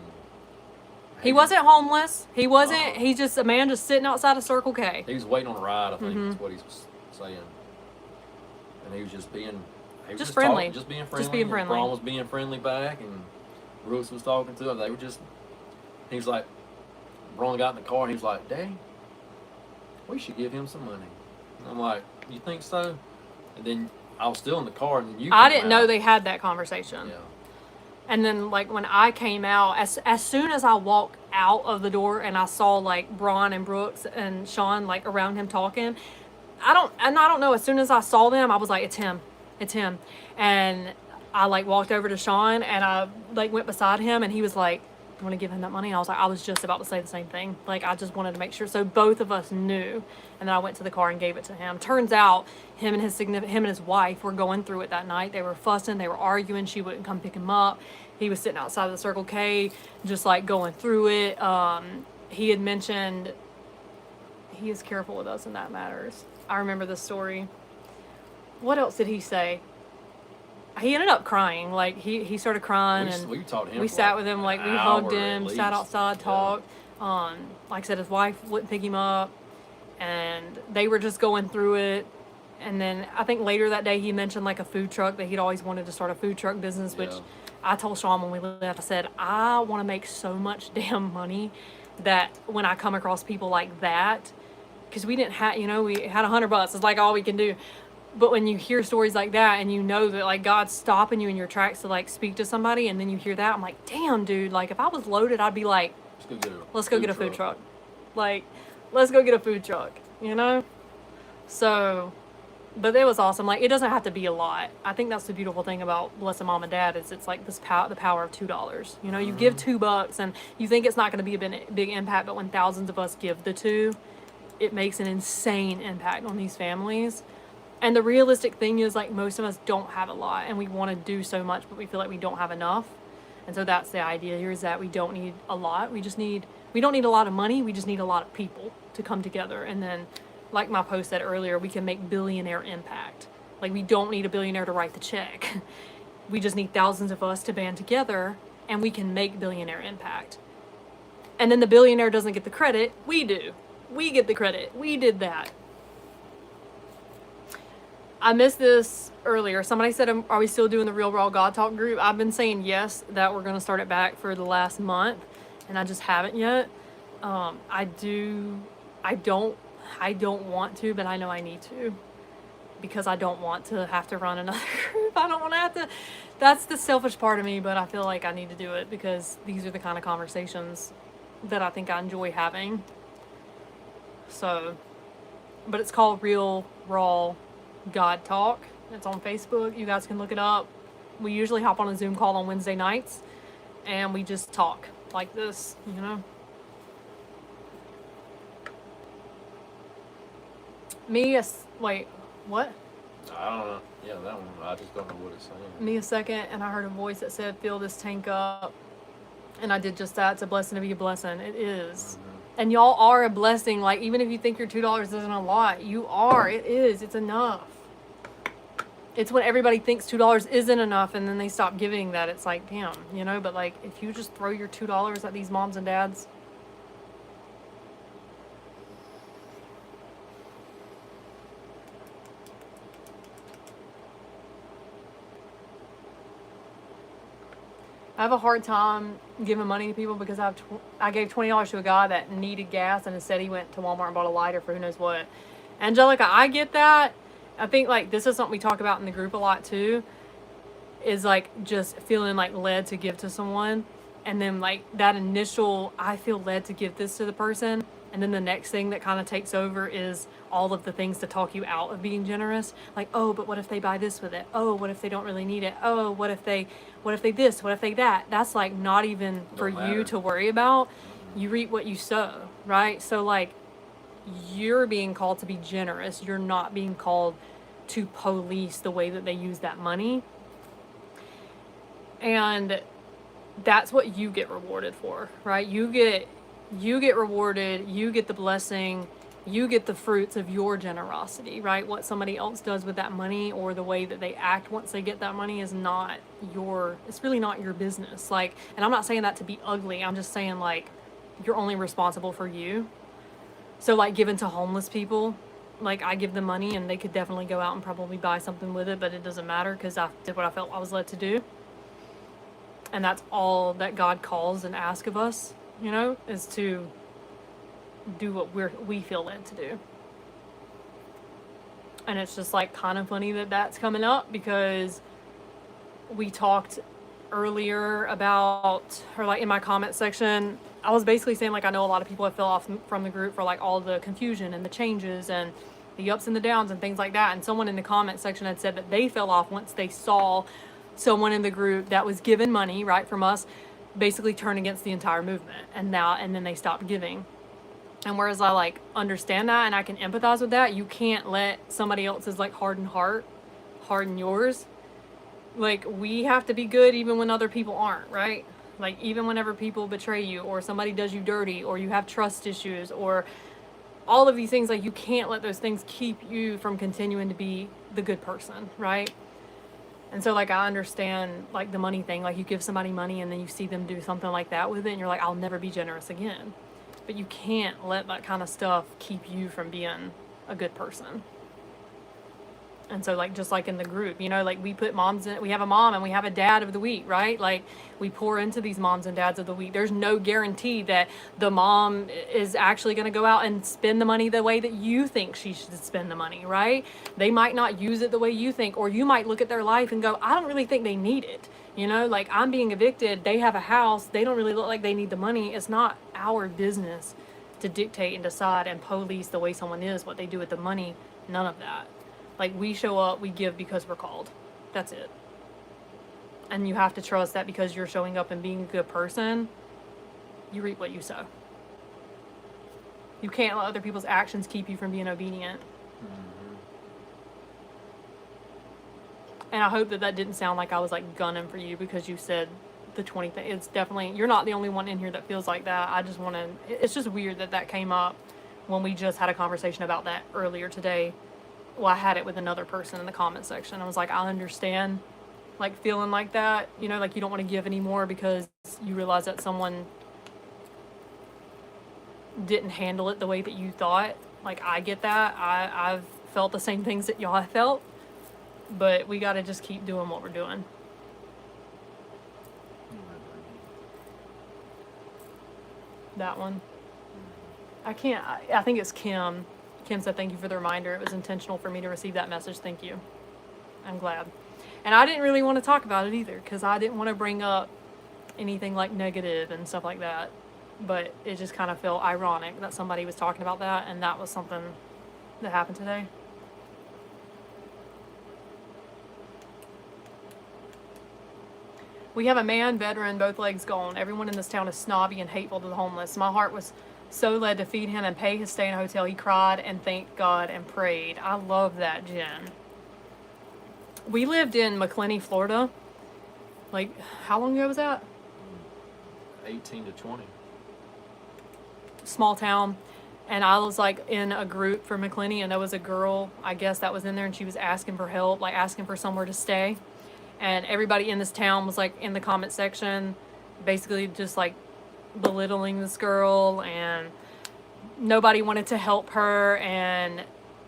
he wasn't homeless. He wasn't. Uh-uh. He's just a man just sitting outside of Circle K. He was waiting on a ride, I think Mm-hmm. is what he was saying. And he was just being, Just friendly. just being friendly. Just being and friendly. Braun was being friendly back, and Brooks was talking to him. They were just. He was like, Braun got in the car, and he was like, "Daddy, we should give him some money." And I'm like, "You think so?" And then I was still in the car, and then you. I came didn't know out. they had that conversation. Yeah. And then, like, when I came out, as soon as I walked out of the door and I saw, like, Braun and Brooks and Sean, like, around him talking, I don't know, as soon as I saw them, I was like, it's him. It's him. And I, like, walked over to Sean and I, like, went beside him and he was like, you want to give him that money? And I was like, I was just about to say the same thing. Like, I just wanted to make sure. So both of us knew. And then I went to the car and gave it to him. Turns out him and his wife were going through it that night. They were fussing. They were arguing. She wouldn't come pick him up. He was sitting outside of the Circle K, just like going through it. He had mentioned he is careful with us and that matters. I remember this story. What else did he say? He ended up crying. Like, he started crying. We taught him. We for sat like with him, like, an we hugged hour at him, least. sat outside, Yeah. talked. Like I said, his wife wouldn't pick him up, and they were just going through it. And then I think later that day he mentioned, like, a food truck, that he'd always wanted to start a food truck business, which Yeah. I told Sean when we left, I said, I want to make so much damn money that when I come across people like that, because we didn't have, we had $100. It's like all we can do. But when you hear stories like that and you know that, like, God's stopping you in your tracks to, like, speak to somebody, and then you hear that, I'm like, damn, dude, like, if I was loaded, I'd be like, let's go get a food truck. Like, let's go get a food truck, So, but it was awesome. Like, it doesn't have to be a lot. I think that's the beautiful thing about Blessed Mom and Dad is it's like the power of $2. You give $2 and you think it's not going to be a big impact, but when thousands of us give the $2, it makes an insane impact on these families. And the realistic thing is, like, most of us don't have a lot and we want to do so much, but we feel like we don't have enough. And so that's the idea here, is that we don't need a lot. We don't need a lot of money. We just need a lot of people to come together. And then, like my post said earlier, we can make billionaire impact. Like, we don't need a billionaire to write the check. We just need thousands of us to band together and we can make billionaire impact. And then the billionaire doesn't get the credit. We do. We get the credit. We did that. I missed this earlier. Somebody said, are we still doing the Real Raw God Talk group? I've been saying yes, that we're going to start it back for the last month, and I just haven't yet. I don't want to, but I know I need to, because I don't want to have to run another group. I don't want to have to. That's the selfish part of me, but I feel like I need to do it because these are the kind of conversations that I think I enjoy having. So, but it's called Real Raw God Talk. It's on Facebook. You guys can look it up. We usually hop on a Zoom call on Wednesday nights and we just talk like this, Wait, what? I don't know. Yeah, that one. I just don't know what it's saying. Me a second, and I heard a voice that said, fill this tank up. And I did just that. It's a blessing to be a blessing. It is. Mm-hmm. And y'all are a blessing. Like, even if you think your $2 isn't a lot, you are. It is. It's enough. It's when everybody thinks $2 isn't enough and then they stop giving that. It's like, damn, but like, if you just throw your $2 at these moms and dads. I have a hard time giving money to people because I gave $20 to a guy that needed gas and instead he went to Walmart and bought a lighter for who knows what. Angelica, I get that. I think, like, this is something we talk about in the group a lot too, is like just feeling like led to give to someone. And then, like, that initial, I feel led to give this to the person. And then the next thing that kind of takes over is all of the things to talk you out of being generous. Like, oh, but what if they buy this with it? Oh, what if they don't really need it? Oh, what if they this? What if they that? That's like not even for you to worry about. You reap what you sow, right? So, like, you're being called to be generous. You're not being called to police the way that they use that money. And that's what you get rewarded for, right? You get rewarded, you get the blessing, You get the fruits of your generosity, right? What somebody else does with that money or the way that they act once they get that money is not it's really not your business. Like, and I'm not saying that to be ugly. I'm just saying, like, you're only responsible for you. So, like, giving to homeless people, like, I give them money and they could definitely go out and probably buy something with it, but it doesn't matter because I did what I felt I was led to do. And that's all that God calls and asks of us, you know, is to do what we feel led to do. And it's just like kind of funny that that's coming up because we talked earlier about, or like in my comment section, I was basically saying, like, I know a lot of people have fell off from the group for like all the confusion and the changes and the ups and the downs and things like that. And someone in the comment section had said that they fell off once they saw someone in the group that was given money, right, from us, basically turn against the entire movement. And then they stopped giving. And whereas I like understand that and I can empathize with that, you can't let somebody else's like hardened heart harden yours. Like, we have to be good even when other people aren't, right? Like, even whenever people betray you or somebody does you dirty or you have trust issues or all of these things, like, you can't let those things keep you from continuing to be the good person, right? And so, like, I understand, like, the money thing. Like, you give somebody money and then you see them do something like that with it and you're like, I'll never be generous again. But you can't let that kind of stuff keep you from being a good person. And so, like, just like in the group, you know, like, we put moms in, we have a mom and we have a dad of the week, right? Like, we pour into these moms and dads of the week. There's no guarantee that the mom is actually going to go out and spend the money the way that you think she should spend the money, right? They might not use it the way you think, or you might look at their life and go, I don't really think they need it. You know, like, I'm being evicted, they have a house, they don't really look like they need the money. It's not our business to dictate and decide and police the way someone is, what they do with the money. None of that. Like, we show up, we give because we're called. That's it. And you have to trust that because you're showing up and being a good person, you reap what you sow. You can't let other people's actions keep you from being obedient. And I hope that that didn't sound like I was, like, gunning for you because you said the 20 thing. It's definitely, you're not the only one in here that feels like that. I just want to, it's just weird that that came up when we just had a conversation about that earlier today. Well, I had it with another person in the comment section. I was like, I understand, like, feeling like that, you know, like, you don't want to give anymore because you realize that someone didn't handle it the way that you thought. Like, I get that. I've felt the same things that y'all have felt, but we got to just keep doing what we're doing. That one. I think it's Kim. Kim said, thank you for the reminder. It was intentional for me to receive that message. Thank you. I'm glad. And I didn't really want to talk about it either because I didn't want to bring up anything like negative and stuff like that. But it just kind of felt ironic that somebody was talking about that, and that was something that happened today. We have a man, veteran, both legs gone. Everyone in this town is snobby and hateful to the homeless. My heart was so led to feed him and pay his stay in a hotel. He cried and thanked God and prayed. I love that, Jen. We lived in McClenny, Florida. Like, how long ago was that? 18 to 20. Small town. And I was, like, in a group for McClenny, and there was a girl, I guess, that was in there, and she was asking for help, like, asking for somewhere to stay. And everybody in this town was, like, in the comment section, basically just, like, belittling this girl, and nobody wanted to help her. And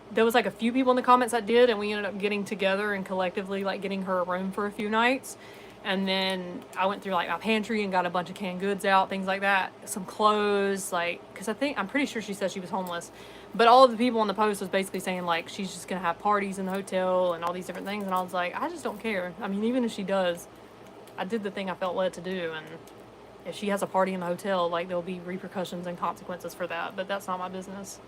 there was, like, a few people in the comments that did, and we ended up getting together and collectively, like, getting her a room for a few nights. And then I went through, like, my pantry and got a bunch of canned goods out, things like that, some clothes, like, because I'm pretty sure she said she was homeless. But all of the people on the post was basically saying, like, she's just going to have parties in the hotel and all these different things. And I was like, I just don't care. I mean, even if she does, I did the thing I felt led to do. And if she has a party in the hotel, like, there'll be repercussions and consequences for that. But that's not my business.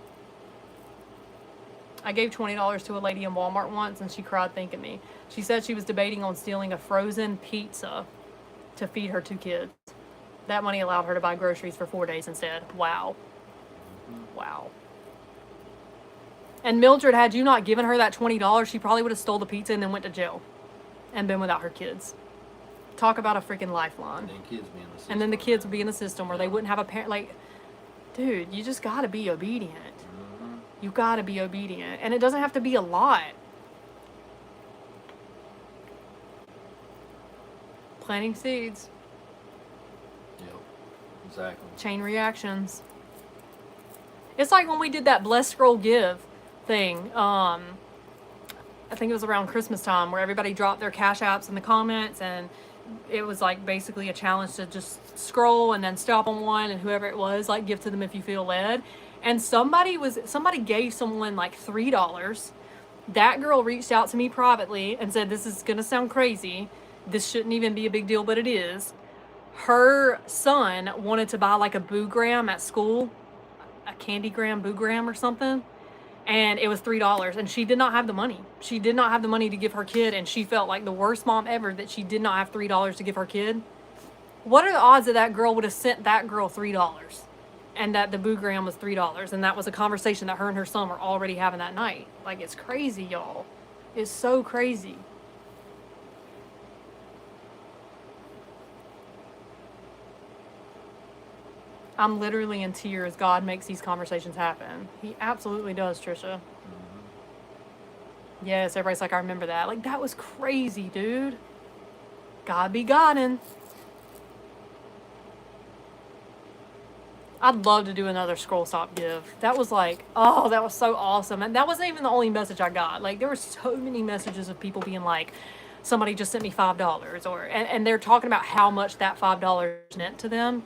I gave $20 to a lady in Walmart once, and she cried thanking me. She said she was debating on stealing a frozen pizza to feed her 2 kids. That money allowed her to buy groceries for 4 days instead. Wow. Wow. And Mildred, had you not given her that $20, she probably would have stole the pizza and then went to jail and been without her kids. Talk about a freaking lifeline. And then the kids would be in the system where they wouldn't have a parent. Like, dude, you just got to be obedient. You gotta be obedient. And it doesn't have to be a lot. Planting seeds. Yep. Exactly. Chain reactions. It's like when we did that Bless Scroll Give thing. I think it was around Christmas time where everybody dropped their cash apps in the comments, and it was like basically a challenge to just scroll and then stop on one, and whoever it was, like, give to them if you feel led. And somebody gave someone like $3. That girl reached out to me privately and said, this is gonna sound crazy, this shouldn't even be a big deal, but it is. Her son wanted to buy like a boogram at school, a candygram, boogram or something, and it was $3, and she did not have the money. She did not have the money to give her kid, and she felt like the worst mom ever that she did not have $3 to give her kid. What are the odds that that girl would have sent that girl $3, and that the boogram was $3, and that was a conversation that her and her son were already having that night? Like, it's crazy, y'all. It's so crazy. I'm literally in tears. God makes these conversations happen. He absolutely does, Trisha. Mm-hmm. Yes, everybody's like, I remember that. Like, that was crazy, dude. God be Goddin'. I'd love to do another Scroll Stop Give. That was like, oh, that was so awesome. And that wasn't even the only message I got. Like, there were so many messages of people being like, somebody just sent me $5, and they're talking about how much that $5 meant to them.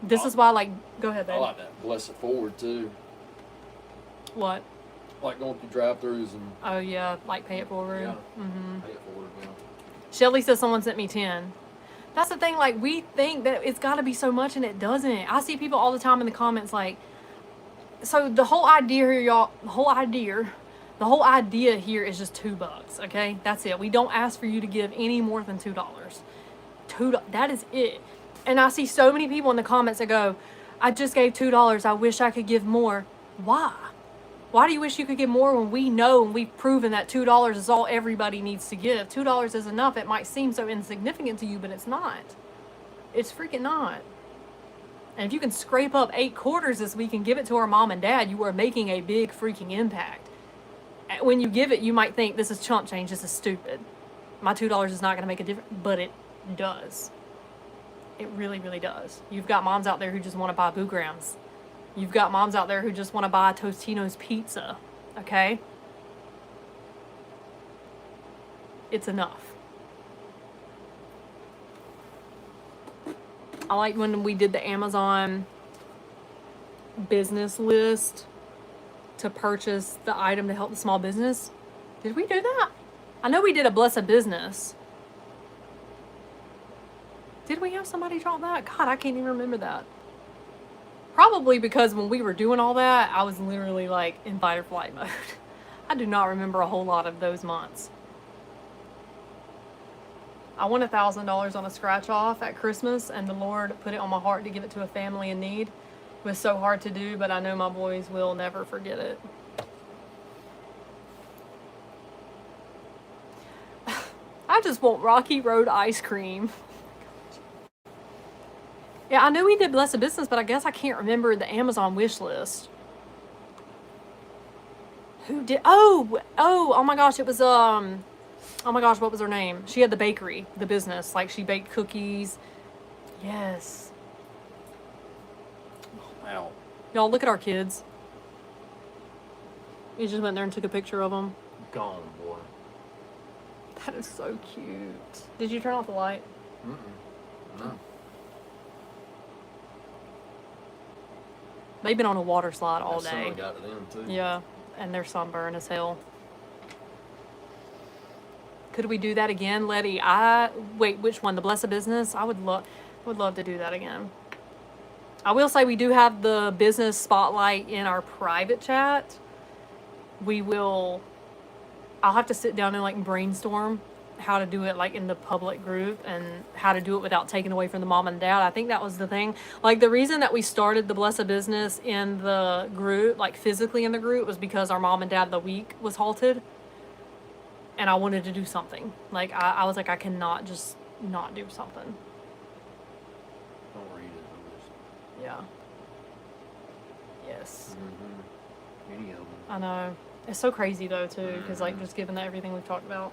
This is why, like, go ahead, babe. I like that. Bless it forward too. What? Like going through drive-throughs and. Oh yeah, like pay it forward. Yeah. Mm-hmm. Pay it forward. Yeah. Shelly says someone sent me 10. That's the thing. Like, we think that it's got to be so much, and it doesn't. I see people all the time in the comments like, so the whole idea here, y'all. The whole idea here is just $2. Okay, that's it. We don't ask for you to give any more than $2. That is it. And I see so many people in the comments that go, I just gave $2. I wish I could give more. Why? Why do you wish you could give more when we know and we've proven that $2 is all everybody needs to give? $2 is enough. It might seem so insignificant to you, but it's not. It's freaking not. And if you can scrape up 8 quarters this week and give it to our mom and dad, you are making a big freaking impact. When you give it, you might think, this is chump change. This is stupid. My $2 is not going to make a difference, but it does. It really, really does. You've got moms out there who just want to buy boograms. You've got moms out there who just want to buy Tostino's pizza. Okay? It's enough. I like when we did the Amazon business list to purchase the item to help the small business. Did we do that? I know we did a Bless a Business. Did we have somebody drop that? God, I can't even remember that. Probably because when we were doing all that, I was literally like in fight or flight mode. I do not remember a whole lot of those months. I won $1,000 on a scratch off at Christmas, and the Lord put it on my heart to give it to a family in need. It was so hard to do, but I know my boys will never forget it. I just want Rocky Road ice cream. Yeah, I knew we did Bless a Business, but I guess I can't remember the Amazon wish list. Who did? Oh my gosh, it was, oh my gosh, what was her name? She had the bakery, the business. Like, she baked cookies. Yes. Wow. Y'all, look at our kids. We just went there and took a picture of them. Gone, boy. That is so cute. Did you turn off the light? No. They've been on a water slide all That day. sun got to them too. Yeah, and they're sunburned as hell. Could we do that again, Letty? Wait, which one? The Bless a Business? I would love to do that again. I will say we do have the business spotlight in our private chat. I'll have to sit down and like brainstorm how to do it like in the public group and how to do it without taking away from the mom and dad. I think that was the thing. Like, the reason that we started the Bless a Business in the group, like physically in the group, was because our mom and dad of the week was halted. And I wanted to do something. Like, I was like, I cannot just not do something. Don't read it. Yeah. Yes. Mm-hmm. Any of them. I know. It's so crazy though too, because like just given that everything we've talked about.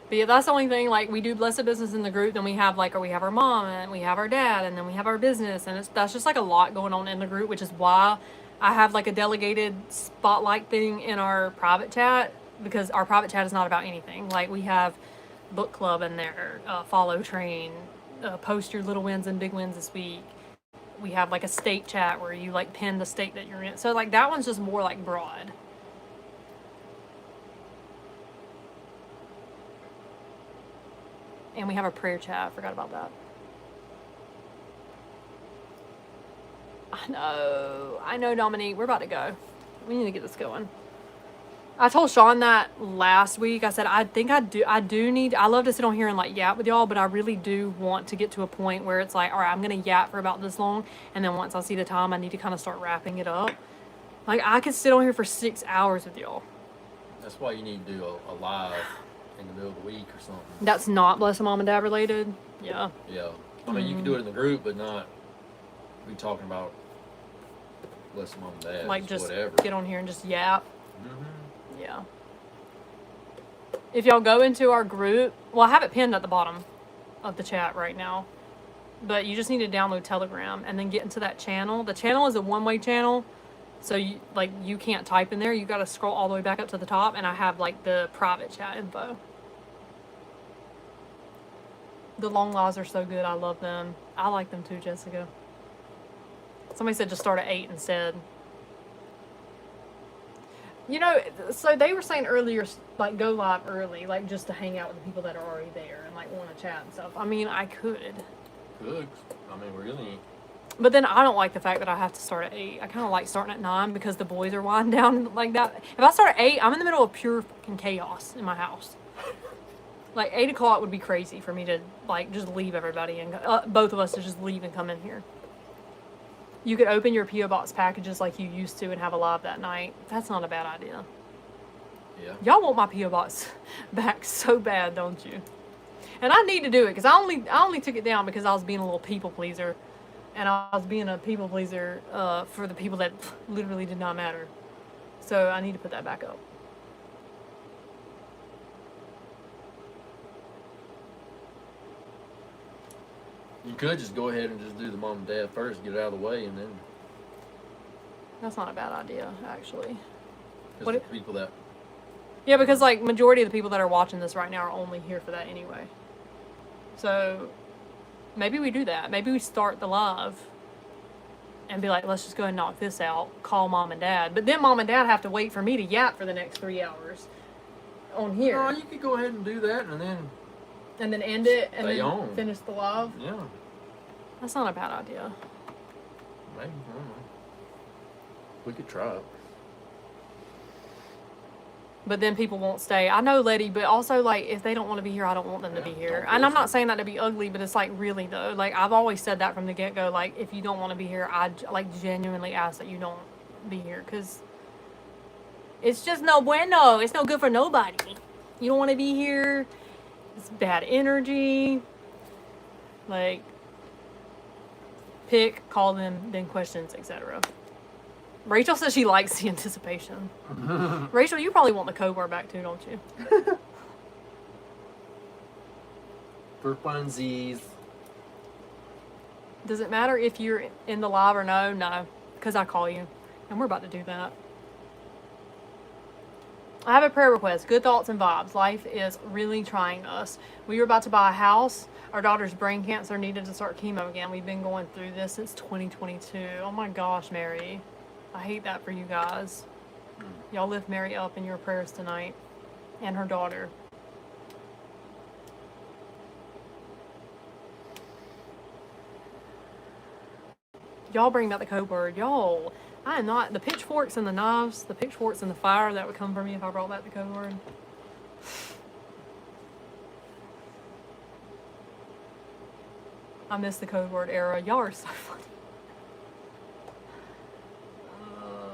But yeah, that's the only thing. Like, we do blessed business in the group, then we have like, or we have our mom, and we have our dad, and then we have our business, and that's just like a lot going on in the group, which is why I have like a delegated spotlight thing in our private chat, because our private chat is not about anything. Like, we have book club in there, follow train, post your little wins and big wins this week. We have like a state chat where you like pin the state that you're in. So like that one's just more like broad. And we have a prayer chat. I forgot about that. I know, Dominique. We're about to go. We need to get this going. I told Sean that last week. I said, I think I do need, I love to sit on here and like yap with y'all, but I really do want to get to a point where it's like, all right, I'm going to yap for about this long. And then once I see the time, I need to kind of start wrapping it up. Like, I could sit on here for 6 hours with y'all. That's why you need to do a live in the middle of the week or something. That's not Blessed Mom and Dad related. Yeah. Yeah. I mean, you can do it in the group, but not be talking about Blessed Mom and Dad. Like, just whatever. get on here and just yap. Yeah. If y'all go into our group, well, I have it pinned at the bottom of the chat right now, but you just need to download Telegram and then get into that channel. The channel is a one-way channel, so you can't type in there. You got to scroll all the way back up to the top, and I have like the private chat info. The long lives are so good. I love them. I like them too, Jessica. Somebody said just start at 8 instead. You know, so they were saying earlier, like, go live early, like, just to hang out with the people that are already there and, like, want to chat and stuff. I mean, I could. Good. I mean, really. But then I don't like the fact that I have to start at 8. I kind of like starting at 9 because the boys are winding down like that. If I start at 8, I'm in the middle of pure fucking chaos in my house. Like, 8 o'clock would be crazy for me to, like, just leave everybody and both of us to just leave and come in here. You could open your P.O. Box packages like you used to and have a live that night. That's not a bad idea. Yeah. Y'all want my P.O. Box back so bad, don't you? And I need to do it because I only took it down because I was being a little people pleaser. And I was being a people pleaser for the people that literally did not matter. So I need to put that back up. You could just go ahead and just do the mom and dad first, get it out of the way, and then. That's not a bad idea, actually. Because the people that. Yeah, because like majority of the people that are watching this right now are only here for that anyway. So maybe we do that. Maybe we start the live and be like, let's just go ahead and knock this out. Call mom and dad. But then mom and dad have to wait for me to yap for the next 3 hours on here. No, you could go ahead and do that and then. And then end it and then on. finish the live. Yeah. That's not a bad idea. Maybe. I don't know. We could try it. But then people won't stay. I know, Letty, but also, like, if they don't want to be here, I don't want them to be here. And I'm not saying that to be ugly, but it's, like, really, though. Like, I've always said that from the get-go. Like, if you don't want to be here, I, like, genuinely ask that you don't be here. Because it's just no bueno. It's no good for nobody. You don't want to be here. It's bad energy. Like, pick, call them, then questions, etc. Rachel says she likes the anticipation. Rachel, you probably want the code word back too, don't you? For funsies. Does it matter if you're in the live or no? No, because I call you. And we're about to do that. I have a prayer request. Good thoughts and vibes. Life is really trying us. We were about to buy a house. Our daughter's brain cancer needed to start chemo again. We've been going through this since 2022. Oh my gosh, Mary. I hate that for you guys. Y'all lift Mary up in your prayers tonight. And her daughter. Y'all bring back the code word. Y'all, I am not, the pitchforks and the knives, the pitchforks and the fire that would come for me if I brought back the code word. I miss the code word era. Y'all are so funny.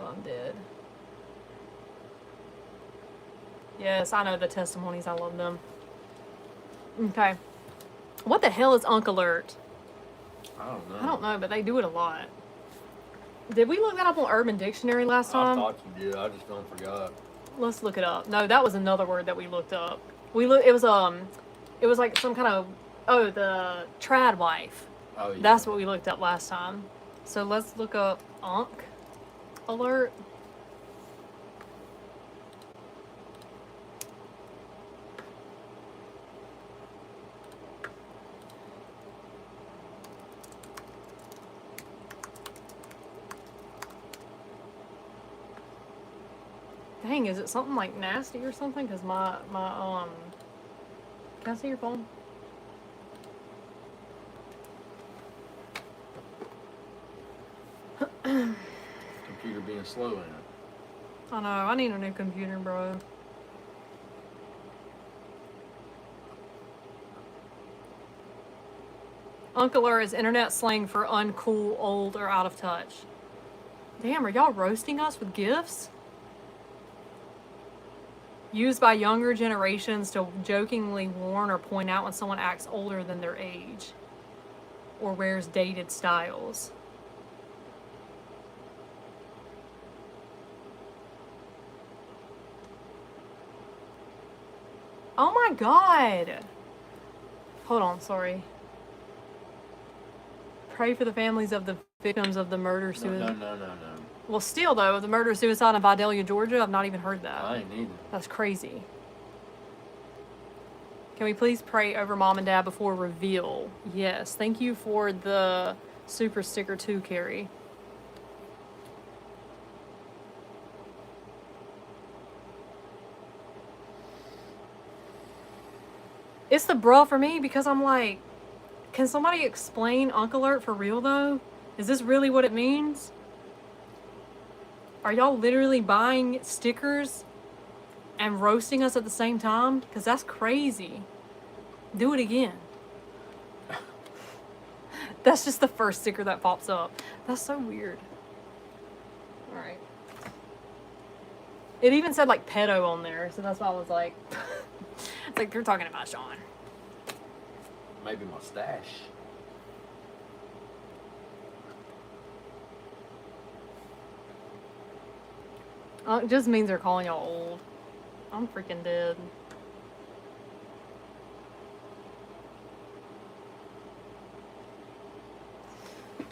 I'm dead. Yes, I know the testimonies. I love them. Okay. What the hell is Unk Alert? I don't know. I don't know, but they do it a lot. Did we look that up on Urban Dictionary last I time? thought you did. I just don't forgot. Let's look it up. No, that was another word that we looked up. It was like some kind of the trad wife. Oh yeah. That's what we looked up last time. So let's look up Unk Alert. Dang, is it something like nasty or something? Because my can I see your phone? Computer being slow in it. I know, I need a new computer, bro. Uncler is internet slang for uncool, old, or out of touch. Damn, are y'all roasting us with gifts? Used by younger generations to jokingly warn or point out when someone acts older than their age or wears dated styles. Oh my god! Hold on, sorry. Pray for the families of the victims of the murder-suicide. No. Well, still, though, the murder-suicide in Vidalia, Georgia, I've not even heard that. I ain't either. That's crazy. Can we please pray over Mom and Dad before reveal? Yes. Thank you for the super sticker too, Carrie. It's the bruh for me because I'm like, can somebody explain Unk Alert for real, though? Is this really what it means? Are y'all literally buying stickers and roasting us at the same time? Because that's crazy. Do it again. That's just the first sticker that pops up. That's so weird. Alright. It even said like pedo on there, so that's why I was like, it's like they're talking about Sean. Maybe my stash. It just means they're calling y'all old. I'm freaking dead.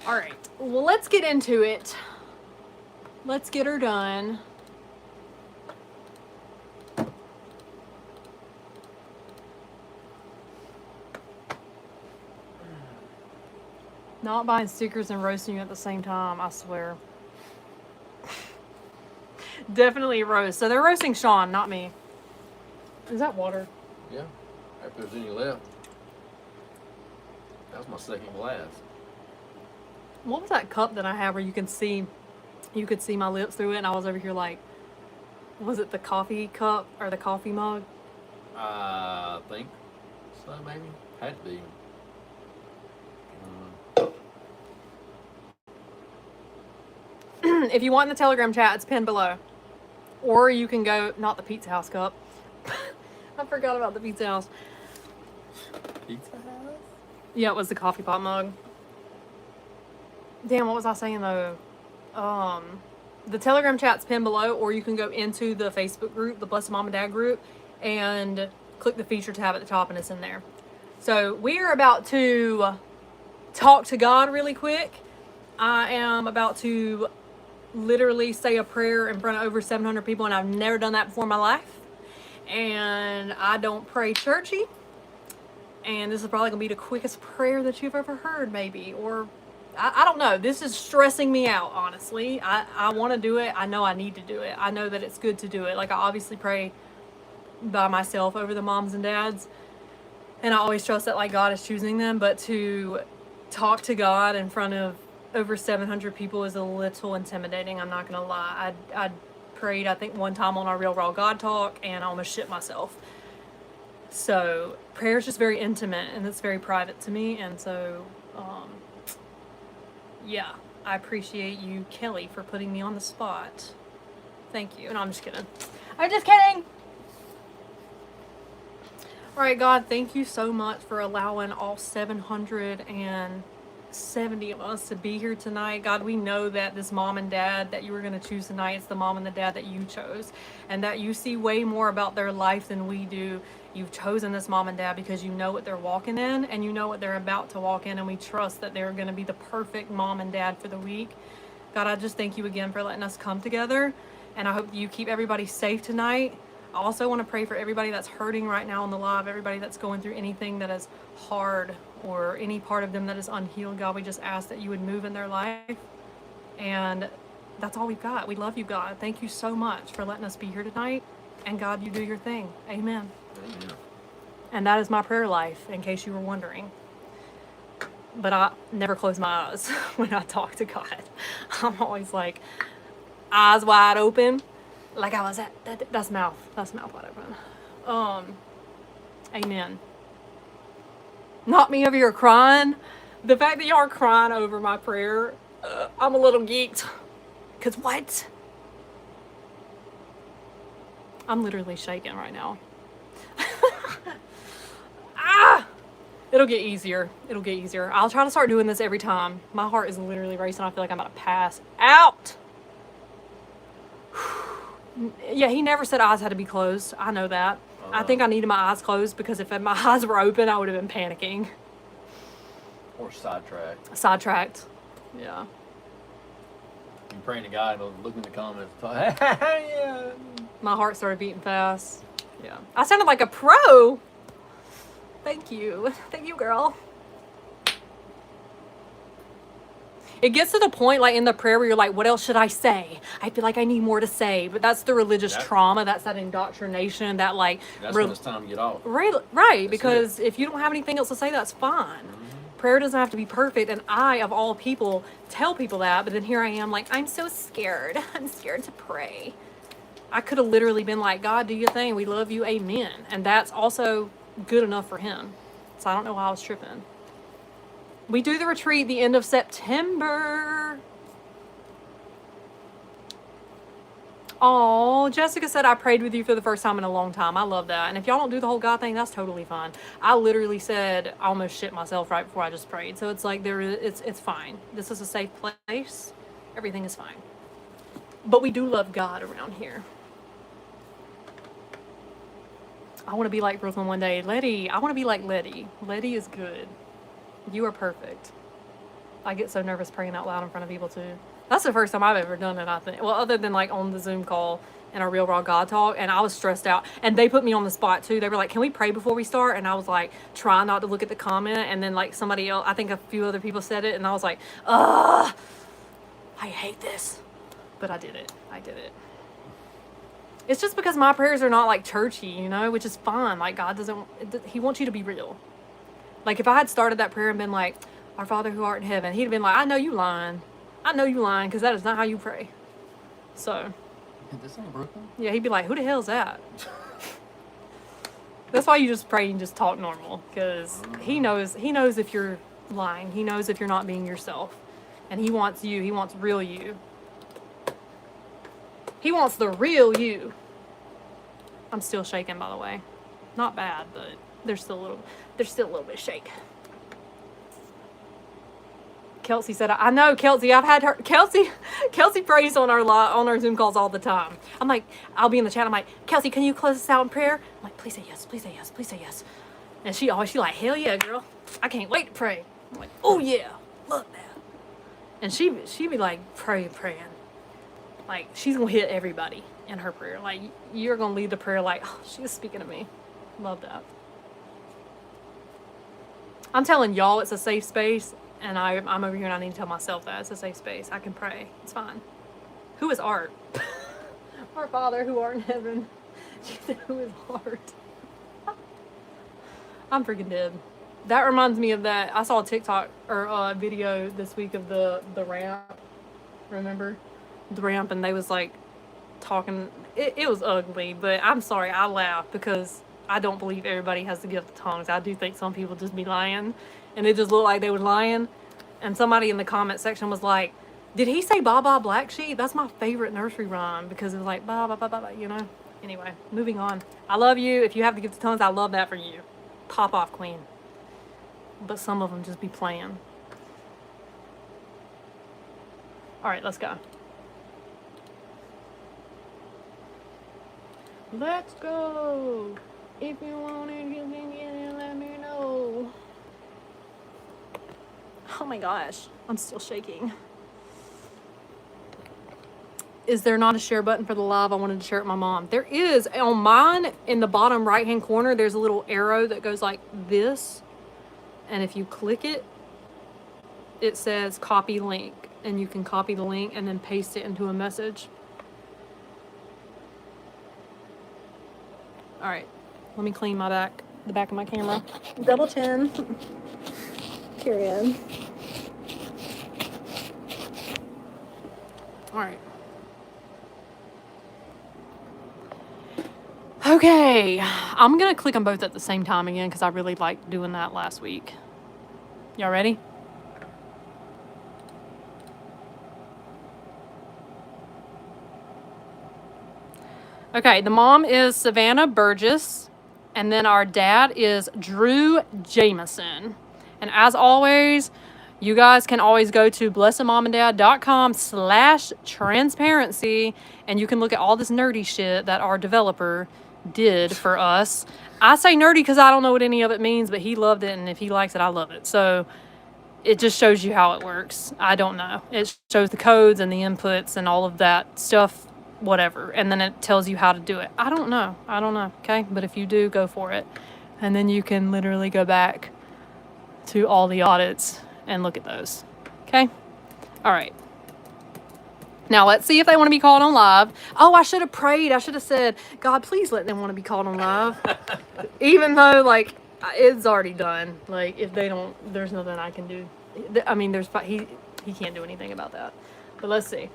Alright, well, let's get into it. Let's get her done. Not buying stickers and roasting you at the same time, I swear. Definitely a roast. So they're roasting Sean, not me. Is that water? Yeah. If there's any left. That was my second glass. What was that cup that I have where you could see my lips through it, and I was over here like, was it the coffee cup or the coffee mug? I think so, maybe. Had to be. If you want in the Telegram chat, it's pinned below. Or you can go, not the Pizza House cup. I forgot about the Pizza House. Pizza House? Yeah, it was the coffee pot mug. Damn, what was I saying though? The Telegram chat's pinned below, or you can go into the Facebook group, the Blessed Mom and Dad group, and click the feature tab at the top, and it's in there. So we are about to talk to God really quick. I am about to literally say a prayer in front of over 700 people, and I've never done that before in my life. And I don't pray churchy. And this is probably going to be the quickest prayer that you've ever heard, maybe. Or, I don't know. This is stressing me out, honestly. I want to do it. I know I need to do it. I know that it's good to do it. Like, I obviously pray by myself over the moms and dads. And I always trust that, like, God is choosing them. But to talk to God in front of over 700 people is a little intimidating. I'm not going to lie. I prayed, I think, one time on our Real Raw God Talk, and I almost shit myself. So prayer is just very intimate, and it's very private to me. And so, yeah, I appreciate you, Kelly, for putting me on the spot. Thank you. And I'm just kidding. I'm just kidding. All right, God, thank you so much for allowing all 770 of us to be here tonight. God, we know that this mom and dad that you were going to choose tonight is the mom and the dad that you chose, and that you see way more about their life than we do. You've chosen this mom and dad because you know what they're walking in, and you know what they're about to walk in, and we trust that they're going to be the perfect mom and dad for the week. God, I just thank you again for letting us come together, and I hope you keep everybody safe tonight. I also want to pray for everybody that's hurting right now on the live, everybody that's going through anything that is hard or any part of them that is unhealed. God, we just ask that you would move in their life. And that's all we've got. We love you, God. Thank you so much for letting us be here tonight. And God, you do your thing. Amen. Amen. And that is my prayer life, in case you were wondering. But I never close my eyes when I talk to God. I'm always like, eyes wide open. Like I was at, that's mouth wide open. Amen. Not me over here crying. The fact that y'all are crying over my prayer, I'm a little geeked. Cause what? I'm literally shaking right now. Ah! It'll get easier. It'll get easier. I'll try to start doing this every time. My heart is literally racing. I feel like I'm about to pass out. Yeah, he never said eyes had to be closed. I know that. I think I needed my eyes closed because if my eyes were open, I would have been panicking. Or sidetracked. Sidetracked. Yeah. You praying to God and look in the comments. Yeah. My heart started beating fast. Yeah. I sounded like a pro. Thank you. Thank you, girl. It gets to the point, like, in the prayer where you're like, what else should I say? I feel like I need more to say. But that's the religious trauma. That's that indoctrination. That, like... That's when it's time to get off. Right. Because if you don't have anything else to say, that's fine. Mm-hmm. Prayer doesn't have to be perfect. And I, of all people, tell people that. But then here I am, like, I'm so scared. I'm scared to pray. I could have literally been like, God, do your thing. We love you. Amen. And that's also good enough for him. So I don't know why I was tripping. We do the retreat the end of September. Oh, Jessica said I prayed with you for the first time in a long time. I love that. And if y'all don't do the whole God thing, that's totally fine. I literally said I almost shit myself right before I just prayed. So it's like it's fine. This is a safe place. Everything is fine. But we do love God around here. I want to be like Brooklyn one day. Letty, I want to be like Letty. Letty is good. You are perfect. I get so nervous praying out loud in front of people too. That's the first time I've ever done it, I think. Well, other than like on the Zoom call and a Real Raw God Talk, and I was stressed out. And they put me on the spot too. They were like, can we pray before we start? And I was like, try not to look at the comment. And then like somebody else, I think a few other people said it, and I was like, ugh, I hate this. But I did it. It's just because my prayers are not like churchy, you know, which is fine. Like God he wants you to be real. Like if I had started that prayer and been like, our Father who art in heaven, he'd have been like, I know you lying, because that is not how you pray. So. This ain't Brooklyn? Yeah, he'd be like, who the hell's that? That's why you just pray and just talk normal, because he knows if you're lying. He knows if you're not being yourself. And he wants you. He wants real you. He wants the real you. I'm still shaking, by the way. Not bad, but there's still a little bit of shake. Kelsey said, I know, Kelsey, I've had her. Kelsey prays on our Zoom calls all the time. I'm like, I'll be in the chat. I'm like, Kelsey, can you close us out in prayer? I'm like, please say yes, please say yes, please say yes. And she like, hell yeah, girl. I can't wait to pray. I'm like, oh yeah, love that. And she be like, praying. Like, she's going to hit everybody in her prayer. Like, you're going to lead the prayer like, oh, she was speaking to me. Love that. I'm telling y'all it's a safe space, and I'm over here and I need to tell myself that it's a safe space. I can pray. It's fine. Who is Art? Our Father who art in heaven. She said, who is Art? I'm freaking dead. That reminds me of that. I saw a TikTok or a video this week of the ramp. Remember? The ramp, and they was like talking. It was ugly, but I'm sorry. I laughed because I don't believe everybody has the gift of tongues. I do think some people just be lying, and it just looked like they were lying. And somebody in the comment section was like, did he say "Baa Baa Black Sheep"? That's my favorite nursery rhyme because it was like "Baa Baa Baa Baa," you know. Anyway, moving on. I love you. If you have the gift of tongues, I love that for you. Pop off, queen. But some of them just be playing. All right, let's go. Let's go. If you want it, you can get it, let me know. Oh my gosh, I'm still shaking. Is there not a share button for the live? I wanted to share it with my mom. There is. On mine, in the bottom right-hand corner, there's a little arrow that goes like this. And if you click it, it says copy link. And you can copy the link and then paste it into a message. All right, let me clean my back, the back of my camera. Double chin. Period. All right. Okay, I'm gonna click on both at the same time again because I really liked doing that last week. Y'all ready? Okay, the mom is Savannah Burgess, and then our dad is Drew Jameson. And as always, you guys can always go to blessedmomanddad.com/transparency, and you can look at all this nerdy shit that our developer did for us. I say nerdy because I don't know what any of it means, but he loved it, and if he likes it, I love it. So it just shows you how it works. I don't know. It shows the codes and the inputs and all of that stuff, whatever. And then it tells you how to do it. I don't know. Okay. But if you do, go for it. And then you can literally go back to all the audits and look at those. Okay. All right. Now let's see if they want to be called on live. Oh, I should have prayed. I should have said, God, please let them want to be called on live. Even though, like, it's already done. Like, if they don't, there's nothing I can do. I mean, he can't do anything about that. But let's see.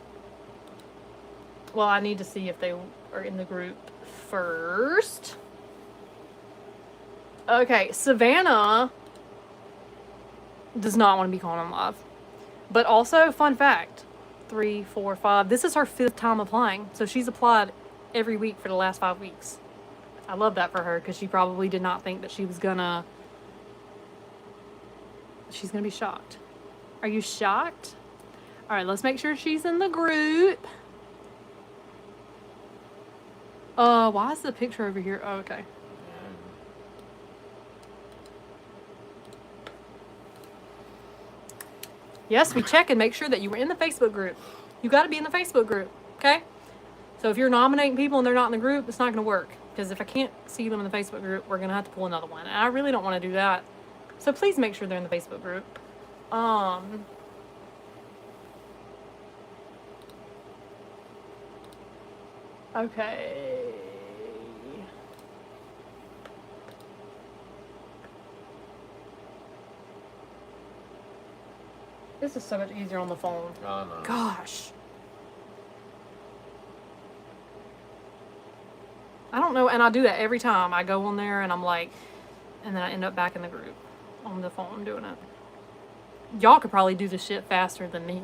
Well, I need to see if they are in the group first. Okay, Savannah does not want to be called on live. But also, fun fact, 3, 4, 5. This is her 5th time applying. So she's applied every week for the last 5 weeks. I love that for her because she probably did not think that she was gonna... She's gonna be shocked. Are you shocked? All right, let's make sure she's in the group. Why is the picture over here? Oh, okay. Yes, we check and make sure that you were in the Facebook group. You got to be in the Facebook group, okay? So if you're nominating people and they're not in the group, it's not going to work. Because if I can't see them in the Facebook group, we're going to have to pull another one. And I really don't want to do that. So please make sure they're in the Facebook group. Okay. This is so much easier on the phone. I know. Gosh. I don't know, and I do that every time. I go on there and I'm like, and then I end up back in the group on the phone doing it. Y'all could probably do this shit faster than me.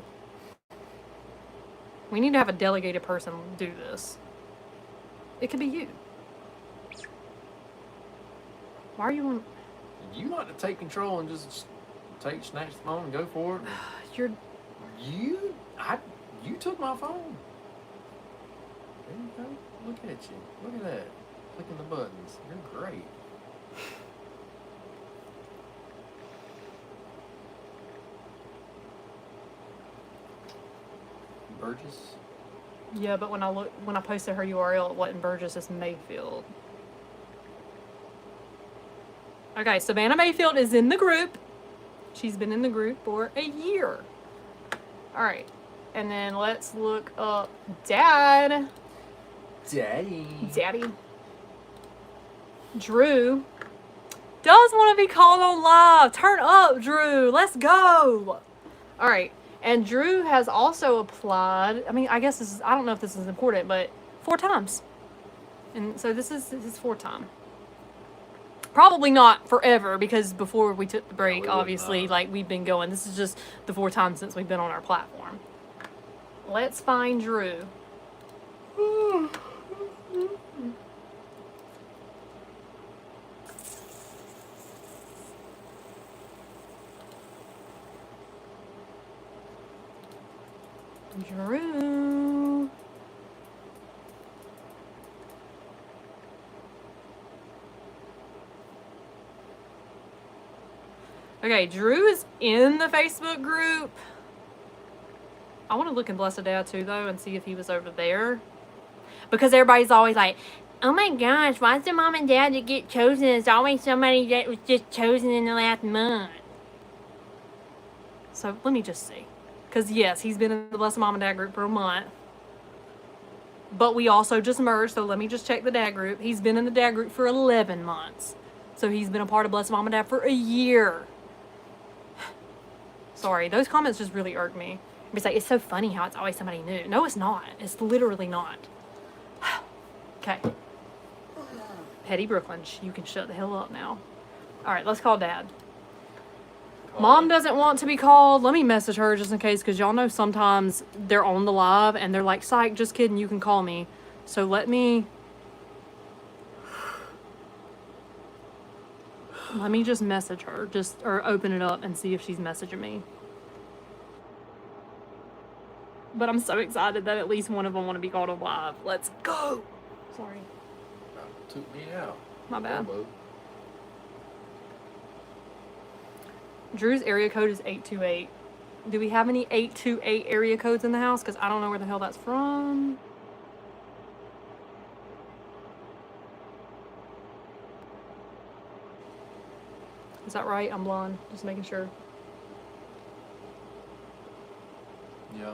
We need to have a delegated person do this. It could be you. Why are you on? You like to take control and just snatch the phone and go for it. You took my phone. There you go. Look at you. Look at that. Clicking the buttons. You're great. Burgess. Yeah, but when I posted her URL, it wasn't Burgess, it's Mayfield. Okay, Savannah Mayfield is in the group. She's been in the group for a year. All right, and then let's look up Daddy. Drew does want to be called on live. Turn up, Drew. Let's go. All right. And Drew has also applied. I mean, I guess this is, I don't know if this is important, but 4 times. And so this is his 4th time. Probably not forever because before we took the break, we obviously, like we've been going. This is just the 4th time since we've been on our platform. Let's find Drew. Drew. Okay, Drew is in the Facebook group. I want to look in Blessed Dad too, though, and see if he was over there. Because everybody's always like, oh my gosh, why's the mom and dad that get chosen? It's always somebody that was just chosen in the last month. So let me just see. Because yes, he's been in the Blessed Mom and Dad group for a month. But we also just merged, so let me just check the dad group. He's been in the dad group for 11 months. So he's been a part of Blessed Mom and Dad for a year. Sorry, those comments just really irk me. It's like, it's so funny how it's always somebody new. No, it's not. It's literally not. Okay. Petty Brooklyn, you can shut the hell up now. All right, let's call Dad. Mom doesn't want to be called. Let me message her just in case, because y'all know sometimes they're on the live and they're like, psych, just kidding, you can call me. So let me just message her, or open it up and see if she's messaging me. But I'm so excited that at least one of them want to be called on live. Let's go. Sorry. Took me out. My bad. Elbow. Drew's area code is 828. Do we have any 828 area codes in the house? Because I don't know where the hell that's from. Is that right? I'm blonde. Just making sure. Yeah.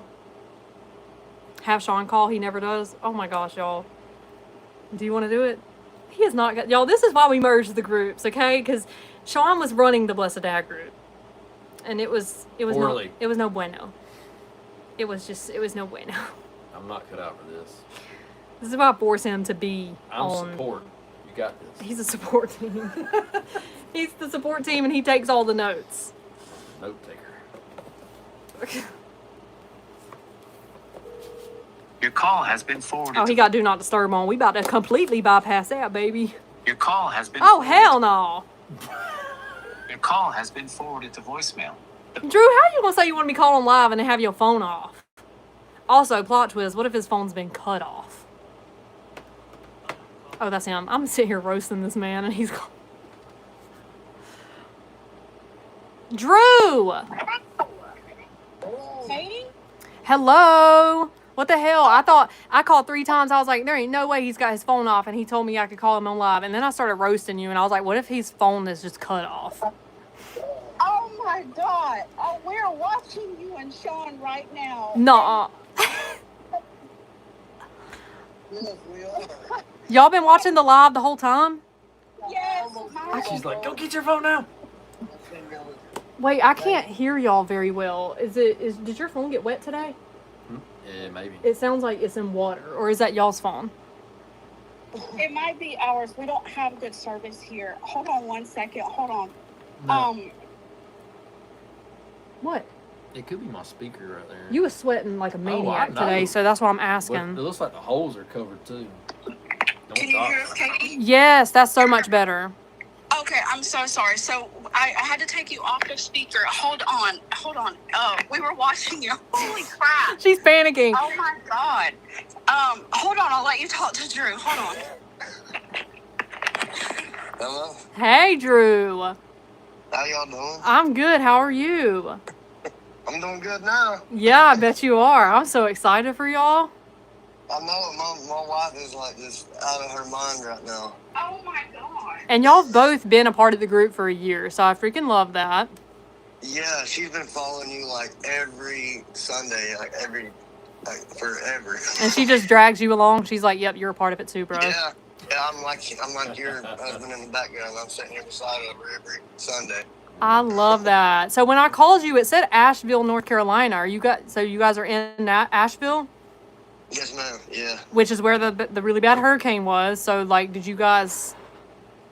Have Sean call. He never does. Oh my gosh, y'all. Do you want to do it? He has not got... Y'all, this is why we merged the groups, okay? Because Sean was running the Blessed Dad group. And it was Poorly. no, it was no bueno. It was no bueno. I'm not cut out for this. This is why I force him to be I'm on... support. You got this. He's a support team. He's the support team and he takes all the notes. Note taker. Your call has been forwarded. Oh, he got do not disturb on. We about to completely bypass that, baby. Your call has been Oh, forwarded. hell no. Your call has been forwarded to voicemail. Drew, how you gonna say you want to be called on live and have your phone off? Also, plot twist, what if his phone's been cut off? Oh, that's him. I'm sitting here roasting this man and he's... Drew! Katie? Hello? What the hell? I called 3 times. I was like, there ain't no way he's got his phone off. And he told me I could call him on live. And then I started roasting you. And I was like, what if his phone is just cut off? Oh my God. Oh, we're watching you and Sean right now. Nuh-uh. Y'all been watching the live the whole time? Yes. She's like, go get your phone now. Wait, I can't hear y'all very well. Did your phone get wet today? Yeah, maybe. It sounds like it's in water. Or is that y'all's phone? It might be ours. We don't have good service here. Hold on one second. Hold on. No. What? It could be my speaker right there. You was sweating like a maniac know. today, so that's why I'm But asking. it looks like the holes are covered too. Can you hear us, Katie? Yes, that's so much better. Okay, I'm so sorry. So I had to take you off the speaker. Hold on. We were watching you. Holy crap. She's panicking. Oh my God. Hold on. I'll let you talk to Drew. Hold on. Hello. Hey, Drew. How y'all doing? I'm good. How are you? I'm doing good now. Yeah, I bet you are. I'm so excited for y'all. I know my wife is like just out of her mind right now. Oh my God. And y'all have both been a part of the group for a year, so I freaking love that. Yeah, she's been following you like every Sunday, like forever. And she just drags you along. She's like, yep, you're a part of it too, bro. Yeah, I'm like your husband in the background. I'm sitting here beside her every Sunday. I love that. So when I called you, it said Asheville, North Carolina. You guys are in Asheville? Yes, ma'am. Yeah. Which is where the really bad hurricane was. So, like, did you guys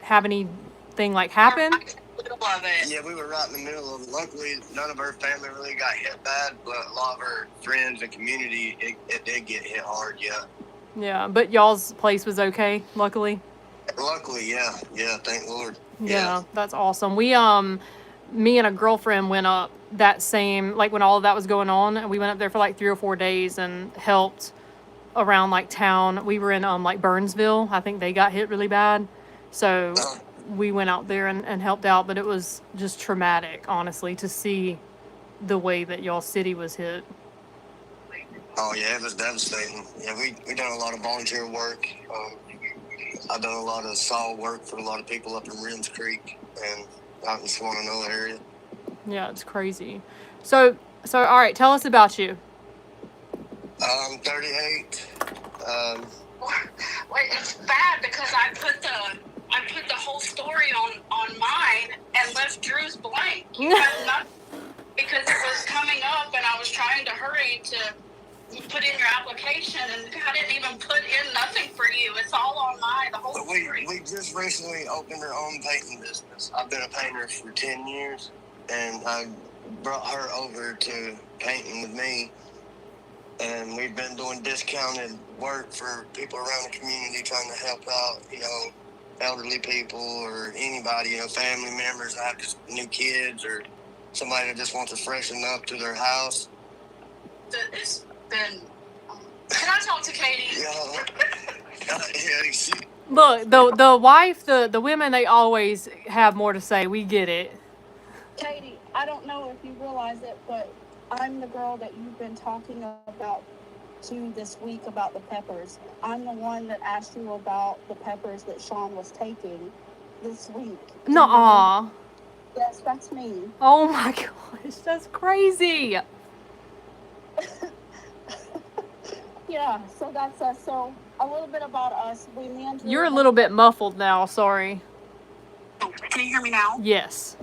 have anything, like, happen? Love it. Yeah, we were right in the middle of it. Luckily, none of our family really got hit bad, but a lot of our friends and community, it did get hit hard, yeah. Yeah, but y'all's place was okay, luckily? Luckily, yeah. Yeah, thank Lord. Yeah, that's awesome. me and a girlfriend went up that same, like when all of that was going on, and we went up there for like 3 or 4 days and helped around like town. We were in like Burnsville. I think they got hit really bad. So we went out there and helped out, but it was just traumatic, honestly, to see the way that y'all city was hit. Oh yeah, it was devastating. Yeah, we done a lot of volunteer work. I've done a lot of saw work for a lot of people up in Rims Creek and out in Swananoa area. Yeah, it's crazy. So all right, tell us about you. I'm 38. Wait, it's bad because I put the whole story on mine and left Drew's blank. You had nothing because it was coming up and I was trying to hurry to put in your application and I didn't even put in nothing for you. It's all on mine, the whole story. We just recently opened our own painting business. I've been a painter for 10 years and I brought her over to painting with me. And we've been doing discounted work for people around the community, trying to help out, elderly people or anybody, family members that have new kids or somebody that just wants to freshen up to their house. It's been. Can I talk to Katie? Yeah, see. Look, the wife, the women, they always have more to say. We get it. Katie, I don't know if you realize it, but I'm the girl that you've been talking about to this week about the peppers. I'm the one that asked you about the peppers that Sean was taking this week. Nuh-uh. Yes, that's me. Oh my gosh, that's crazy. Yeah, so that's us. So a little bit about us. You're a little bit muffled now, sorry. Can you hear me now? Yes.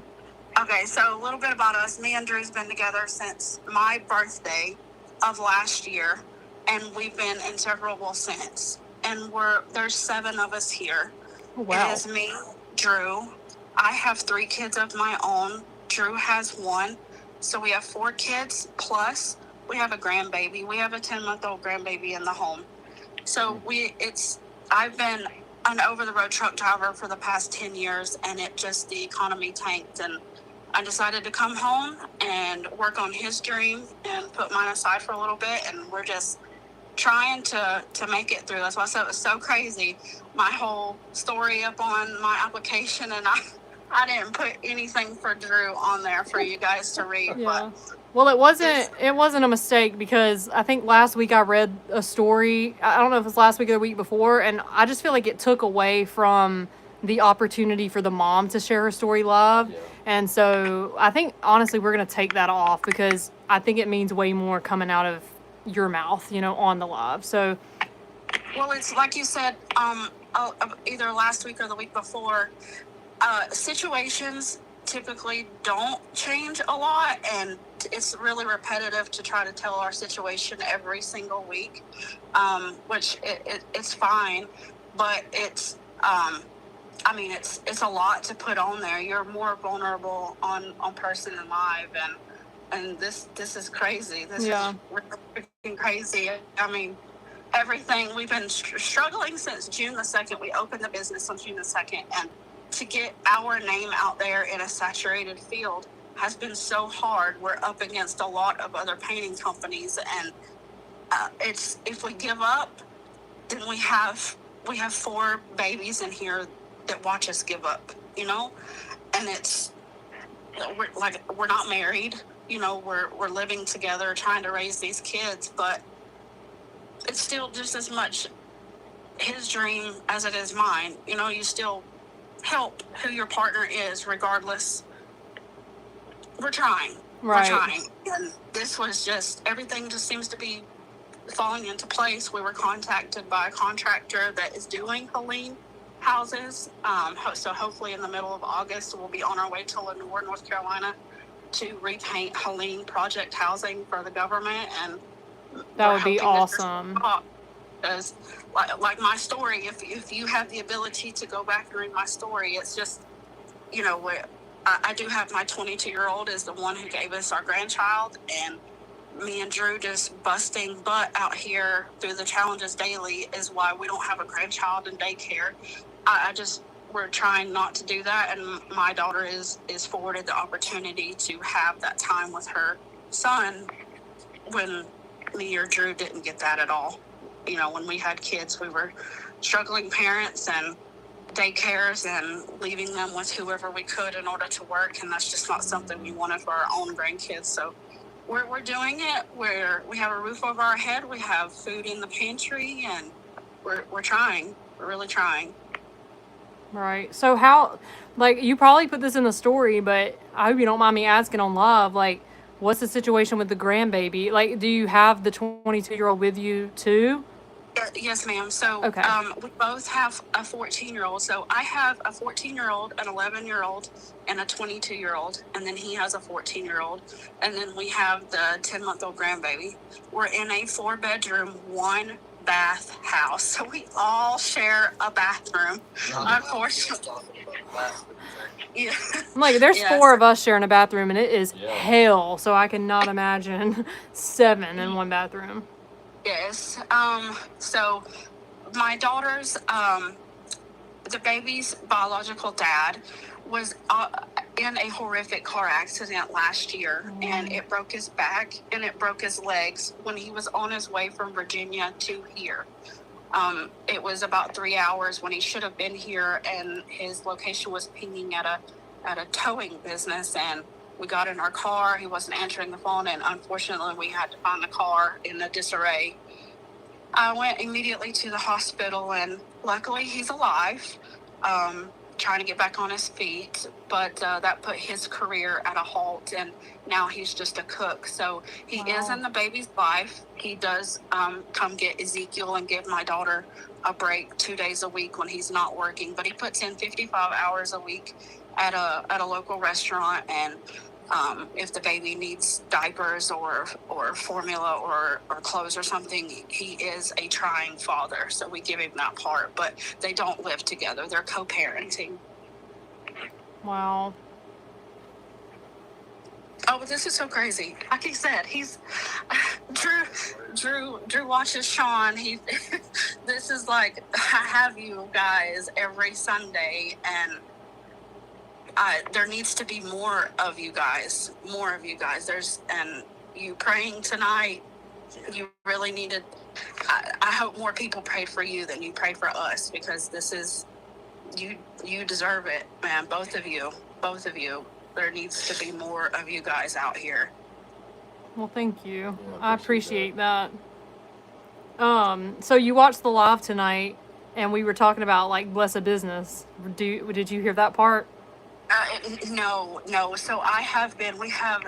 Okay, so a little bit about us. Me and Drew's been together since my birthday of last year, and we've been inseparable since. And there's 7 of us here. Wow. It is me, Drew. I have 3 kids of my own. Drew has 1. So we have 4 kids, plus we have a grandbaby. We have a 10-month-old grandbaby in the home. So I've been an over-the-road truck driver for the past 10 years, and the economy tanked, and I decided to come home and work on his dream and put mine aside for a little bit, and we're just trying to make it through. That's why I said it was so crazy. My whole story up on my application, and I didn't put anything for Drew on there for you guys to read. Yeah. Well, it wasn't a mistake because I think last week I read a story. I don't know if it was last week or the week before, and I just feel like it took away from the opportunity for the mom to share her story live. Yeah. And so I think, honestly, we're going to take that off because I think it means way more coming out of your mouth, on the live. So. Well, it's like you said, either last week or the week before, situations typically don't change a lot, and it's really repetitive to try to tell our situation every single week, which it's fine, but it's it's a lot to put on there. You're more vulnerable on person and live, and this is crazy. This is freaking crazy. I mean, everything we've been struggling since June the 2nd. We opened the business on June the 2nd, and to get our name out there in a saturated field has been so hard. We're up against a lot of other painting companies, and if we give up, then we have 4 babies in here that watch us give up, and we're not married, we're living together trying to raise these kids, but it's still just as much his dream as it is mine. You still help who your partner is, regardless. We're trying. Right. We're trying. And this was just, everything just seems to be falling into place. We were contacted by a contractor that is doing Helene houses. So hopefully in the middle of August, we'll be on our way to Lenore, North Carolina, to repaint Helene project housing for the government. And that would be awesome. Because like my story, if you have the ability to go back and read my story, it's just, I do have my 22-year-old is the one who gave us our grandchild, and me and Drew just busting butt out here through the challenges daily is why we don't have a grandchild in daycare. we're trying not to do that, and my daughter is forwarded the opportunity to have that time with her son when me or Drew didn't get that at all. When we had kids, we were struggling parents and daycares and leaving them with whoever we could in order to work, and that's just not something we wanted for our own grandkids. So we're doing it where we have a roof over our head, we have food in the pantry, and we're trying. We're really trying. Right. So how, like, you probably put this in the story, but I hope you don't mind me asking on live, like, what's the situation with the grandbaby? Like, do you have the 22-year-old with you too? Yes, ma'am. So Okay. we both have a 14-year-old. So I have a 14-year-old, an 11-year-old, and a 22-year-old. And then he has a 14-year-old. And then we have the 10-month-old grandbaby. We're in a 4-bedroom, 1-bath house. So we all share a bathroom. Unfortunately. Yeah. I'm like, there's Yes. 4 of us sharing a bathroom, and it is Yeah. hell. So I cannot imagine 7 in one bathroom. Yes. So my daughter's, the baby's biological dad was in a horrific car accident last year, and it broke his back and it broke his legs when he was on his way from Virginia to here. It was about 3 hours when he should have been here, and his location was pinging at a towing business, and we got in our car. He wasn't answering the phone, and unfortunately we had to find the car in a disarray. I went immediately to the hospital, and luckily he's alive, trying to get back on his feet, but that put his career at a halt, and now he's just a cook. So he is in the baby's life. He does come get Ezekiel and give my daughter a break 2 days a week when he's not working, but he puts in 55 hours a week at a local restaurant, and if the baby needs diapers or formula or clothes or something, he is a trying father, so we give him that part. But they don't live together; they're co-parenting. Wow. Oh, but this is so crazy. Like he said, he's Drew watches Sean. This is like, I have you guys every Sunday, and there needs to be more of you guys. And you praying tonight, you really needed. I hope more people prayed for you than you prayed for us, because this is, you deserve it, man. Both of you. There needs to be more of you guys out here. Well, thank you. Yeah, I appreciate that. So you watched the live tonight, and we were talking about, like, blessed business. Did you hear that part? No. So we have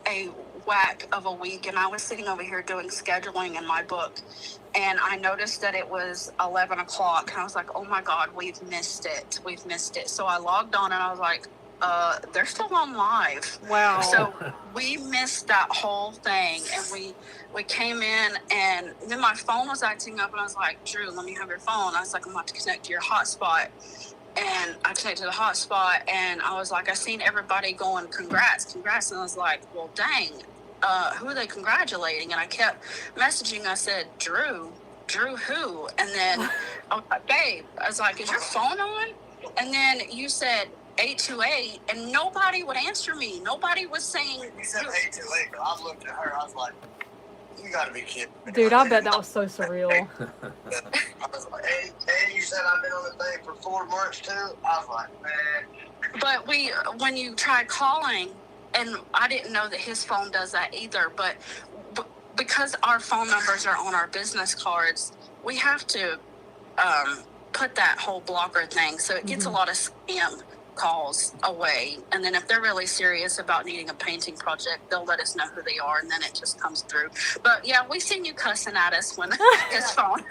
a whack of a week, and I was sitting over here doing scheduling in my book, and I noticed that it was 11 o'clock, and I was like, oh my God, we've missed it. So I logged on, and I was like, they're still on live. Wow. So we missed that whole thing, and we came in, and then my phone was acting up, and I was like, Drew, let me have your phone. I was like, I'm about to connect to your hotspot. And I connected to the hotspot, and I was like, I seen everybody going, congrats. And I was like, well, dang, who are they congratulating? And I kept messaging. I said, Drew who? And then I was like, babe, I was like, is your phone on? And then you said 828, and nobody would answer me. Nobody was saying. You said 828, but I looked at her, I was like, you gotta be kidding me. Dude, I bet that was so surreal. I was like, and you said I've been on the thing for 4 months too? I was like, man. But when you tried calling, and I didn't know that his phone does that either, but because our phone numbers are on our business cards, we have to put that whole blocker thing, so it gets a lot of scam calls away. And then if they're really serious about needing a painting project, they'll let us know who they are, and then it just comes through. But yeah, we seen you cussing at us when his phone.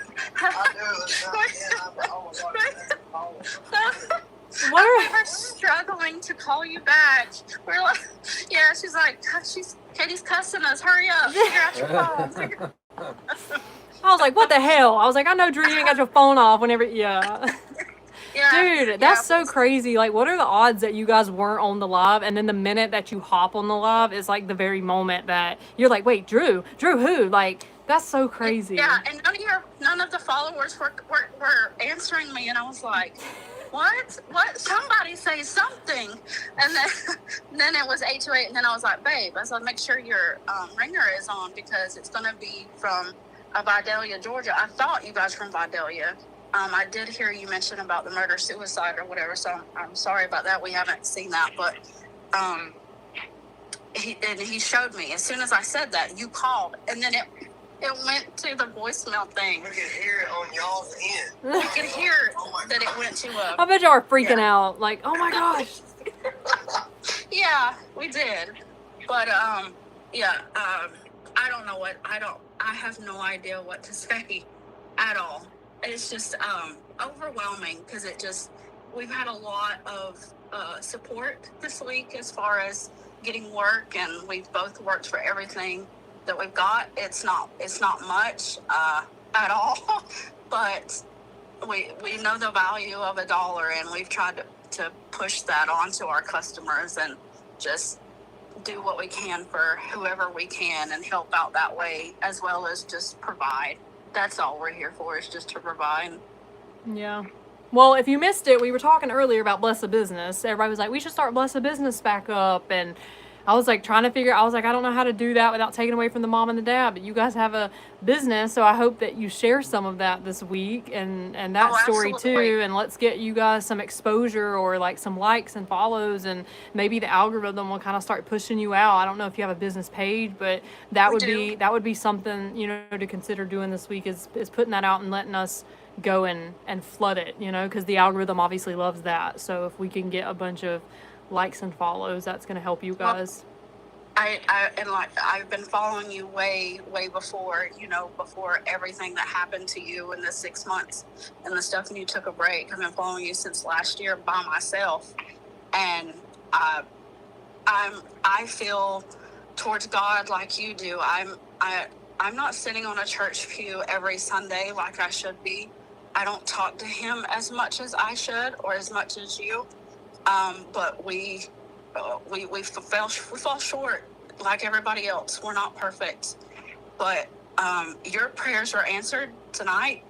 We were struggling to call you back. We're like, yeah, she's like, Katie's cussing us. Hurry up, figure out your phone. I was like, what the hell? I was like, I know, Drew, you ain't got your phone off whenever, yeah. Dude, that's so crazy. Like, what are the odds that you guys weren't on the live, and then the minute that you hop on the live is like the very moment that you're like, wait, Drew who? Like, That's so crazy. Yeah, and none of the followers were answering me, and I was like, what? Somebody say something. And then it was 828, and then I was like, babe, I said, make sure your ringer is on, because it's going to be from Vidalia, Georgia. I thought you guys were from Vidalia. I did hear you mention about the murder-suicide or whatever, so I'm sorry about that. We haven't seen that, but he showed me. As soon as I said that, you called, and then it went to the voicemail thing. We can hear it on y'all's end. You could hear that it went to I bet y'all are freaking out. Like, oh my gosh. Yeah, we did. But I don't know I have no idea what to say at all. It's just overwhelming, because we've had a lot of support this week as far as getting work, and we've both worked for everything that we've got. It's not much at all, but we know the value of $1, and we've tried to push that onto our customers and just do what we can for whoever we can and help out that way, as well as just provide. That's all we're here for, is just to provide. Yeah. Well, if you missed it, we were talking earlier about Bless a Business. Everybody was like, we should start Bless a Business back up. And I was like I don't know how to do that without taking away from the mom and the dad. But you guys have a business, so I hope that you share some of that this week and that story too. And let's get you guys some exposure, or like some likes and follows, and maybe the algorithm will kind of start pushing you out. I don't know if you have a business page, but that would be something, to consider doing this week, is putting that out and letting us go and flood it, because the algorithm obviously loves that. So if we can get a bunch of likes and follows, that's going to help you guys. I've been following you way before, before everything that happened to you in the 6 months and the stuff, and you took a break. I've been following you since last year by myself, and I feel towards God like you do. I'm not sitting on a church pew every Sunday like I should be. I don't talk to him as much as I should, or as much as you. But we fall short like everybody else. We're not perfect, but your prayers were answered tonight.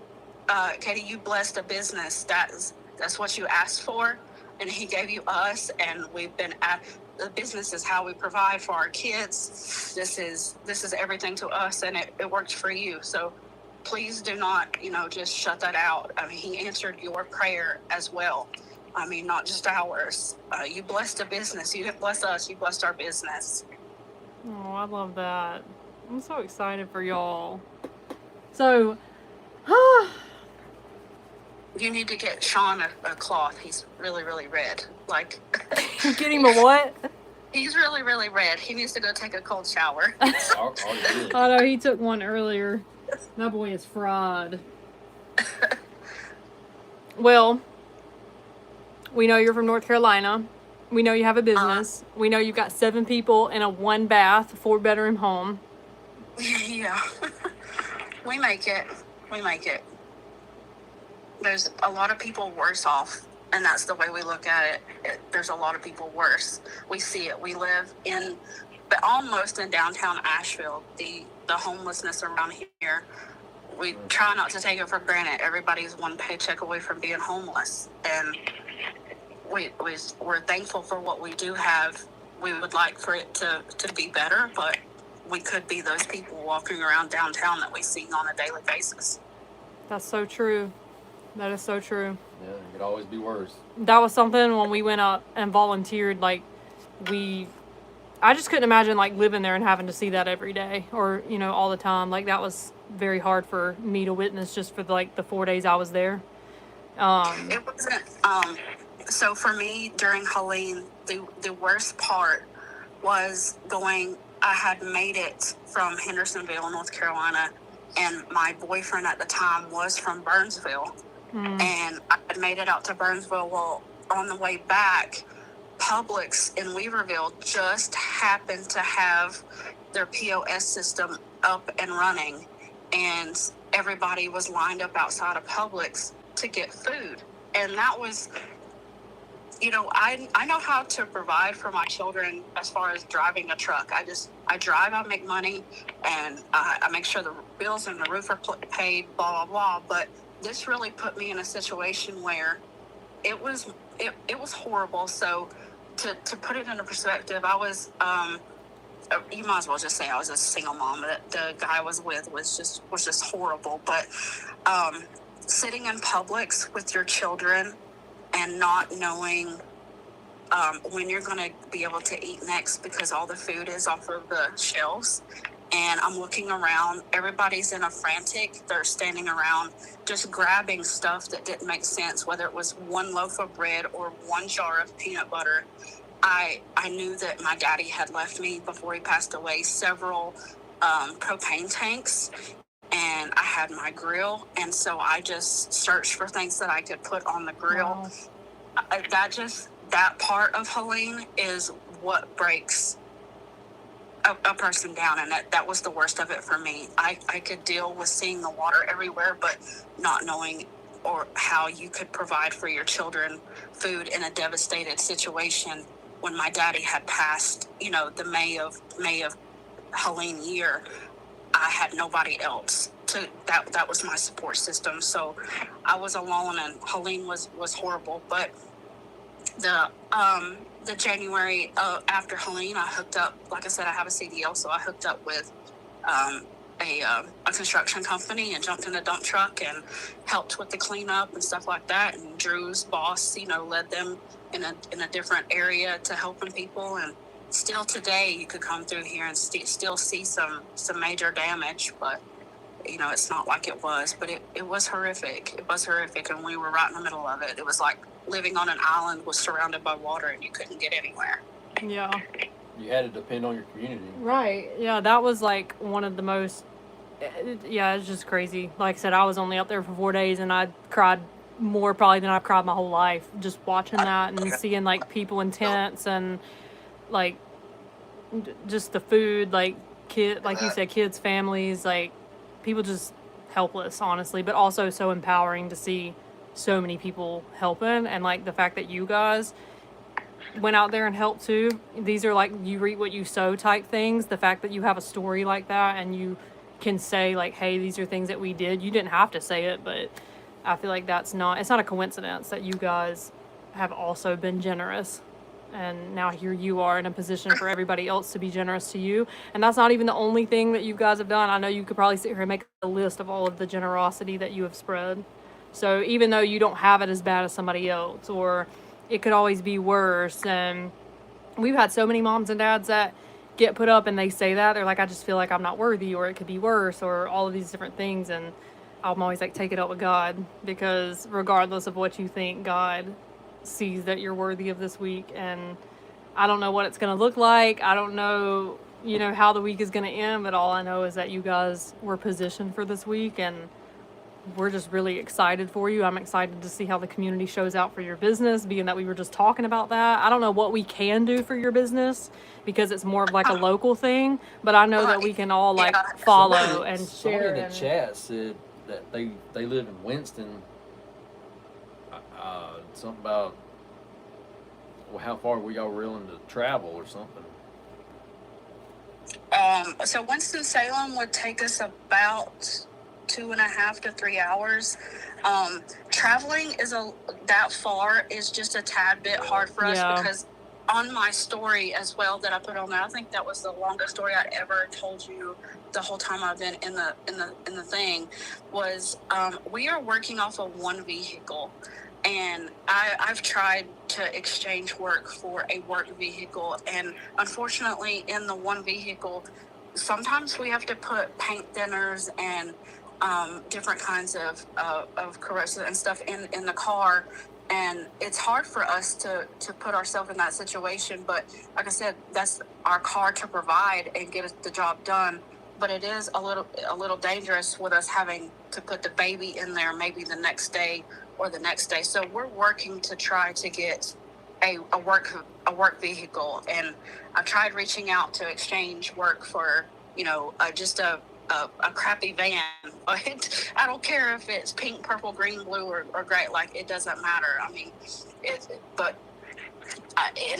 Katie, you blessed a business. That's what you asked for, and he gave you us, and we've been at the business is how we provide for our kids. This is everything to us, and it worked for you. So please do not, just shut that out. I mean, he answered your prayer as well. I mean, not just ours. You blessed a business. You didn't bless us. You blessed our business. Oh, I love that. I'm so excited for y'all. So, you need to get Sean a cloth. He's really, really red. Like, get him a what? He's really, really red. He needs to go take a cold shower. I know, he took one earlier. That boy is fried. Well, we know you're from North Carolina. We know you have a business. We know you've got 7 people in a 1-bath, 4-bedroom home. Yeah. We make it. There's a lot of people worse off, and that's the way we look at it. There's a lot of people worse. We see it. We live almost in downtown Asheville. The homelessness around here, we try not to take it for granted. Everybody's one paycheck away from being homeless, and we're thankful for what we do have. We would like for it to be better, but we could be those people walking around downtown that we see on a daily basis. That's so true. That is so true. Yeah, it could always be worse. That was something when we went up and volunteered, I just couldn't imagine living there and having to see that every day, or all the time. That was very hard for me to witness just for the 4 days I was there. It wasn't. So for me, during Helene, the worst part was going. I had made it from Hendersonville, North Carolina, and my boyfriend at the time was from Burnsville, and I had made it out to Burnsville. Well, on the way back, Publix in Weaverville just happened to have their POS system up and running, and everybody was lined up outside of Publix to get food. And that was, I know how to provide for my children as far as driving a truck. I drive, I make money, and I make sure bills and the roof are paid, blah, blah, blah. But this really put me in a situation where it was horrible. So to put it into perspective, I was, you might as well just say I was a single mom. The guy I was with was just horrible. But sitting in Publix with your children and not knowing when you're going to be able to eat next because all the food is off of the shelves. And I'm looking around, everybody's in a frantic. They're standing around just grabbing stuff that didn't make sense, whether it was one loaf of bread or one jar of peanut butter. I knew that my daddy had left me before he passed away several propane tanks, and I had my grill. And so I just searched for things that I could put on the grill. Wow. That part of Helene is what breaks a person down, and that was the worst of it for me. I could deal with seeing the water everywhere, but not knowing or how you could provide for your children food in a devastated situation when my daddy had passed, the May of Helene year. I had nobody else that was my support system. So I was alone, and Helene was horrible. But the January after Helene, I hooked up, like I said, I have a CDL, so I hooked up with a construction company and jumped in a dump truck and helped with the cleanup and stuff like that. And Drew's boss, led them in a different area to helping people. And still today, you could come through here and still see some major damage, but it's not like it was. But it was horrific. It was horrific, and we were right in the middle of it. It was like living on an island was surrounded by water, and you couldn't get anywhere. Yeah. You had to depend on your community. Right. Yeah, that was like one of the most, it's just crazy. Like I said, I was only up there for 4 days, and I cried more probably than I've cried my whole life just watching that and seeing like people in tents and like just the food, like like you said, kids, families, like people just helpless, honestly, but also so empowering to see so many people helping. And like the fact that you guys went out there and helped too. These are like you reap what you sow type things. The fact that you have a story like that and you can say like, hey, these are things that we did. You didn't have to say it, but I feel like it's not a coincidence that you guys have also been generous. And now here you are in a position for everybody else to be generous to you. And that's not even the only thing that you guys have done. I know you could probably sit here and make a list of all of the generosity that you have spread. So even though you don't have it as bad as somebody else, or it could always be worse. And we've had so many moms and dads that get put up and they say that. They're like, I just feel like I'm not worthy, or it could be worse, or all of these different things. And I'm always like, take it up with God, because regardless of what you think, God sees that you're worthy of this week. And I don't know what it's going to look like. I don't know, how the week is going to end, but all I know is that you guys were positioned for this week, and we're just really excited for you. I'm excited to see how the community shows out for your business, being that we were just talking about that. I don't know what we can do for your business because it's more of like a local thing, but I know that we can all like follow and share. Somebody in the chat said that they live in Winston. Something about how far were y'all willing to travel or something. So Winston-Salem would take us about 2.5 to 3 hours. Traveling that far is just a tad bit hard for us, because on my story as well that I put on there, I think that was the longest story I ever told you the whole time I've been in the thing, was we are working off of one vehicle. And I've tried to exchange work for a work vehicle, and unfortunately in the one vehicle, sometimes we have to put paint thinners and different kinds of corrosive and stuff in the car, and it's hard for us to put ourselves in that situation. But like I said, that's our car to provide and get the job done. But it is a little dangerous with us having to put the baby in there maybe the next day or the next day. So we're working to try to get a work vehicle, and I tried reaching out to exchange work for just a crappy van. But I don't care if it's pink, purple, green, blue, or gray. Like, it doesn't matter. I mean, and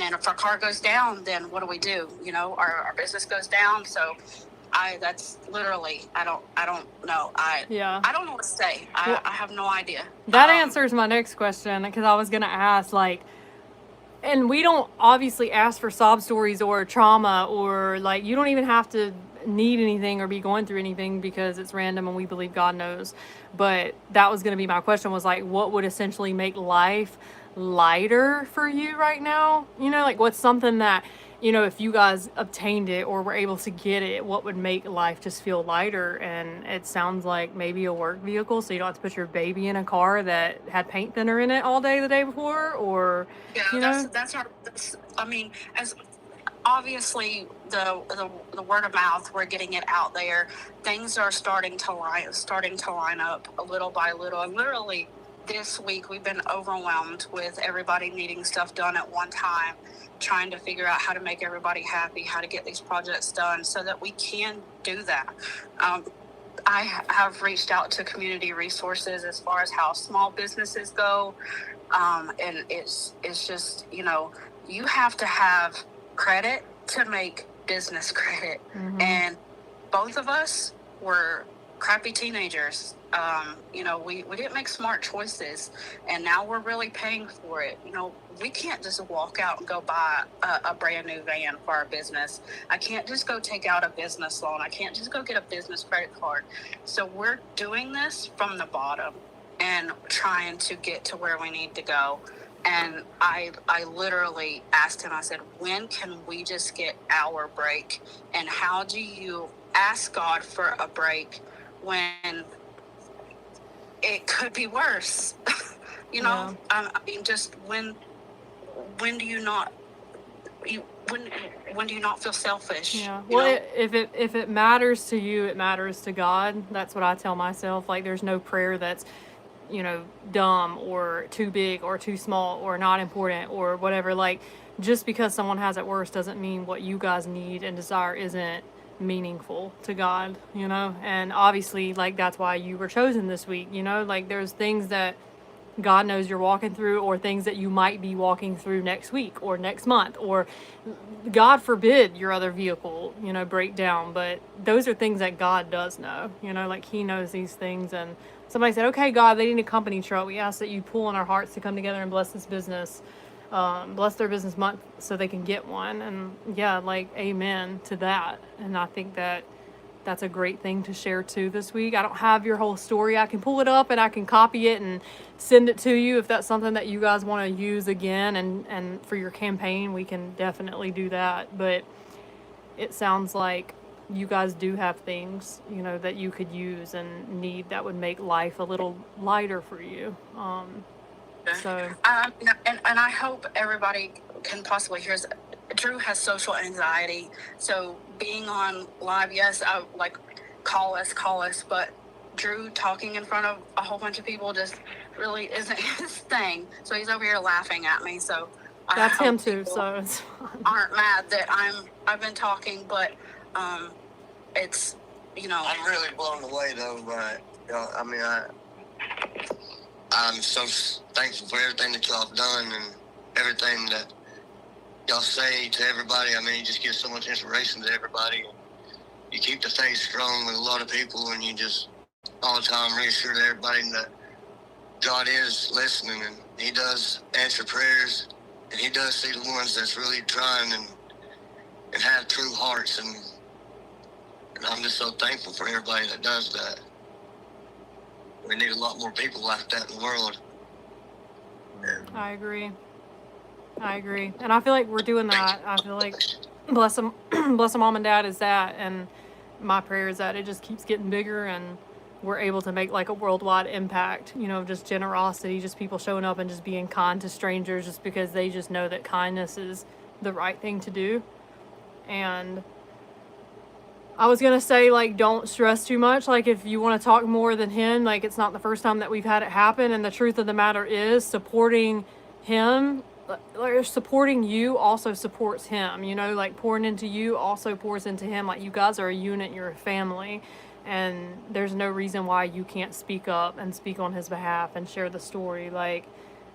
then if our car goes down, then what do we do? Our business goes down. So that's literally, I don't know. Yeah. I don't know what to say. Well, I have no idea. That answers my next question, because I was going to ask, like, and we don't obviously ask for sob stories or trauma, or like, you don't even have to need anything or be going through anything, because it's random and we believe God knows. But that was going to be my question, was like, what would essentially make life lighter for you right now? You know, like, what's something that, you know, if you guys obtained it or were able to get it, what would make life just feel lighter? And it sounds like maybe a work vehicle, so you don't have to put your baby in a car that had paint thinner in it all day the day before, or, Yeah, you know? I mean, as obviously the word of mouth, we're getting it out there. Things are starting to line up a little by little. And literally this week we've been overwhelmed with everybody needing stuff done at one time, trying to figure out how to make everybody happy, how to get these projects done so that we can do that. I have reached out to community resources as far as how small businesses go. And it's just, you know, you have to have credit to make business credit. Mm-hmm. And both of us were crappy teenagers. You know, we didn't make smart choices, and now we're really paying for it. You know, we can't just walk out and go buy a brand new van for our business. I can't just go take out a business loan. I can't just go get a business credit card. So we're doing this from the bottom and trying to get to where we need to go. And I literally asked him, I said, when can we just get our break? And how do you ask God for a break when it could be worse? You know, Yeah. I mean, just when do you not, when do you not feel selfish? Yeah. You Well, know? if it matters to you, it matters to God. That's what I tell myself. Like, there's no prayer that's, you know, dumb or too big or too small or not important or whatever. Like, just because someone has it worse doesn't mean what you guys need and desire isn't meaningful to God, you know? And obviously, like, that's why you were chosen this week, you know? Like, there's things that God knows you're walking through, or things that you might be walking through next week or next month, or God forbid your other vehicle, you know, break down. But those are things that God does know, you know, like He knows these things. And somebody said, okay, God, they need a company truck. We ask that you pull in our hearts to come together and bless this business, bless their business month so they can get one. And yeah, like, amen to that. And I think that that's a great thing to share too this week. I don't have your whole story. I can pull it up and I can copy it and send it to you if that's something that you guys want to use again, and for your campaign, we can definitely do that. But it sounds like you guys do have things, you know, that you could use and need that would make life a little lighter for you. So And I hope everybody can possibly hear this. Drew has social anxiety, so being on live, yes, I like call us, but Drew talking in front of a whole bunch of people just really isn't his thing. So he's over here laughing at me. So that's him too. So it's fine. Aren't mad that I've been talking, but it's, you know, I'm really blown away though by, you know, I mean, I'm so thankful for everything that y'all have done and everything that y'all say to everybody. I mean, you just give so much inspiration to everybody. You keep the faith strong with a lot of people, and you just all the time reassure to everybody that God is listening, and He does answer prayers, and He does see the ones that's really trying and have true hearts. And I'm just so thankful for everybody that does that. We need a lot more people like that in the world. I agree. And I feel like we're doing that. I feel like, bless them, bless them, mom and dad, is that. And my prayer is that it just keeps getting bigger and we're able to make like a worldwide impact, you know, just generosity, just people showing up and just being kind to strangers just because they just know that kindness is the right thing to do. And I was going to say, like, don't stress too much. Like, if you want to talk more than him, like, it's not the first time that we've had it happen. And the truth of the matter is, supporting him, like, supporting you also supports him, you know, like, pouring into you also pours into him. Like, you guys are a unit, you're a family. And there's no reason why you can't speak up and speak on his behalf and share the story. Like,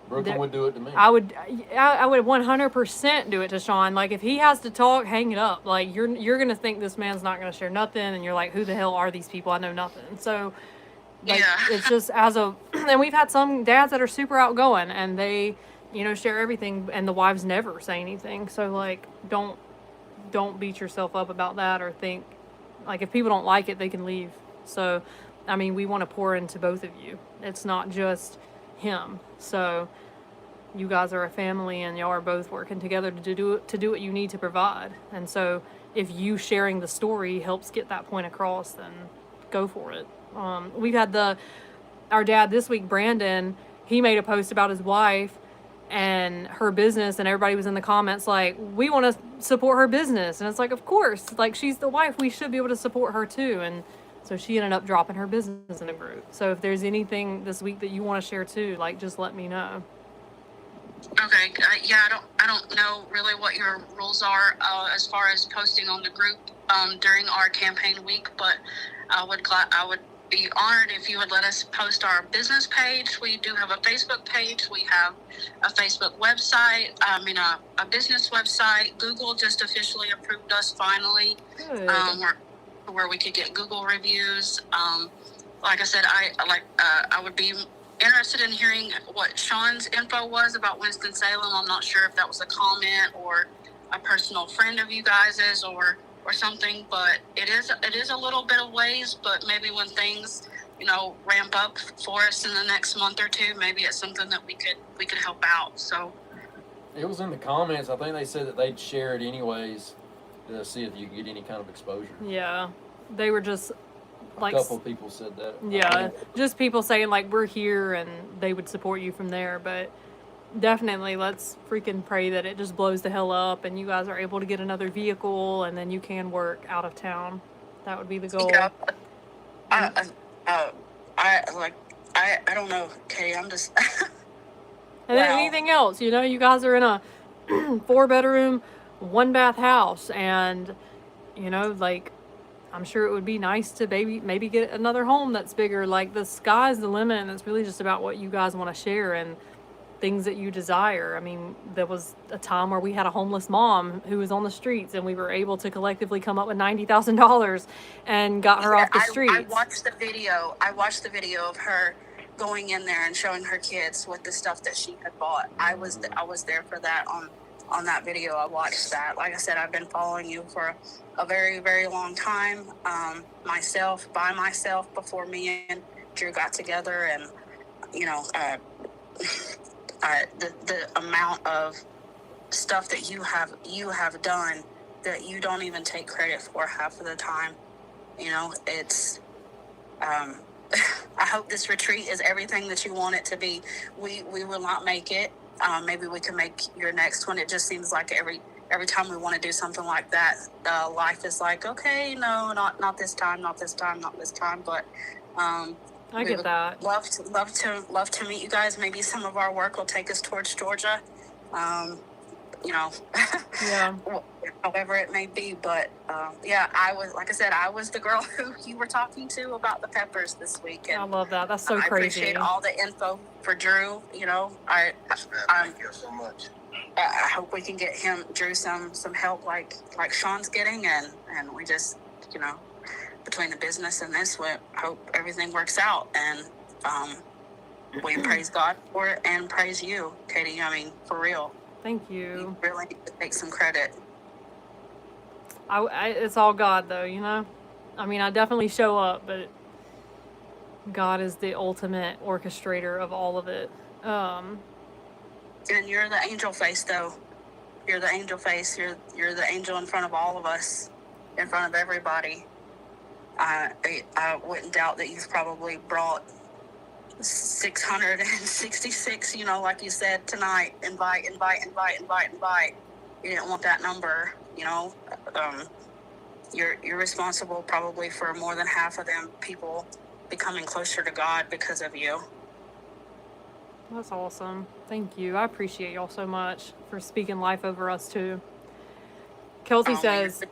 Brooklyn would do it to me. I would 100% do it to Sean. Like, if he has to talk, hang it up. Like, you're gonna think this man's not gonna share nothing, and you're like, who the hell are these people? I know nothing. So, like, Yeah. it's just and we've had some dads that are super outgoing, and they, share everything, and the wives never say anything. So, like, don't beat yourself up about that, or think, like, if people don't like it, they can leave. So, I mean, we want to pour into both of you. It's not just him. So, you guys are a family, and y'all are both working together to do what you need to provide. And so, if you sharing the story helps get that point across, then go for it. We've had our dad this week, Brandon. He made a post about his wife and her business, and everybody was in the comments like, we want to support her business. And it's like, of course, like, she's the wife, we should be able to support her too. And so she ended up dropping her business in a group. So if there's anything this week that you want to share too, like, just let me know. Okay. Yeah, I don't know really what your rules are as far as posting on the group during our campaign week, but I would be honored if you would let us post our business page. We do have a Facebook page. We have a Facebook website. A business website. Google just officially approved us finally. Good. Where we could get Google reviews. Like I said, I would be interested in hearing what Sean's info was about Winston-Salem. I'm not sure if that was a comment or a personal friend of you guys's or something, but it is a little bit of ways, but maybe when things, ramp up for us in the next month or two, maybe it's something that we could help out. So it was in the comments. I think they said that they'd share it anyways to see if you could get any kind of exposure. Yeah. They were just like, a couple of people said that. Yeah, just people saying like, we're here, and they would support you from there. But definitely, let's freaking pray that it just blows the hell up, and you guys are able to get another vehicle, and then you can work out of town. That would be the goal. Yeah. I don't know, Katie. I'm just. And then anything else, you guys are in a 4-bedroom, 1-bath house, and like, I'm sure it would be nice to maybe get another home that's bigger. Like, the sky's the limit, and it's really just about what you guys want to share and things that you desire. I mean, there was a time where we had a homeless mom who was on the streets, and we were able to collectively come up with $90,000 and got her off the streets. I watched the video of her going in there and showing her kids with the stuff that she had bought. I was there for that on that video. I watched that. Like I said, I've been following you for a very, very long time, by myself, before me and Drew got together, and the amount of stuff that you have done that you don't even take credit for half of the time. It's I hope this retreat is everything that you want it to be. We will not make it. Maybe we can make your next one. It just seems like every time we want to do something like that, life is like, okay, no, not this time, not this time, not this time. But I get that. Love to meet you guys. Maybe some of our work will take us towards Georgia. Yeah. However it may be, but I was the girl who you were talking to about the peppers this week. And I love that. That's so I crazy. appreciate all the info for Drew. Thank you so much. I hope we can get Drew some help like Sean's getting, and we just between the business and this, we hope everything works out, and we praise God for it and praise you, Katie. I mean, for real. Thank you. You really need to take some credit. It's all God, though, I mean, I definitely show up, but God is the ultimate orchestrator of all of it. And you're the angel face, though. You're the angel face. You're the angel in front of all of us, in front of everybody. I wouldn't doubt that you've probably brought 666, like you said tonight, invite. You didn't want that number, you're responsible probably for more than half of them people becoming closer to God because of you. That's awesome. Thank you. I appreciate y'all so much for speaking life over us too. Kelsey says,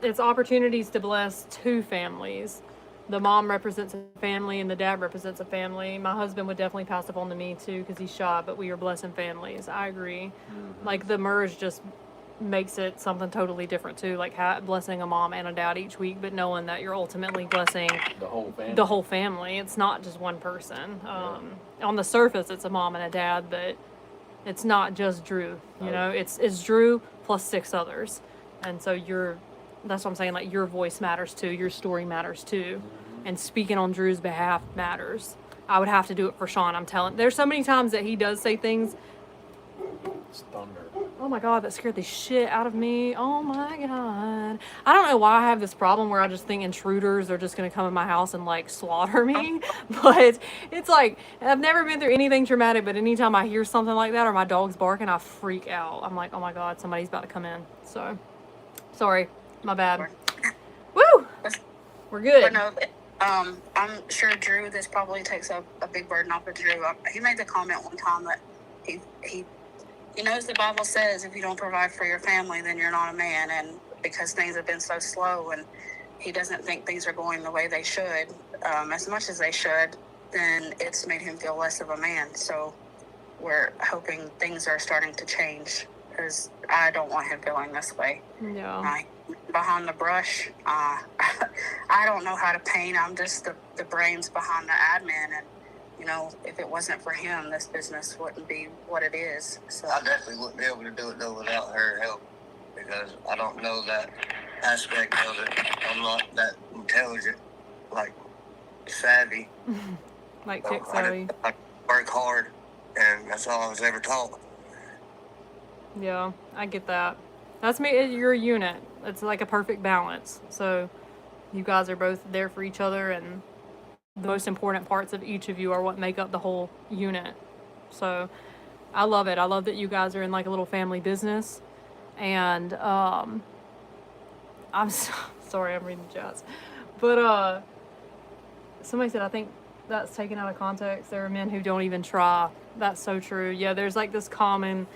it's opportunities to bless 2 families. The mom represents a family and the dad represents a family. My husband would definitely pass up on to me too because he's shy, but we are blessing families. I agree. Like the merge just makes it something totally different too. Like blessing a mom and a dad each week, but knowing that you're ultimately blessing The whole family. the whole family. It's not just one person. On the surface, it's a mom and a dad, but it's not just Drew. You know, it's Drew plus 6 others, and so that's what I'm saying. Like your voice matters too. Your story matters too, and speaking on Drew's behalf matters. I would have to do it for Sean. I'm telling. There's so many times that he does say things. It's thunder. Oh my God, that scared the shit out of me. Oh my God. I don't know why I have this problem where I just think intruders are just going to come in my house and like slaughter me. But it's like, I've never been through anything traumatic, but anytime I hear something like that or my dog's barking, I freak out. I'm like, oh my God, somebody's about to come in. So, sorry. My bad. Woo! We're good. But no, I'm sure Drew, this probably takes a big burden off of Drew. He made the comment one time that he knows the Bible says if you don't provide for your family, then you're not a man. And because things have been so slow and he doesn't think things are going the way they should, as much as they should, then it's made him feel less of a man. So we're hoping things are starting to change because I don't want him feeling this way. Yeah. Behind the brush, I don't know how to paint. I'm just the brains behind the admin. And you know, if it wasn't for him, this business wouldn't be what it is. So I definitely wouldn't be able to do it though without her help because I don't know that aspect of it. I'm not that intelligent, like savvy. Like tech savvy. I work hard, and that's all I was ever taught. Yeah, I get that. That's me. You're a unit. It's like a perfect balance. So you guys are both there for each other, and the most important parts of each of you are what make up the whole unit. So I love it. I love that you guys are in like a little family business. And I'm sorry, I'm reading the chats. But somebody said, I think that's taken out of context. There are men who don't even try. That's so true. Yeah, there's like this common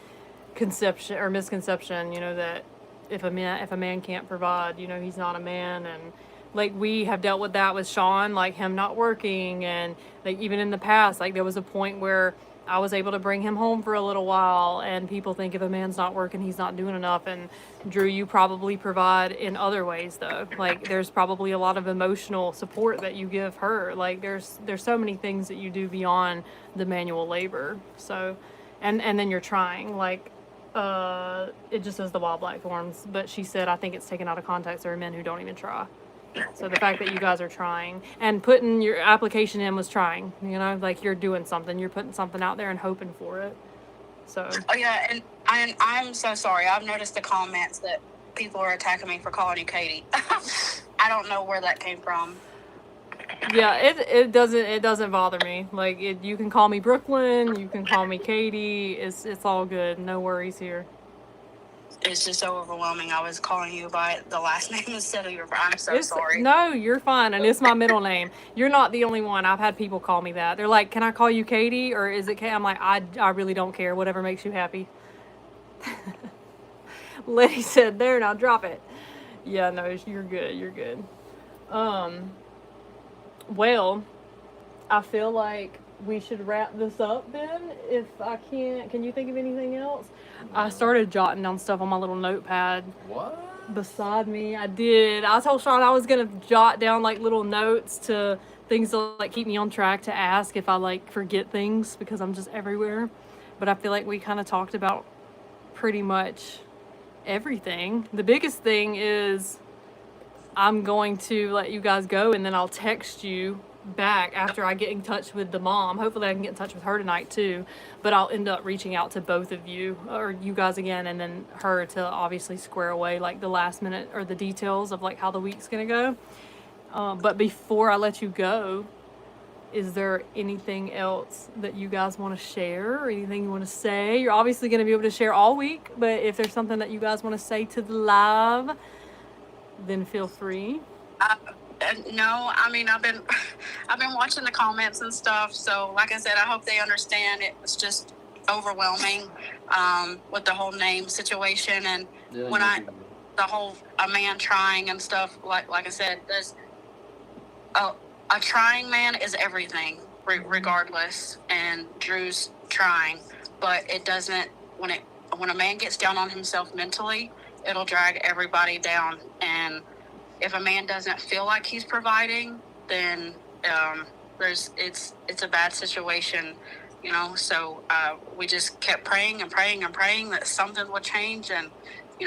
conception or misconception, you know, that if a man can't provide, you know, he's not a man. And like we have dealt with that with Sean, like him not working, and like even in the past, like there was a point where I was able to bring him home for a little while, and people think if a man's not working, he's not doing enough. And Drew, you probably provide in other ways though. Like there's probably a lot of emotional support that you give her. Like there's so many things that you do beyond the manual labor. So and then you're trying, like it just says the wild blackthorns, but she said I think it's taken out of context. There are men who don't even try. So the fact that you guys are trying and putting your application in was trying, you know, like you're doing something, you're putting something out there and hoping for it. So. Oh yeah, and I'm so sorry. I've noticed the comments that people are attacking me for calling you Katie. I don't know where that came from. Yeah, it doesn't bother me. Like you can call me Brooklyn, you can call me Katie. It's all good. No worries here. It's just so overwhelming. I was calling you by the last name instead of your. I'm so sorry. No, you're fine, and it's my middle name. You're not the only one. I've had people call me that. They're like, "Can I call you Katie, or is it Kay?" I'm like, I really don't care. Whatever makes you happy. Letty said, "There, now drop it." Yeah, no, you're good. You're good. Well, I feel like we should wrap this up then. If I can't, can you think of anything else? I started jotting down stuff on my little notepad. What? Beside me. I did. I told Sean I was going to jot down like little notes to things to like keep me on track to ask if I like forget things because I'm just everywhere. But I feel like we kind of talked about pretty much everything. The biggest thing is I'm going to let you guys go and then I'll text you back after I get in touch with the mom. Hopefully I can get in touch with her tonight too, but I'll end up reaching out to both of you or you guys again, and then her to obviously square away like the last minute or the details of like how the week's gonna go. But before I let you go, is there anything else that you guys want to share or anything you want to say? You're obviously going to be able to share all week, but if there's something that you guys want to say to the live, then feel free. No, I mean I've been watching the comments and stuff. So like I said, I hope they understand it was just overwhelming with the whole name situation, and when the whole a man trying and stuff. Like I said, A trying man is everything, regardless. And Drew's trying, but it doesn't. When a man gets down on himself mentally, it'll drag everybody down. And if a man doesn't feel like he's providing, then it's a bad situation, you know. So we just kept praying and praying and praying that something would change, and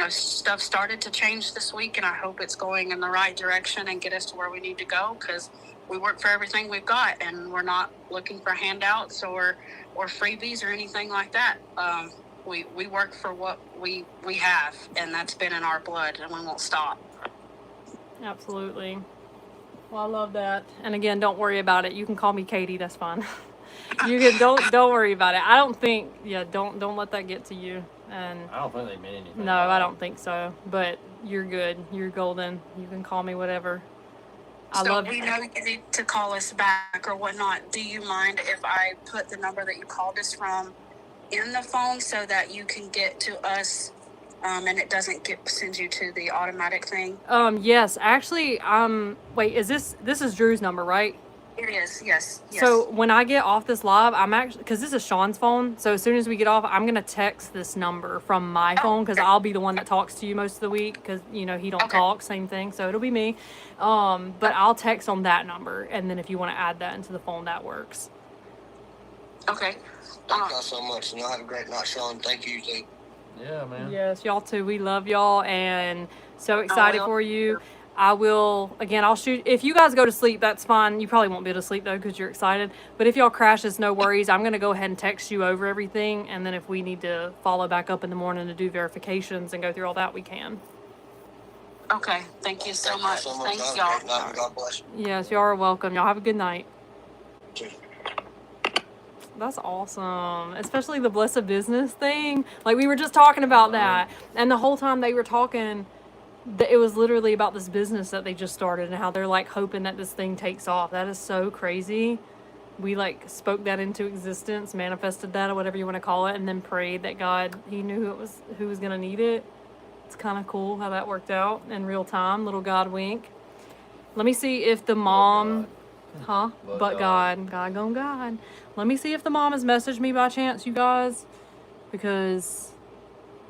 stuff started to change this week, and I hope it's going in the right direction and get us to where we need to go, because we work for everything we've got, and we're not looking for handouts or freebies or anything like that. We work for what we have, and that's been in our blood, and we won't stop. Absolutely. Well, I love that. And again, don't worry about it. You can call me Katie. That's fine. You can don't worry about it. I don't think. Yeah, don't let that get to you. And I don't think they meant anything. no, I don't think so. But you're good. You're golden. You can call me whatever. I So love we know you need to call us back or whatnot. Do you mind if I put the number that you called us from in the phone so that you can get to us, and it doesn't send you to the automatic thing? Yes, actually, wait, is this is Drew's number, right? It is, yes. So when I get off this live, I'm actually, because this is Sean's phone, so as soon as we get off, I'm going to text this number from my phone, because I'll be the one that talks to you most of the week, because, he don't talk, same thing, so it'll be me. But I'll text on that number, and then if you want to add that into the phone, that works. Okay. Thank y'all so much, and y'all have a great night, Sean. Thank you, too. Yeah, man. Yes, y'all too. We love y'all, and so excited for you. I'll shoot. If you guys go to sleep, that's fine. You probably won't be able to sleep, though, because you're excited. But if y'all crash, it's no worries. I'm going to go ahead and text you over everything. And then if we need to follow back up in the morning to do verifications and go through all that, we can. Okay. Thank you so much. Thanks, y'all. y'all. God bless you. Yes, y'all are welcome. Y'all have a good night. Cheers. That's awesome. Especially the blessed business thing. Like, we were just talking about that. And the whole time they were talking, it was literally about this business that they just started and how they're like hoping that this thing takes off. That is so crazy. We like spoke that into existence, manifested that, or whatever you want to call it, and then prayed that God, he knew who was going to need it. It's kind of cool how that worked out in real time. Little God wink. Let me see if the mom, God. God gone God. Let me see if the mom has messaged me by chance, you guys, because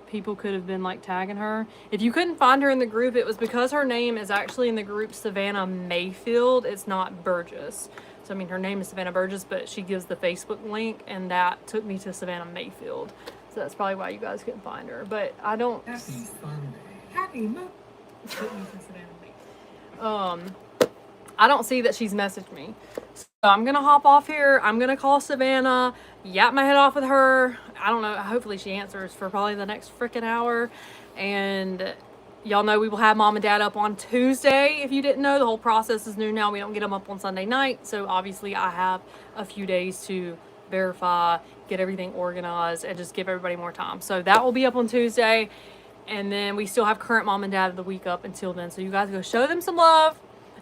people could have been like tagging her. If you couldn't find her in the group, it was because her name is actually in the group Savannah Mayfield. It's not Burgess. So, I mean, her name is Savannah Burgess, but she gives the Facebook link, and that took me to Savannah Mayfield. So that's probably why you guys couldn't find her. But I don't. Happy Sunday. Happy Monday. I don't see that she's messaged me. So I'm going to hop off here. I'm going to call Savannah, yap my head off with her. I don't know. Hopefully she answers for probably the next freaking hour. And y'all know we will have mom and dad up on Tuesday. If you didn't know, the whole process is new now. We don't get them up on Sunday night. So obviously I have a few days to verify, get everything organized, and just give everybody more time. So that will be up on Tuesday. And then we still have current mom and dad of the week up until then. So you guys go show them some love.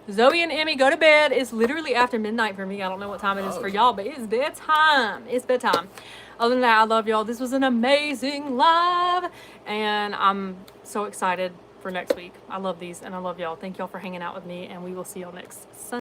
Zoe and Emmy, go to bed. It's literally after midnight for me. I don't know what time it is for y'all, but it's bedtime. It's bedtime. Other than that, I love y'all. This was an amazing live, and I'm so excited for next week. I love these, and I love y'all. Thank y'all for hanging out with me, and we will see y'all next Sunday.